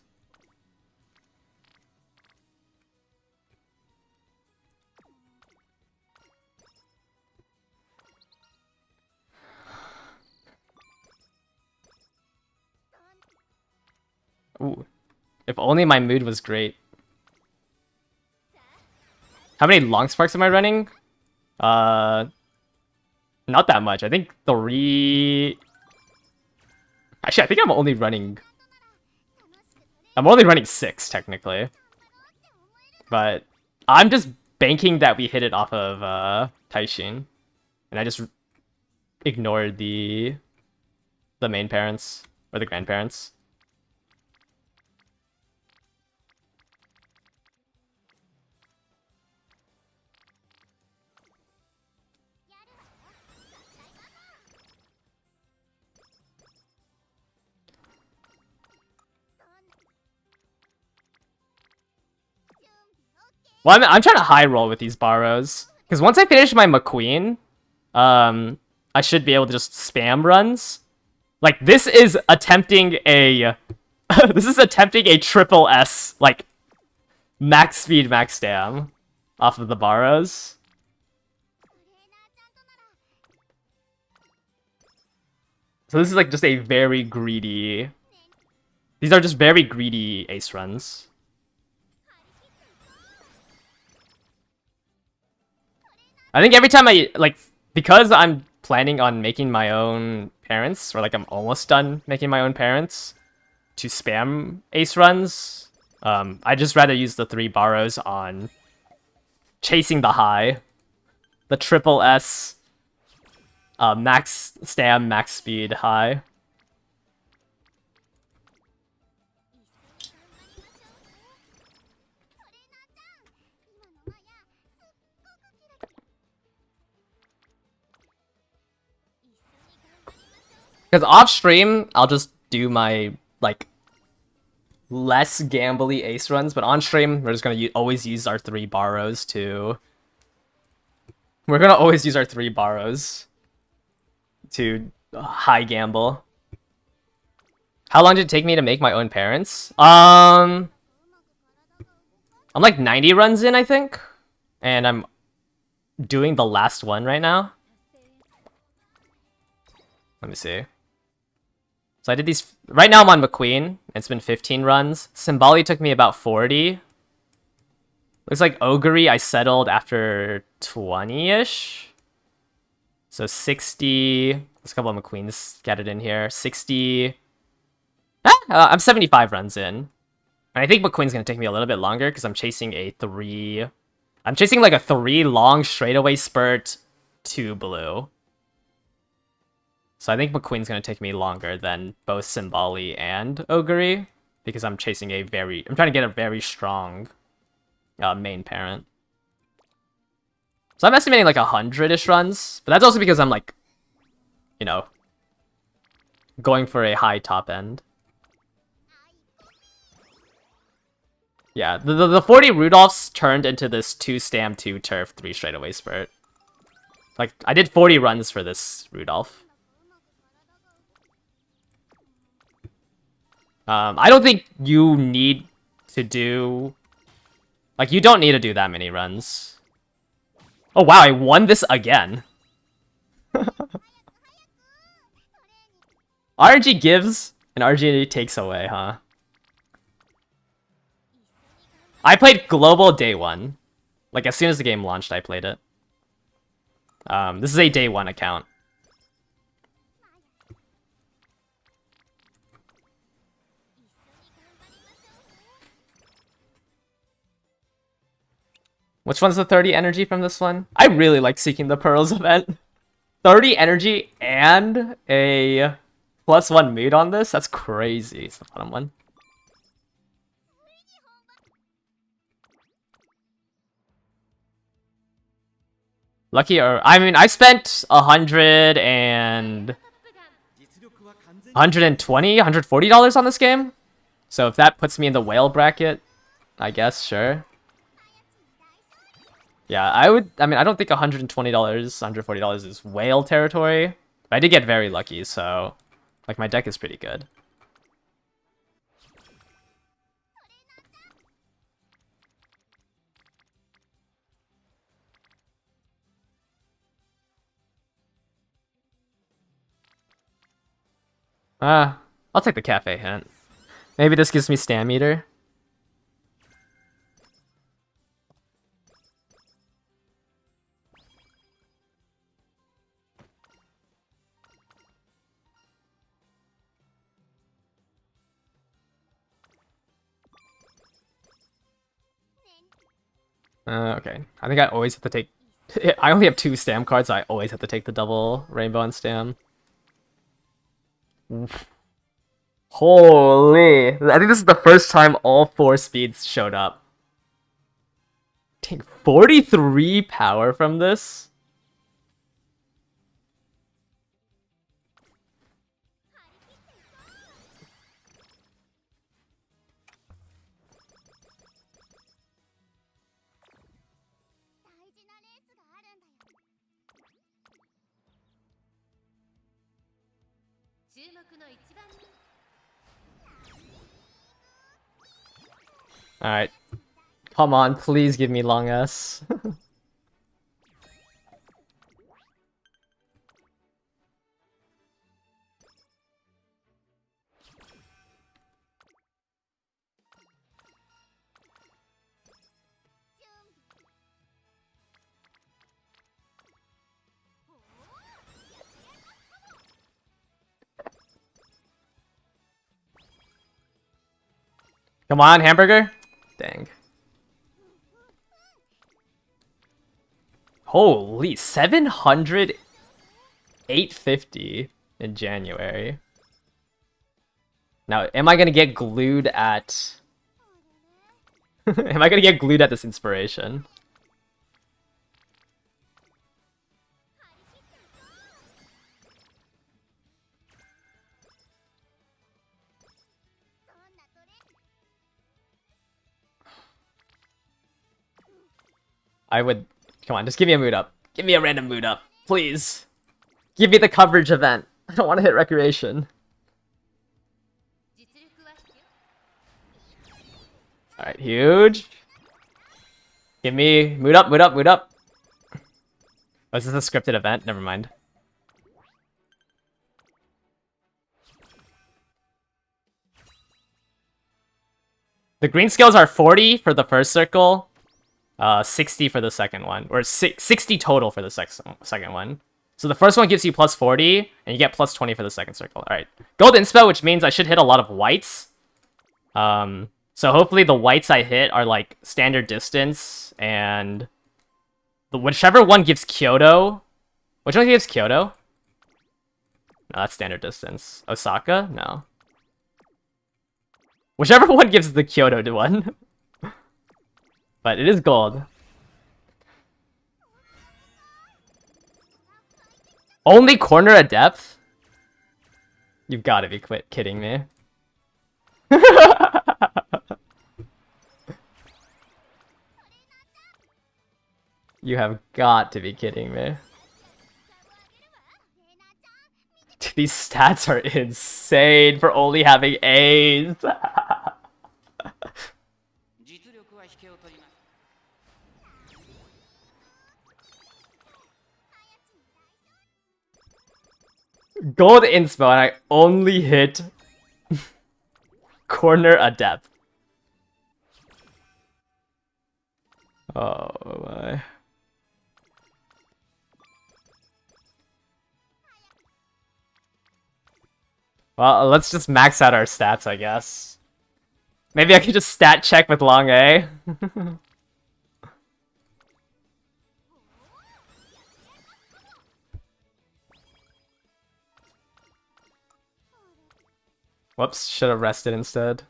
Ooh. If only my mood was great. How many long sparks am I running? Not that much. I think 3... Actually, I think I'm only running 6, technically. But I'm just banking that we hit it off of Taishin. And I just ignored the main parents, or the grandparents. Well, I'm trying to high roll with these borrows. Because once I finish my McQueen, I should be able to just spam runs. Like, this is attempting a... this is attempting a triple S, like, max speed, max stam off of the borrows. So this is, like, just a very greedy... These are just very greedy ace runs. I think every time I, like, because I'm planning on making my own parents, or like I'm almost done making my own parents to spam ace runs, I just rather use the 3 borrows on chasing the high. The triple S. max stam, max speed high. Because off stream, I'll just do my like less gambly ace runs, but on stream, we're just gonna always use our 3 borrows to. We're gonna always use our 3 borrows to high gamble. How long did it take me to make my own parents? I'm like 90 runs in, I think, and I'm doing the last one right now. Let me see. So I did these. Right now I'm on McQueen. It's been 15 runs. Symboli took me about 40. Looks like Ogre I settled after 20-ish. So 60. There's a couple of McQueens scattered in here. 60. I'm 75 runs in. And I think McQueen's going to take me a little bit longer because I'm chasing a 3. I'm chasing like a 3 long straightaway spurt, 2 blue. So I think McQueen's going to take me longer than both Symboli and Ogre because I'm chasing I'm trying to get a very strong main parent. So I'm estimating like 100-ish runs, but that's also because I'm like, you know, going for a high top end. Yeah, the 40 Rudolphs turned into this 2 stam, 2 turf, 3 straightaway spurt. Like, I did 40 runs for this Rudolph. I don't think you need to do... Like, you don't need to do that many runs. Oh wow, I won this again. RNG gives, and RNG takes away, huh? I played Global day 1. Like, as soon as the game launched, I played it. This is a day 1 account. Which one's the 30 energy from this one? I really like Seeking the Pearls event. 30 energy and a +1 mood on this? That's crazy. It's the bottom one. Lucky or... I mean, I spent 100 and... $120, $140 on this game. So if that puts me in the whale bracket, I guess, sure. Yeah, I mean, I don't think $120, $140 is whale territory. But I did get very lucky, so... Like, my deck is pretty good. I'll take the cafe hint. Maybe this gives me stam meter. Okay. I think I always have to take... I only have 2 stam cards, so I always have to take the double rainbow and stam. Oof. Holy! I think this is the first time all 4 speeds showed up. Take 43 power from this? Alright. Come on, please give me long S. Come on, hamburger. Dang. Holy, 700 850 in January. Now, am I gonna get glued at... am I gonna get glued at this inspiration? I would... Come on, just give me a mood up. Give me a random mood up, please. Give me the coverage event. I don't want to hit recreation. Alright, huge. Give me... Mood up, mood up, mood up. Oh, is this a scripted event? Never mind. The green skills are 40 for the first circle, 60 for the second one, or 60 total for the second one. So the first one gives you plus 40, and you get plus 20 for the second circle. Alright. Gold inspo, which means I should hit a lot of whites. So hopefully the whites I hit are like standard distance, and whichever one gives Kyoto. Which one gives Kyoto? No, that's standard distance. Osaka? No. Whichever one gives the Kyoto one. But it is gold. Only corner a depth? You've got to be kidding me. You have got to be kidding me. These stats are insane for only having A's. Gold inspo and I only hit corner a depth. Oh my. Well, let's just max out our stats, I guess. Maybe I could just stat check with long A. Whoops, should have rested instead.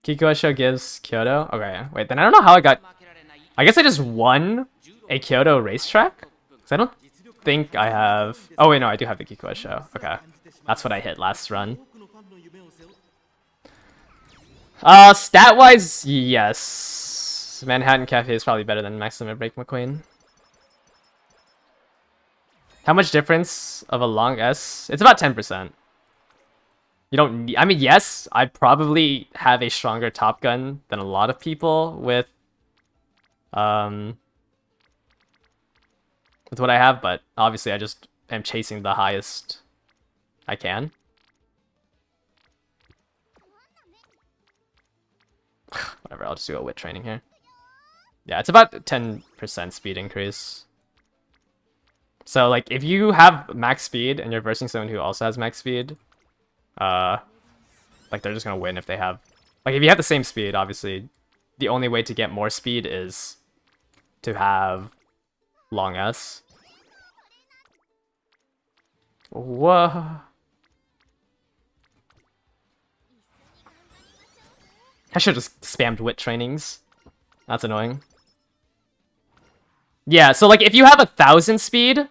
Kikuosho gives Kyoto? Okay, wait, then I don't know how I got... I guess I just won a Kyoto racetrack? Because I don't think I have... Oh wait, no, I do have the Kikuosho. Okay, that's what I hit last run. Stat-wise, yes. Manhattan Cafe is probably better than Maximum Break McQueen. How much difference of a long S? It's about 10%. You don't need... I mean, yes, I probably have a stronger Top Gun than a lot of people with what I have, but obviously I just am chasing the highest I can. Whatever, I'll just do a wit training here. Yeah, it's about 10% speed increase. So, like, if you have max speed and you're versing someone who also has max speed, like, they're just gonna win if they have... Like, if you have the same speed, obviously, the only way to get more speed is to have long S. Whoa. I should have just spammed wit trainings. That's annoying. Yeah, so like if you have 1,000 speed,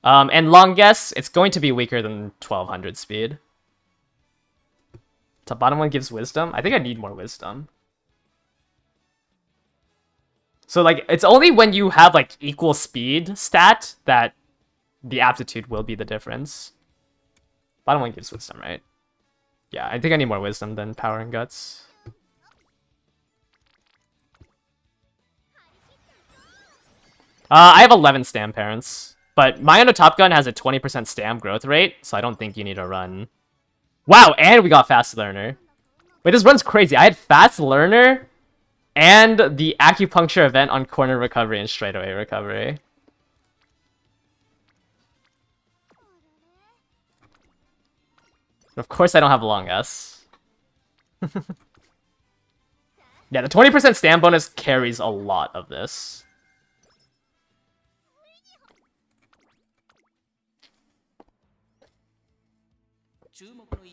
and long guess, it's going to be weaker than 1,200 speed. Top bottom one gives wisdom. I think I need more wisdom. So like it's only when you have like equal speed stat that the aptitude will be the difference. Bottom one gives wisdom, right? Yeah, I think I need more wisdom than power and guts. I have 11 stam parents, but my Ono Top Gun has a 20% stam growth rate, so I don't think you need to run. Wow, and we got Fast Learner. Wait, this run's crazy. I had Fast Learner and the acupuncture event on corner recovery and straightaway recovery. Of course I don't have long S. Yeah, the 20% stand bonus carries a lot of this.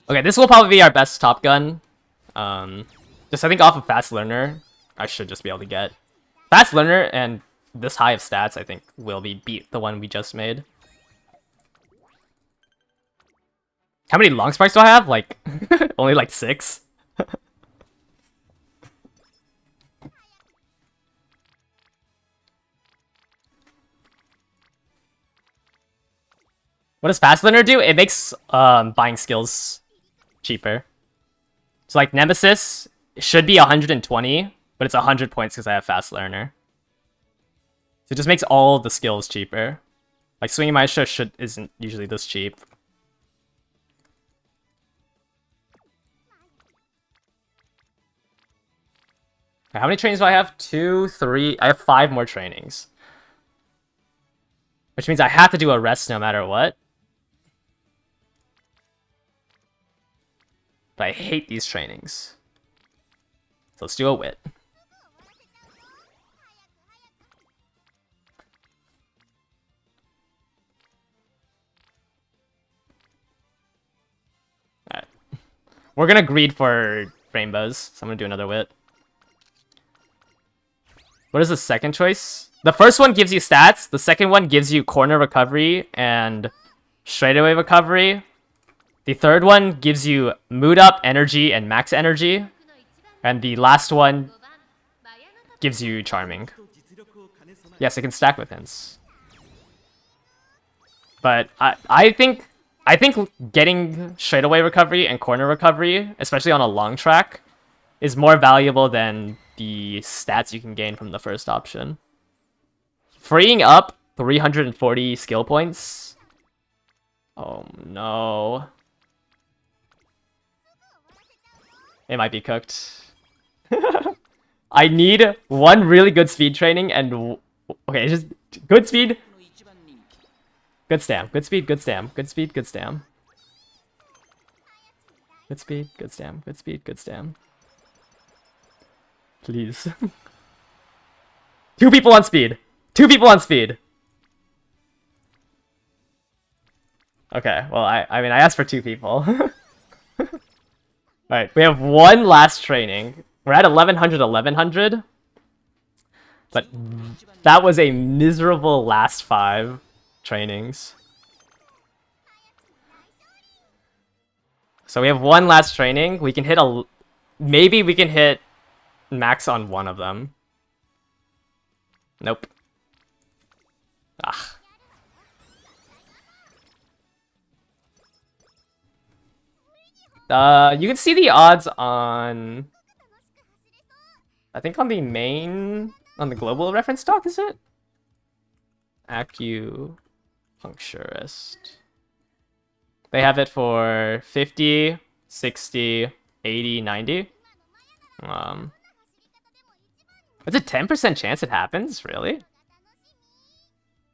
Okay, this will probably be our best Top Gun. Just I think off of Fast Learner, I should just be able to get Fast Learner, and this high of stats I think will beat the one we just made. How many long sparks do I have? Like, only like 6? What does Fast Learner do? It makes buying skills cheaper. So like Nemesis should be 120, but it's 100 points because I have Fast Learner. So it just makes all the skills cheaper. Like Swinging Maestro isn't usually this cheap. How many trainings do I have? 2, 3. I have 5 more trainings. Which means I have to do a rest no matter what. But I hate these trainings. So let's do a wit. Alright. We're gonna greed for rainbows, so I'm gonna do another wit. What is the second choice? The first one gives you stats. The second one gives you corner recovery and straightaway recovery. The third one gives you mood up, energy, and max energy. And the last one gives you charming. Yes, it can stack with hints. But I think getting straightaway recovery and corner recovery, especially on a long track, is more valuable than the stats you can gain from the first option. Freeing up 340 skill points. Oh no. It might be cooked. I need one really good speed training and... Okay, just good speed. Good stam. Good speed, good stam. Good speed, good stam. Good speed, good stam. Good speed, good stam. Please. 2 people on speed. 2 people on speed. Okay, well, I mean, I asked for 2 people. Alright, we have one last training. We're at 1100, 1100. But that was a miserable last 5 trainings. So we have one last training. We can hit maybe we can hit max on one of them. Nope. Ah. You can see the odds on... I think on the main... On the global reference doc, is it? Acupuncturist. They have it for 50, 60, 80, 90. It's a 10% chance it happens? Really?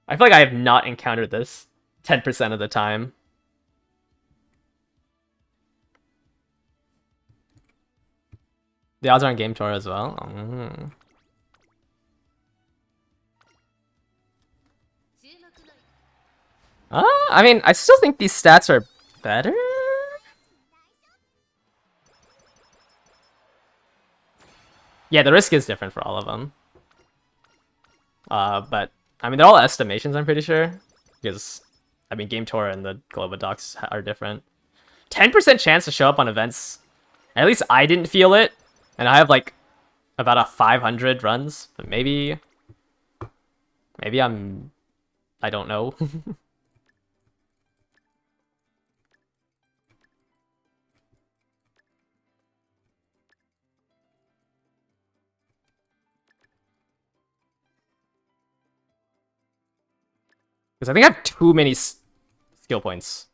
I feel like I have not encountered this 10% of the time. The odds are on Game Tour as well. I mean, I still think these stats are better. Yeah, the risk is different for all of them. But I mean, they're all estimations, I'm pretty sure, because I mean, Game Tour and the Globa docs are different. 10% chance to show up on events. At least I didn't feel it, and I have like about a 500 runs, but maybe I don't know. Because I think I have too many skill points.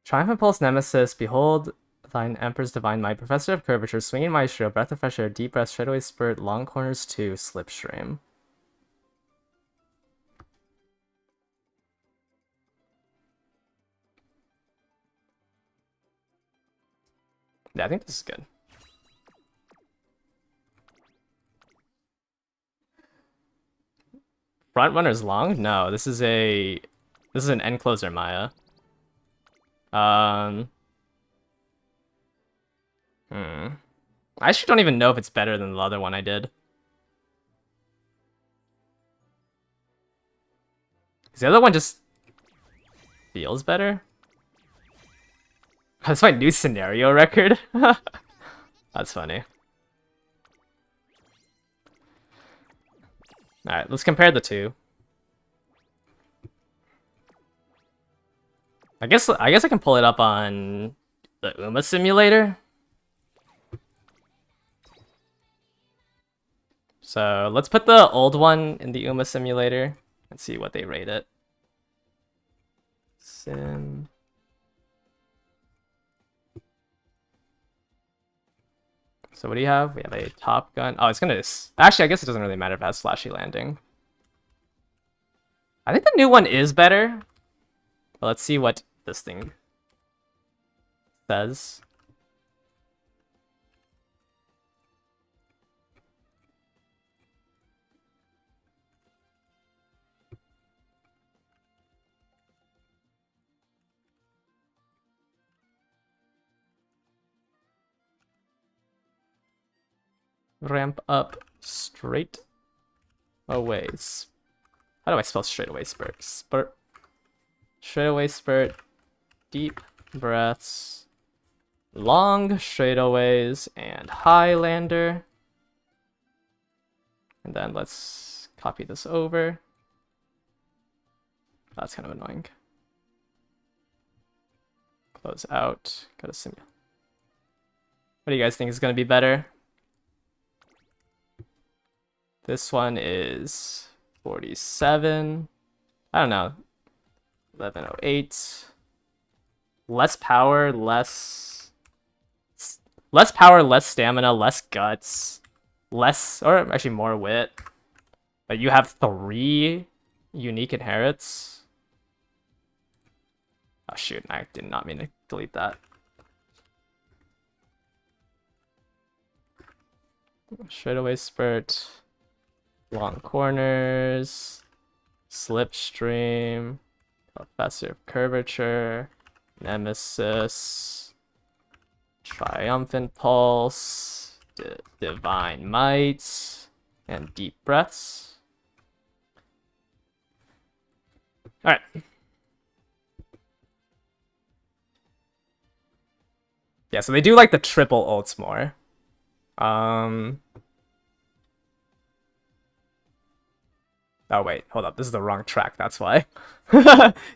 Triumphant Pulse, Nemesis, Behold thine Emperor's Divine Might, Professor of Curvature, Swinging Maestro, Breath of Fresh Air, Deep Breath, Straightaway Spurt, Long Corners 2, Slipstream. Yeah, I think this is good. Front runner's long? No, this is an end closer Maya. I actually don't even know if it's better than the other one I did. Because the other one just feels better. That's my new scenario record. That's funny. Alright, let's compare the two. I guess I can pull it up on the Uma simulator. So let's put the old one in the Uma simulator and see what they rate it. Sim. So what do you have? We have a Top Gun. Oh, it's gonna... Actually, I guess it doesn't really matter if it has Slashy Landing. I think the new one is better. But let's see what this thing says. Ramp up straight away. How do I spell straight away spurt? Spurt. Straight away spurt. Deep breaths. Long straightaways and Highlander. And then let's copy this over. That's kind of annoying. Close out. Go to simulate. What do you guys think is going to be better? This one is 47. I don't know. 1108. Less power, less power, less stamina, less guts, less, or actually more wit. But you have 3 unique inherits. Oh shoot, I did not mean to delete that. Straightaway spurt. Long corners, slipstream, professor of curvature, nemesis, triumphant pulse, divine might, and deep breaths. All right. Yeah, so they do like the triple ults more. Oh wait, hold up. This is the wrong track, that's why.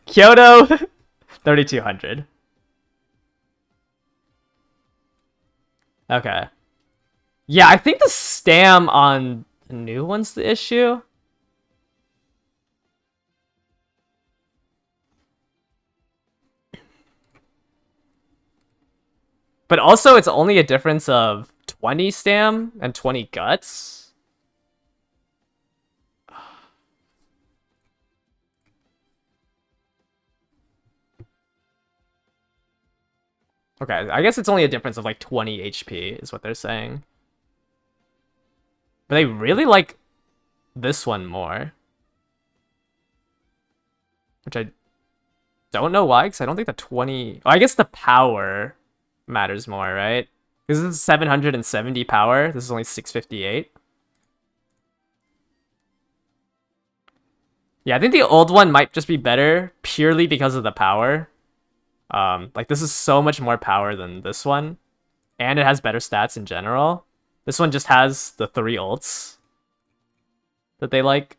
Kyoto 3200. Okay. Yeah, I think the stam on the new one's the issue. But also it's only a difference of 20 stam and 20 guts. Okay, I guess it's only a difference of like 20 HP is what they're saying. But they really like this one more. Which I don't know why, because I don't think the 20... Oh, I guess the power matters more, right? Because this is 770 power. This is only 658. Yeah, I think the old one might just be better purely because of the power. Like this is so much more power than this one, and it has better stats in general. This one just has the 3 ults that they like.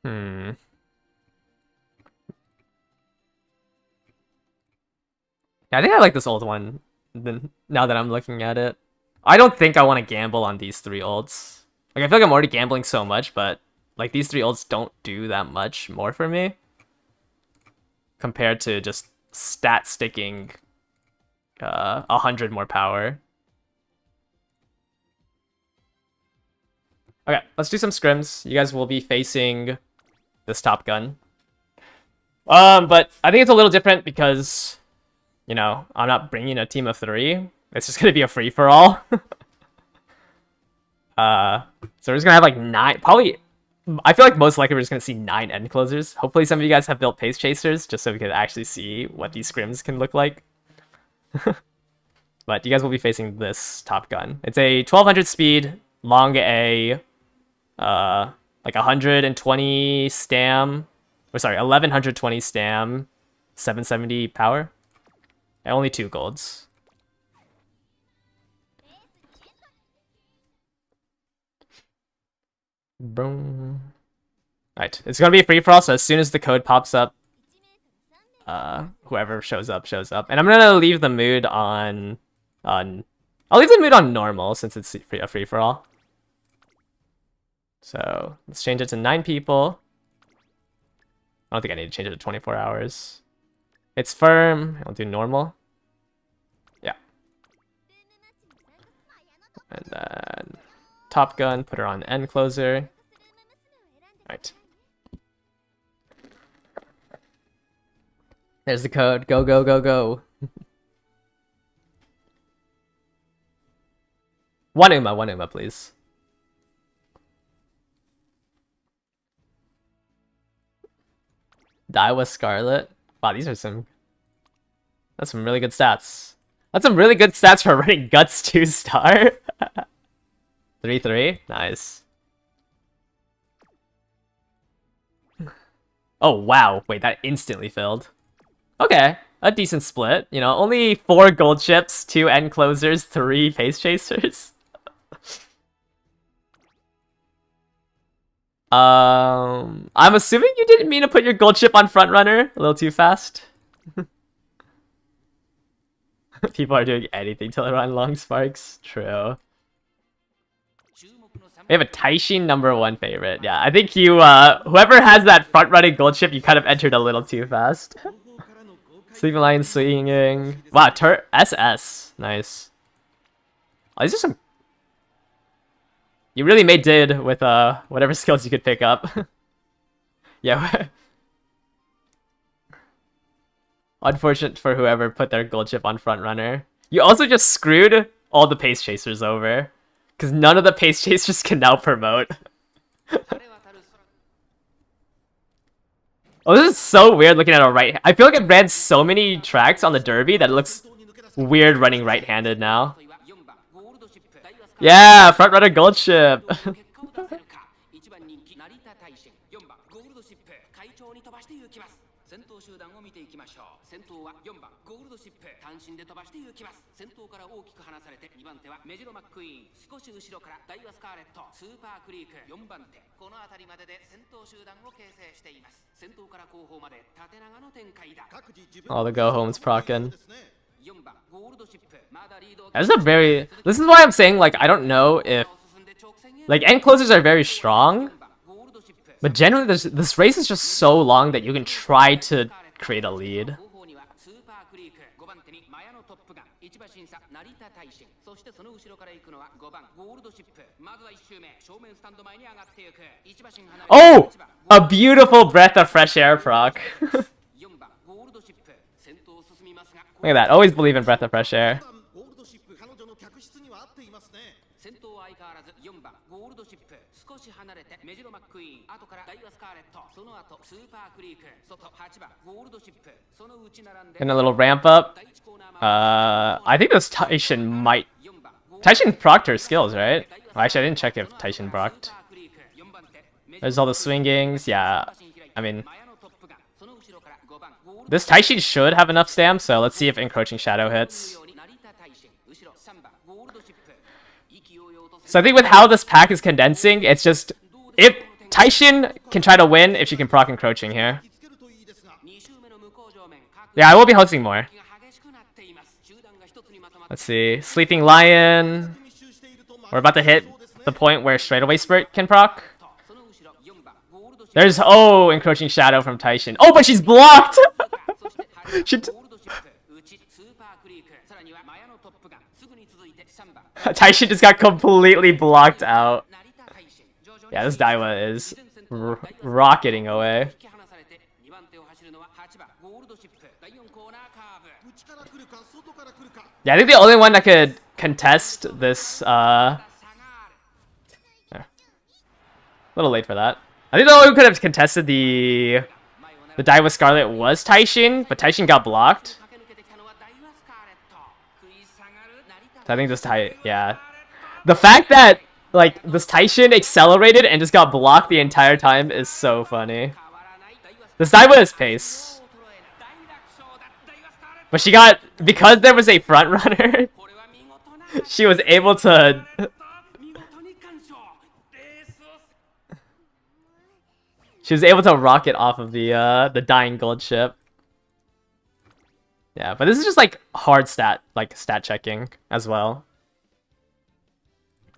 Yeah, I think I like this old one now that I'm looking at it. I don't think I want to gamble on these 3 ults. Like, I feel like I'm already gambling so much, but like these 3 ults don't do that much more for me compared to just stat sticking 100 more power. Okay, let's do some scrims. You guys will be facing this Top Gun. But I think it's a little different because, you know, I'm not bringing a team of 3. It's just gonna be a free-for-all. So we're just gonna have like 9, probably, I feel like most likely we're just gonna see 9 end closers. Hopefully some of you guys have built pace chasers just so we can actually see what these scrims can look like. But you guys will be facing this Top Gun. It's a 1200 speed, long A, like 120 stam, or sorry, 1120 stam, 770 power, and only 2 golds. Boom. Right, it's gonna be a free for all, so as soon as the code pops up, whoever shows up shows up. And I'm gonna leave the mood on I'll leave the mood on normal since it's a free for all. So let's change it to 9 people. I don't think I need to change it to 24 hours. It's firm. I'll do normal. Yeah. And then Top Gun, put her on end closer. Right. There's the code. Go, go, go, go. One Uma, please. Daiwa Scarlet. Wow, these are some... That's some really good stats. That's some really good stats for running Guts 2-star. 3-3? Nice. Oh, wow. Wait, that instantly filled. Okay, a decent split. You know, only 4 gold chips, 2 end closers, 3 pace chasers. I'm assuming you didn't mean to put your gold chip on front runner a little too fast. People are doing anything to run long sparks. True. We have a Taishin #1 favorite. Yeah, I think you, whoever has that front running gold chip, you kind of entered a little too fast. Sleeping Lion swinging. Wow, SS. Nice. Oh, these are some... You really made did with whatever skills you could pick up. Yeah. Unfortunate for whoever put their gold chip on front runner. You also just screwed all the pace chasers over. Because none of the pace chasers can now promote. Oh, this is so weird looking at a right... I feel like it ran so many tracks on the Derby that it looks weird running right-handed now. Yeah, front runner gold chip. All the go homes procking. This is why I'm saying, like, I don't know if, like, end closers are very strong, but generally this race is just so long that you can try to create a lead. Oh! A beautiful breath of fresh air proc. Look at that. Always believe in breath of fresh air. And a little ramp up. I think this Taishin might... Taishin procced her skills, right? Well, actually, I didn't check if Taishin procced. There's all the swingings. Yeah, I mean... This Taishin should have enough stam, so let's see if Encroaching Shadow hits. So I think with how this pack is condensing, it's just... If Taishin can try to win, if she can proc Encroaching here. Yeah, I will be hosting more. Let's see. Sleeping Lion. We're about to hit the point where straightaway sprint can proc. There's encroaching shadow from Taishin. Oh, but she's blocked. Taishin just got completely blocked out. Yeah, this Daiwa is rocketing away. Yeah, I think the only one that could contest this, a little late for that. I think the only one who could have contested the Daiwa Scarlet was Taishin, but Taishin got blocked. So I think this yeah. The fact that, like, this Taishin accelerated and just got blocked the entire time is so funny. This Daiwa is pace. But she got, because there was a front runner, she was able to... She was able to rocket off of the dying gold ship. Yeah, but this is just like hard stat checking as well.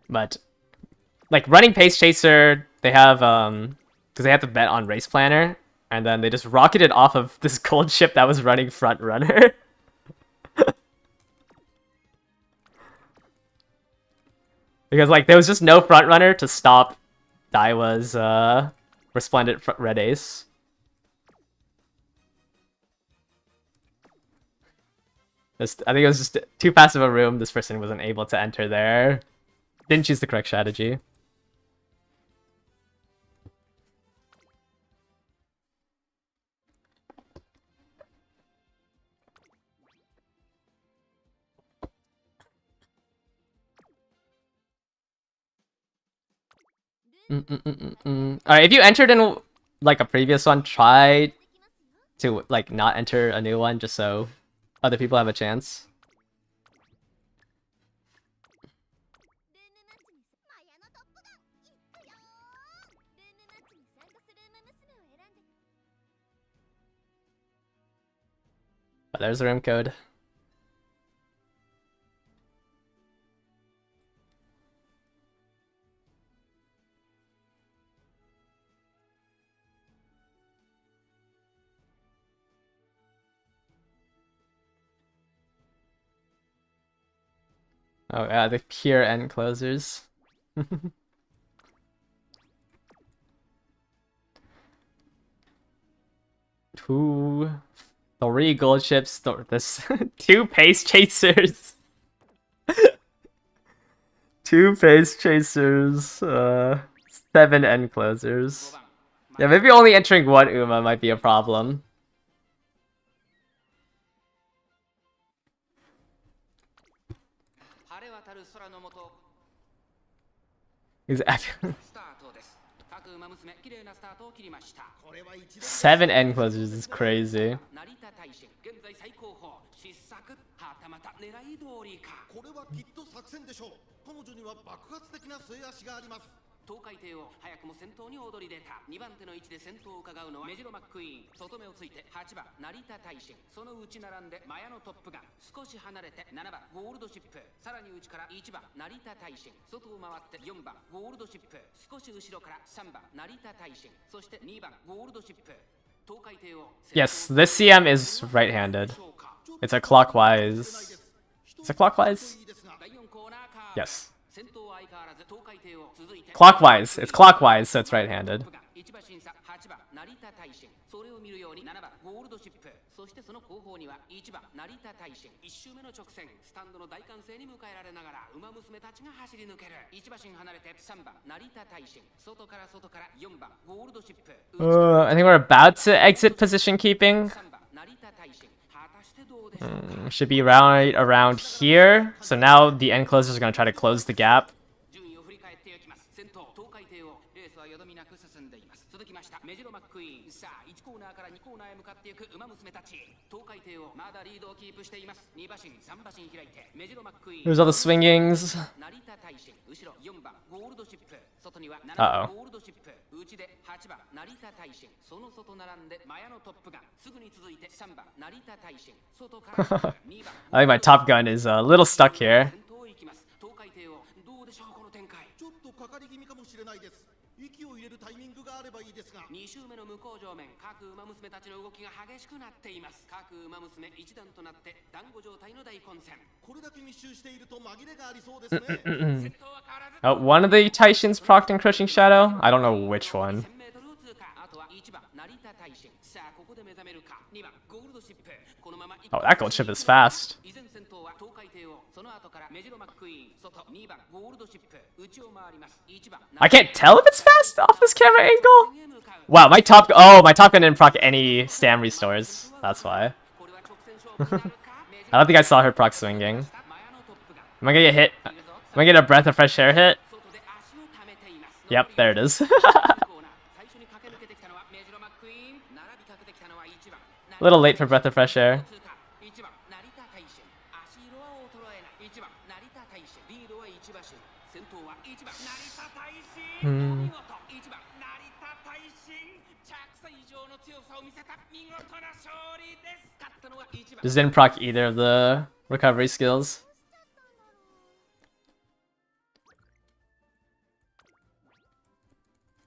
But like running Pace Chaser, they have because they have to bet on Race Planner, and then they just rocketed off of this gold ship that was running front runner. Because like there was just no front runner to stop Daiwa's resplendent red ace. I think it was just too fast of a room. This person wasn't able to enter there. Didn't choose the correct strategy. Alright, if you entered in like a previous one, try to like not enter a new one just so other people have a chance. Oh, there's the room code. Oh yeah, the pure end closers. 2, 3 gold ships. This 2 pace chasers. 2 pace chasers. 7 end closers. Yeah, maybe only entering 1 Uma might be a problem. Exactly. 7 end closers is crazy. Yes, this CM is right-handed. It's a clockwise. Is it clockwise? Yes. Clockwise. It's clockwise, so it's right-handed. I think we're about to exit position keeping. Should be right around here. So now the end closers are going to try to close the gap. There's all the swingings. Uh-oh. I think my Top Gun is a little stuck here. ちょっとかかり気味かもしれないです。息を入れるタイミングがあればいいですが。2周目の向こう上面、各馬娘たちの動きが激しくなっています。各馬娘一段となって団子状態の大混戦。これだけ密集していると紛れがありそうですね。One of the Titans procced and crushing shadow? I don't know which one. Oh, that gold ship is fast. I can't tell if it's fast off this camera angle. Wow, my top gun didn't proc any stam restores. That's why. I don't think I saw her proc swinging. Am I gonna get hit? Am I gonna get a breath of fresh air hit? Yep, there it is. A little late for breath of fresh air. Just didn't proc either of the recovery skills.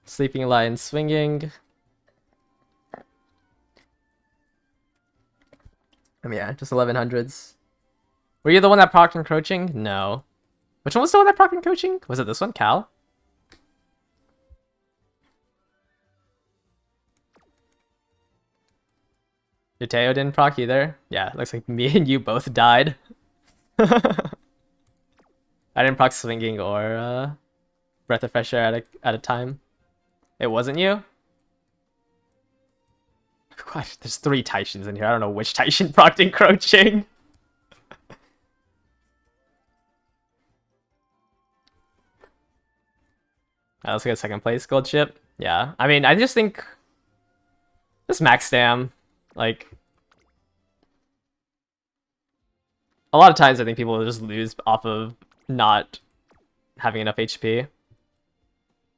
Sleeping Lion swinging. Yeah, just 1100s. Were you the one that procced encroaching? No. Which one was the one that procced encroaching? Was it this one, Cal? Yuteo didn't proc either. Yeah, looks like me and you both died. I didn't proc swinging or breath of fresh air at a time. It wasn't you? Gosh, there's 3 Taishins in here. I don't know which Taishin procced encroaching. Let's get second place gold chip. Yeah, I mean, I just think just max stam. Like, a lot of times I think people will just lose off of not having enough HP.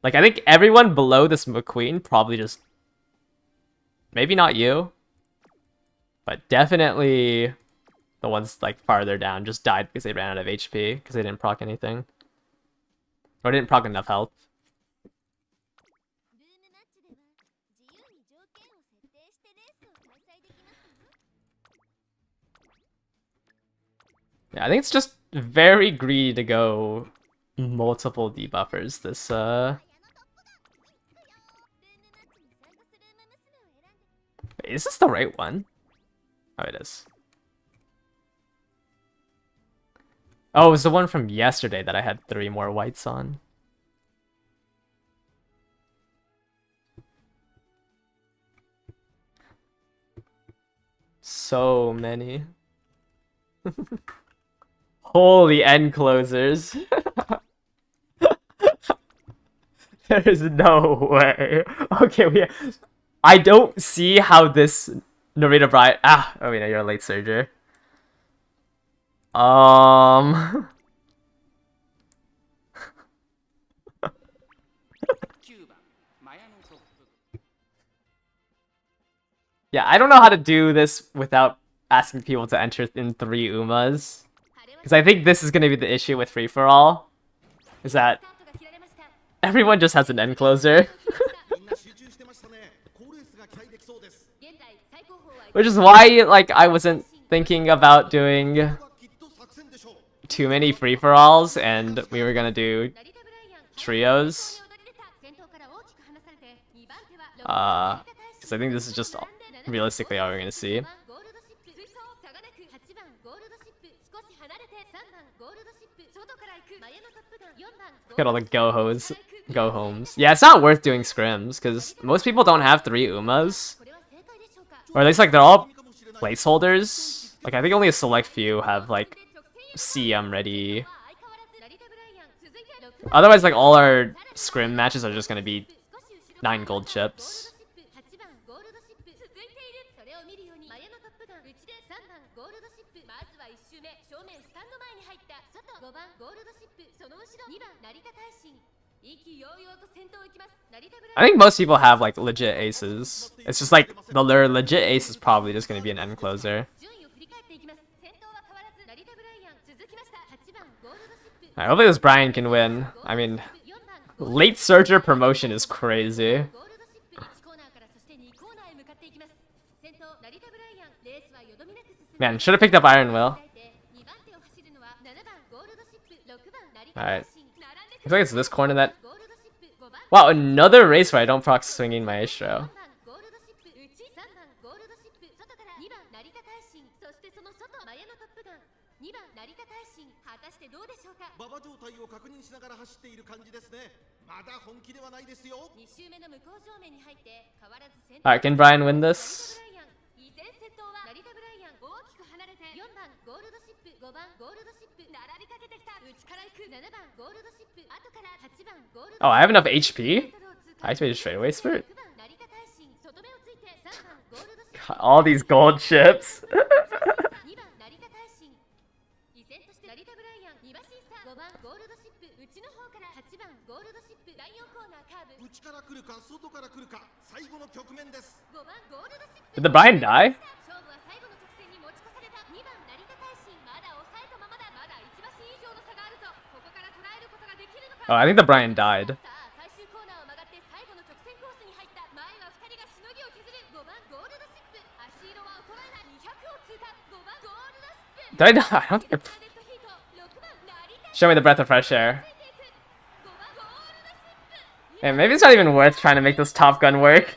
Like, I think everyone below this McQueen probably just... Maybe not you, but definitely the ones like farther down just died because they ran out of HP because they didn't proc anything. Or didn't proc enough health. Yeah, I think it's just very greedy to go multiple debuffers this Wait, is this the right one? Oh, it is. Oh, it was the one from yesterday that I had 3 more whites on. So many. Holy end closers. There is no way. Okay, I don't see how this Narita Bride... Oh wait, no, you're a late surger. Yeah, I don't know how to do this without asking people to enter in 3 Umas. Because I think this is going to be the issue with free-for-all. Is that everyone just has an end closer. Which is why, like, I wasn't thinking about doing too many free-for-alls, and we were gonna do trios. Because I think this is just realistically all we're gonna see. Look at all the go homes. Yeah, it's not worth doing scrims because most people don't have 3 Umas. Or at least like they're all placeholders. Like I think only a select few have like CM ready. Otherwise like all our scrim matches are just gonna be 9 gold chips. I think most people have like legit aces. It's just like the legit ace is probably just going to be an end closer. I hope this Brian can win. I mean, late surger promotion is crazy. Man, should have picked up Iron Will. Alright. Looks like it's this corner that... Wow, another race where I don't proc swinging Maestro. Alright, can Brian win this? Oh, I have enough HP? I activated straightaway spirit. God, all these gold chips. Did the Brian die? Oh, I think the Brian died. Did I die? I don't think Show me the breath of fresh air. And maybe it's not even worth trying to make this Top Gun work.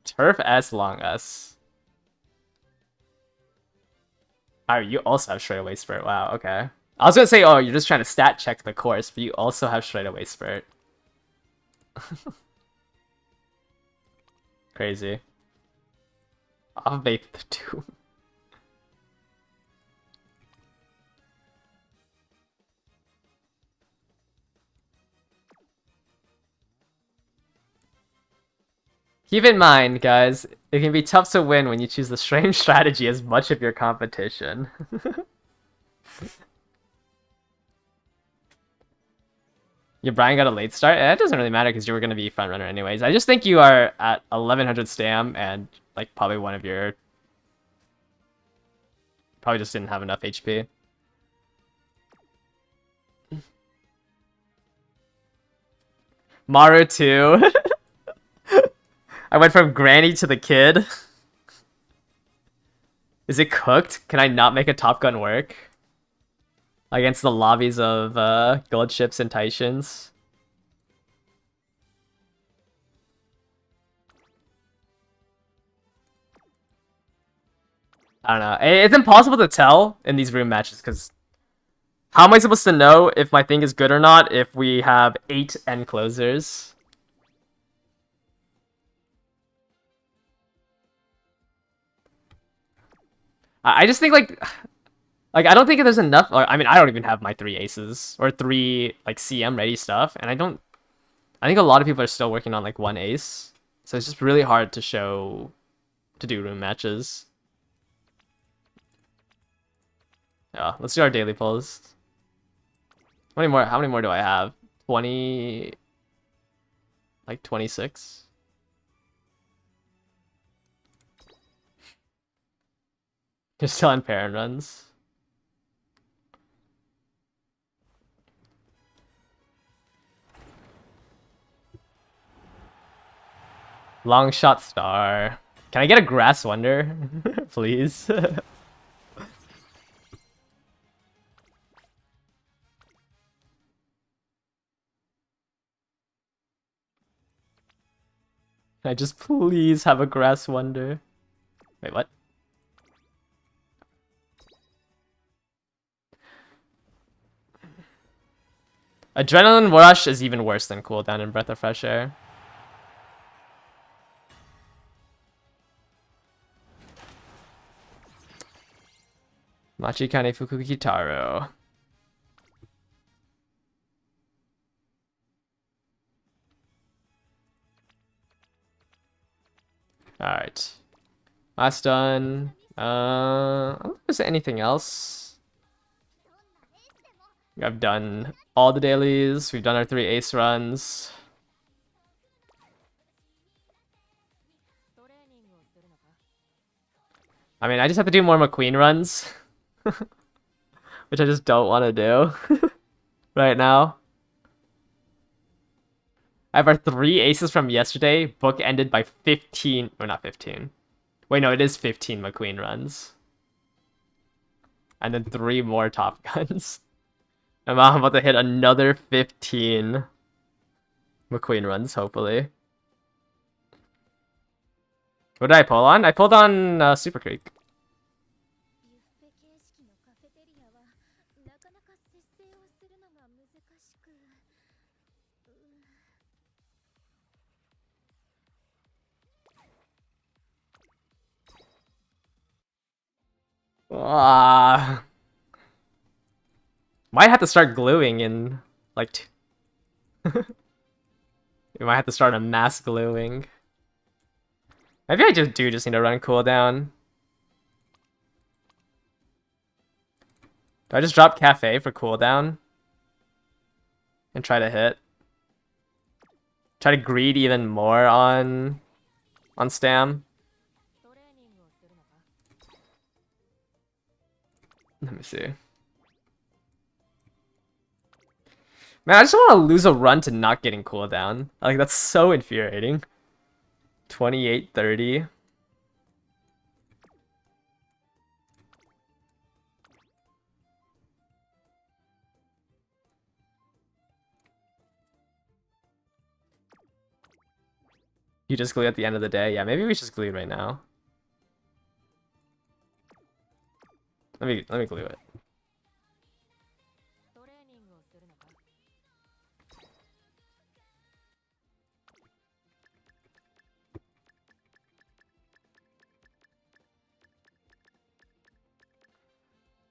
Turf S long S. Oh, you also have straightaway spirit. Wow, okay. I was gonna say, oh, you're just trying to stat check the course, but you also have straightaway spirit. Crazy. I'll vape the two. Keep in mind, guys, it can be tough to win when you choose the strange strategy as much of your competition. Your Brian got a late start? It doesn't really matter because you were going to be front runner anyways. I just think you are at 1100 stam and like probably one of your... Probably just didn't have enough HP. Maru 2. I went from granny to the kid. Is it cooked? Can I not make a Top Gun work? Against the lobbies of gold ships and Taishins. I don't know. It's impossible to tell in these room matches because how am I supposed to know if my thing is good or not if we have 8 end closers? I just think like I don't think there's enough. I mean, I don't even have my 3 aces or 3 like CM ready stuff, and I think a lot of people are still working on like 1 ace, so it's just really hard to do room matches. Yeah, let's do our daily pulls. How many more do I have? 20, like 26. You're still on parent runs. Long shot star. Can I get a grass wonder? Please. Can I just please have a grass wonder? Wait, what? Adrenaline rush is even worse than cooldown in Breath of Fresh Air. Machikane Fukukitaro. Alright. Last done. I don't think there's anything else. I've done all the dailies. We've done our 3 ace runs. I mean, I just have to do more McQueen runs, which I just don't want to do right now. I have our 3 aces from yesterday, book ended by 15, or not 15. Wait, no, it is 15 McQueen runs. And then 3 more Top Guns. I'm about to hit another 15 McQueen runs, hopefully. What did I pull on? I pulled on Super Creek. Ah. Might have to start gluing in like we might have to start a mass gluing. Maybe I just need to run cooldown. Do I just drop cafe for cooldown? And try to hit? Try to greed even more on Stam? Let me see. Man, I just want to lose a run to not getting cooldown. Like, that's so infuriating. 28-30. You just glue at the end of the day? Yeah, maybe we should glue right now. Let me glue it.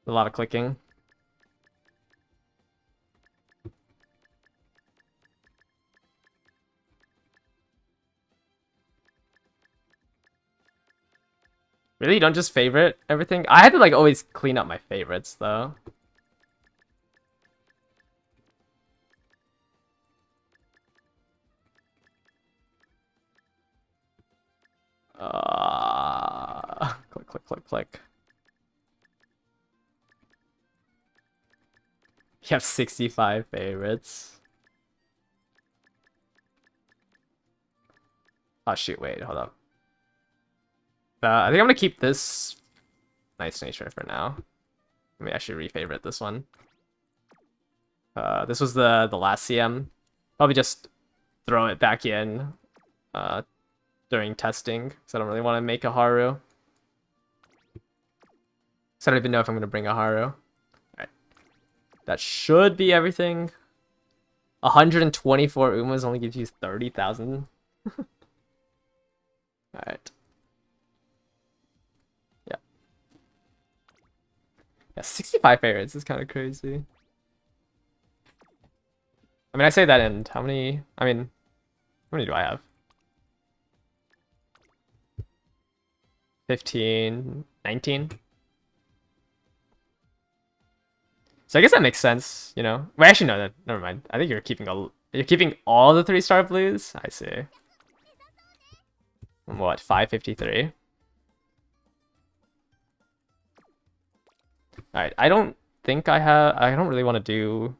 A lot of clicking. Really? You don't just favorite everything? I had to like always clean up my favorites though. Click, click, click, click. You have 65 favorites. Oh shoot, wait, hold up. I think I'm gonna keep this nice nature for now. Let me actually refavorite this one. This was the last CM. Probably just throw it back in during testing, because I don't really want to make a Haru. So I don't even know if I'm gonna bring a Haru. Alright. That should be everything. 124 Umas only gives you 30,000. Alright. Yeah, 65 favorites is kind of crazy. I mean, I say that and how many do I have? 15, 19? So I guess that makes sense, you know? Well, actually, no, never mind. I think you're keeping all the 3-star blues? I see. What, 553? Alright, I don't really want to do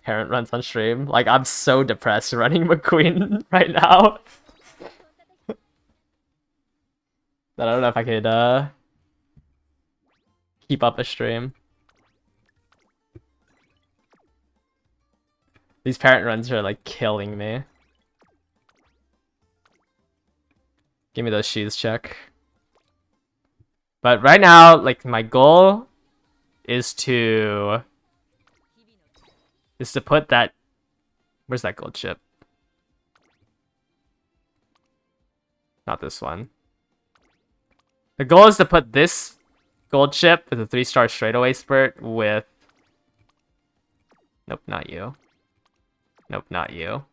parent runs on stream. Like, I'm so depressed running McQueen right now. That I don't know if I could keep up a stream. These parent runs are like killing me. Give me those shoes, check. But right now, like, my goal is to put that, where's that gold chip? Not this one. The goal is to put this gold chip with a 3-star straightaway spurt with, nope, not you. Nope, not you.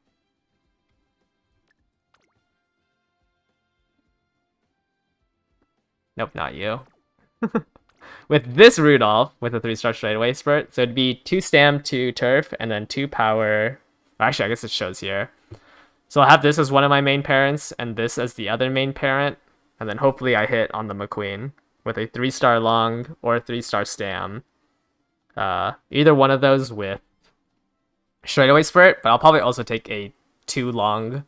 Nope, not you. With this Rudolph, with a 3-star straightaway spurt, so it'd be 2 stam, 2 turf, and then 2 power. Actually, I guess it shows here. So I'll have this as one of my main parents, and this as the other main parent, and then hopefully I hit on the McQueen with a 3-star long or a 3-star stam. Either one of those with straightaway spurt, but I'll probably also take a 2 long,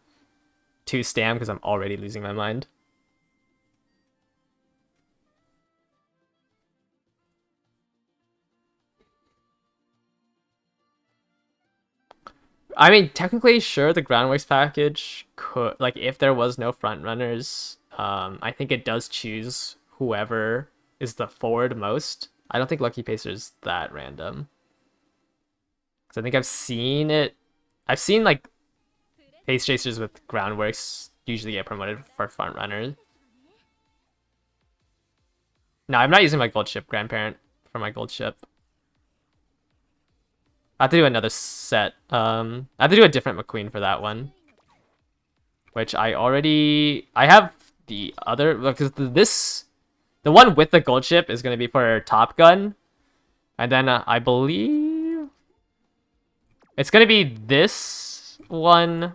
2 stam because I'm already losing my mind. I mean, technically, sure, the Groundworks package could, like, if there was no front runners, I think it does choose whoever is the forward most. I don't think Lucky Pacer's that random. So I think I've seen it. I've seen, like, Pace Chasers with Groundworks usually get promoted for front runners. No, I'm not using my gold ship grandparent for my gold ship. I have to do another set. I have to do a different McQueen for that one. Which I have the other, because the one with the gold ship is going to be for Top Gun. And then I believe it's going to be this one.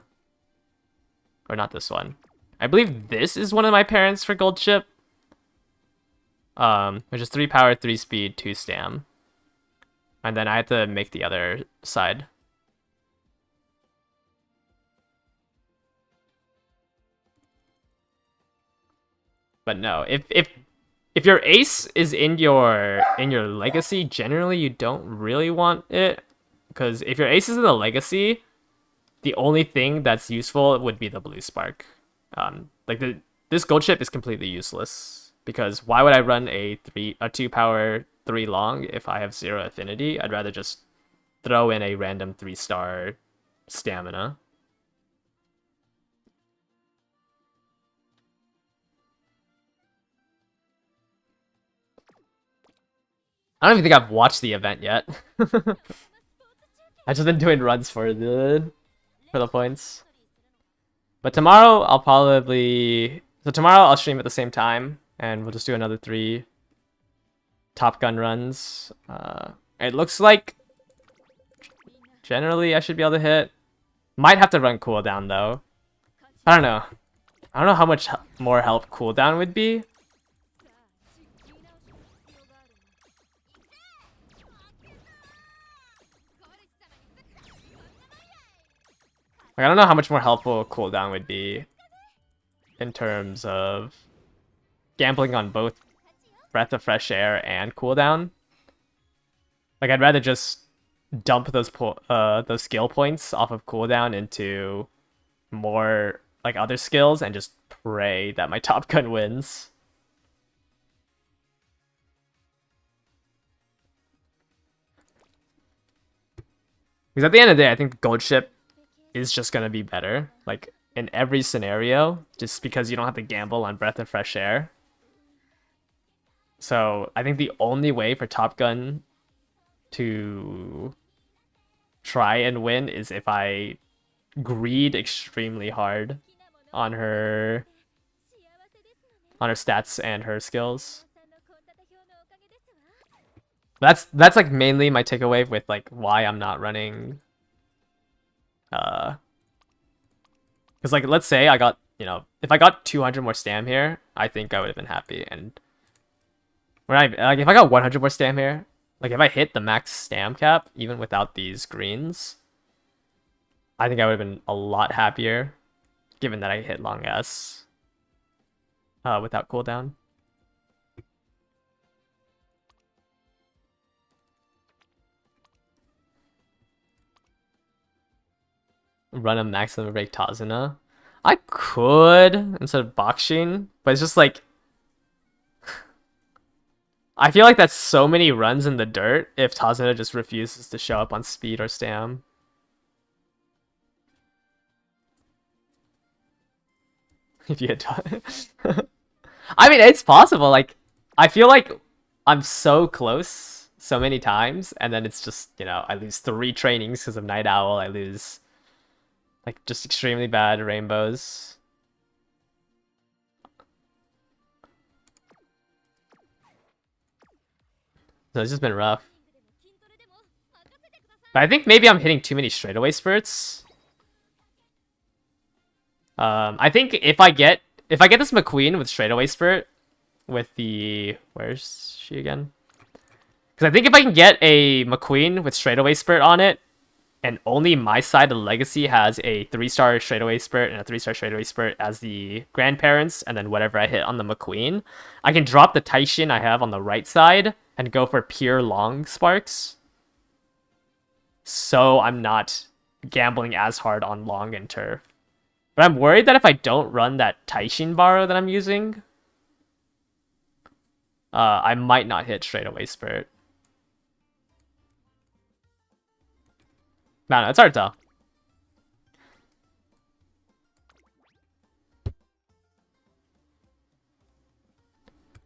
Or not this one. I believe this is one of my parents for gold ship. Which is 3 power, 3 speed, 2 stam. And then I have to make the other side. But no, if your ace is in your legacy, generally you don't really want it, because if your ace is in the legacy, the only thing that's useful would be the blue spark. This gold ship is completely useless, because why would I run a 2 power 3 long if I have 0 affinity? I'd rather just throw in a random 3-star stamina. I don't even think I've watched the event yet. I've just been doing runs for the points. But tomorrow tomorrow I'll stream at the same time, and we'll just do another 3 Top Gun runs. It looks like generally I should be able to hit. Might have to run cooldown though. I don't know. I don't know how much more help cooldown would be. Like, I don't know how much more helpful cooldown would be in terms of gambling on both Breath of Fresh Air and cooldown. Like, I'd rather just dump those skill points off of cooldown into more like other skills and just pray that my Top Gun wins. Because at the end of the day, I think Gold Ship is just gonna be better, like in every scenario, just because you don't have to gamble on Breath of Fresh Air. So I think the only way for Top Gun to try and win is if I greed extremely hard on her stats and her skills. That's like mainly my takeaway with like why I'm not running. Because like let's say I got, if I got 200 more stam here, I think I would have been happy. And if I got 100 more stam here, like if I hit the max stam cap even without these greens, I think I would have been a lot happier, given that I hit long S without cooldown. Run a maximum break Tazuna. I could instead of boxing, but it's just like I feel like that's so many runs in the dirt if Tazuna just refuses to show up on speed or stam. If you had I mean, it's possible. Like, I feel like I'm so close so many times, and then it's just, I lose 3 trainings because of Night Owl. I lose, like, just extremely bad rainbows. So it's just been rough. But I think maybe I'm hitting too many straightaway spurts. I think if I get this McQueen with straightaway spurt with the where's she again? Because I think if I can get a McQueen with straightaway spurt on it, and only my side of the legacy has a 3-star straightaway spurt and a 3-star straightaway spurt as the grandparents, and then whatever I hit on the McQueen, I can drop the Taishin I have on the right side and go for pure long sparks. So I'm not gambling as hard on long and turf. But I'm worried that if I don't run that Taishin borrow that I'm using, I might not hit straightaway spurt. No, it's hard to tell.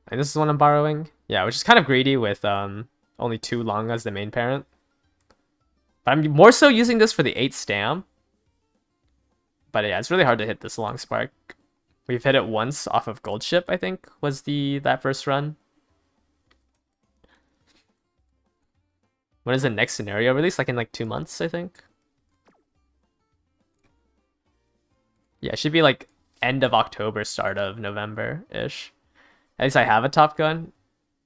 And this is one I'm borrowing. Yeah, which is kind of greedy with only 2 long as the main parent. But I'm more so using this for the 8 stam. But yeah, it's really hard to hit this long spark. We've hit it once off of Gold Ship, I think, was that first run. When is the next scenario release? Like in like 2 months, I think. Yeah, it should be like end of October, start of November-ish. At least I have a Top Gun.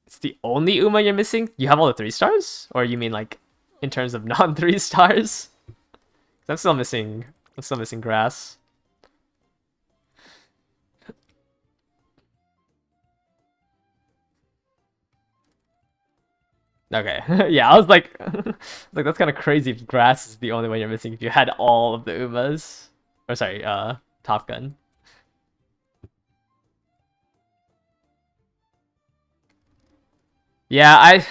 It's the only Uma you're missing? You have all the 3 stars? Or you mean like in terms of non-3 stars? I'm still missing grass. Okay. Yeah, I was like that's kind of crazy if grass is the only one you're missing if you had all of the Umas. Or sorry, Top Gun. Yeah,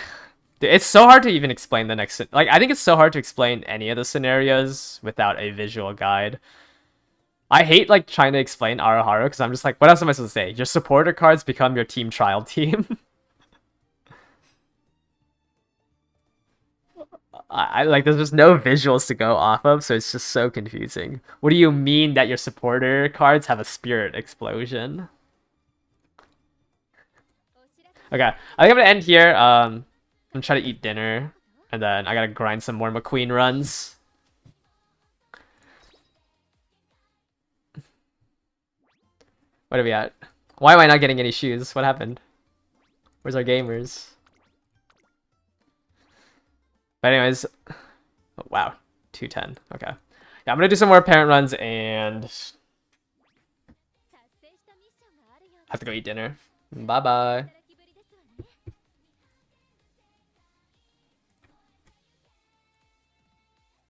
it's so hard to even explain the next like I think it's so hard to explain any of the scenarios without a visual guide. I hate like trying to explain Araharu because I'm just like, what else am I supposed to say? Your supporter cards become your team trial team. I like there's just no visuals to go off of, so it's just so confusing. What do you mean that your supporter cards have a spirit explosion? Okay, I think I'm gonna end here. I'm gonna try to eat dinner, and then I gotta grind some more McQueen runs. What are we at? Why am I not getting any shoes? What happened? Where's our gamers? But anyways, oh, wow, 210. Okay, yeah, I'm gonna do some more parent runs and have to go eat dinner. Bye bye.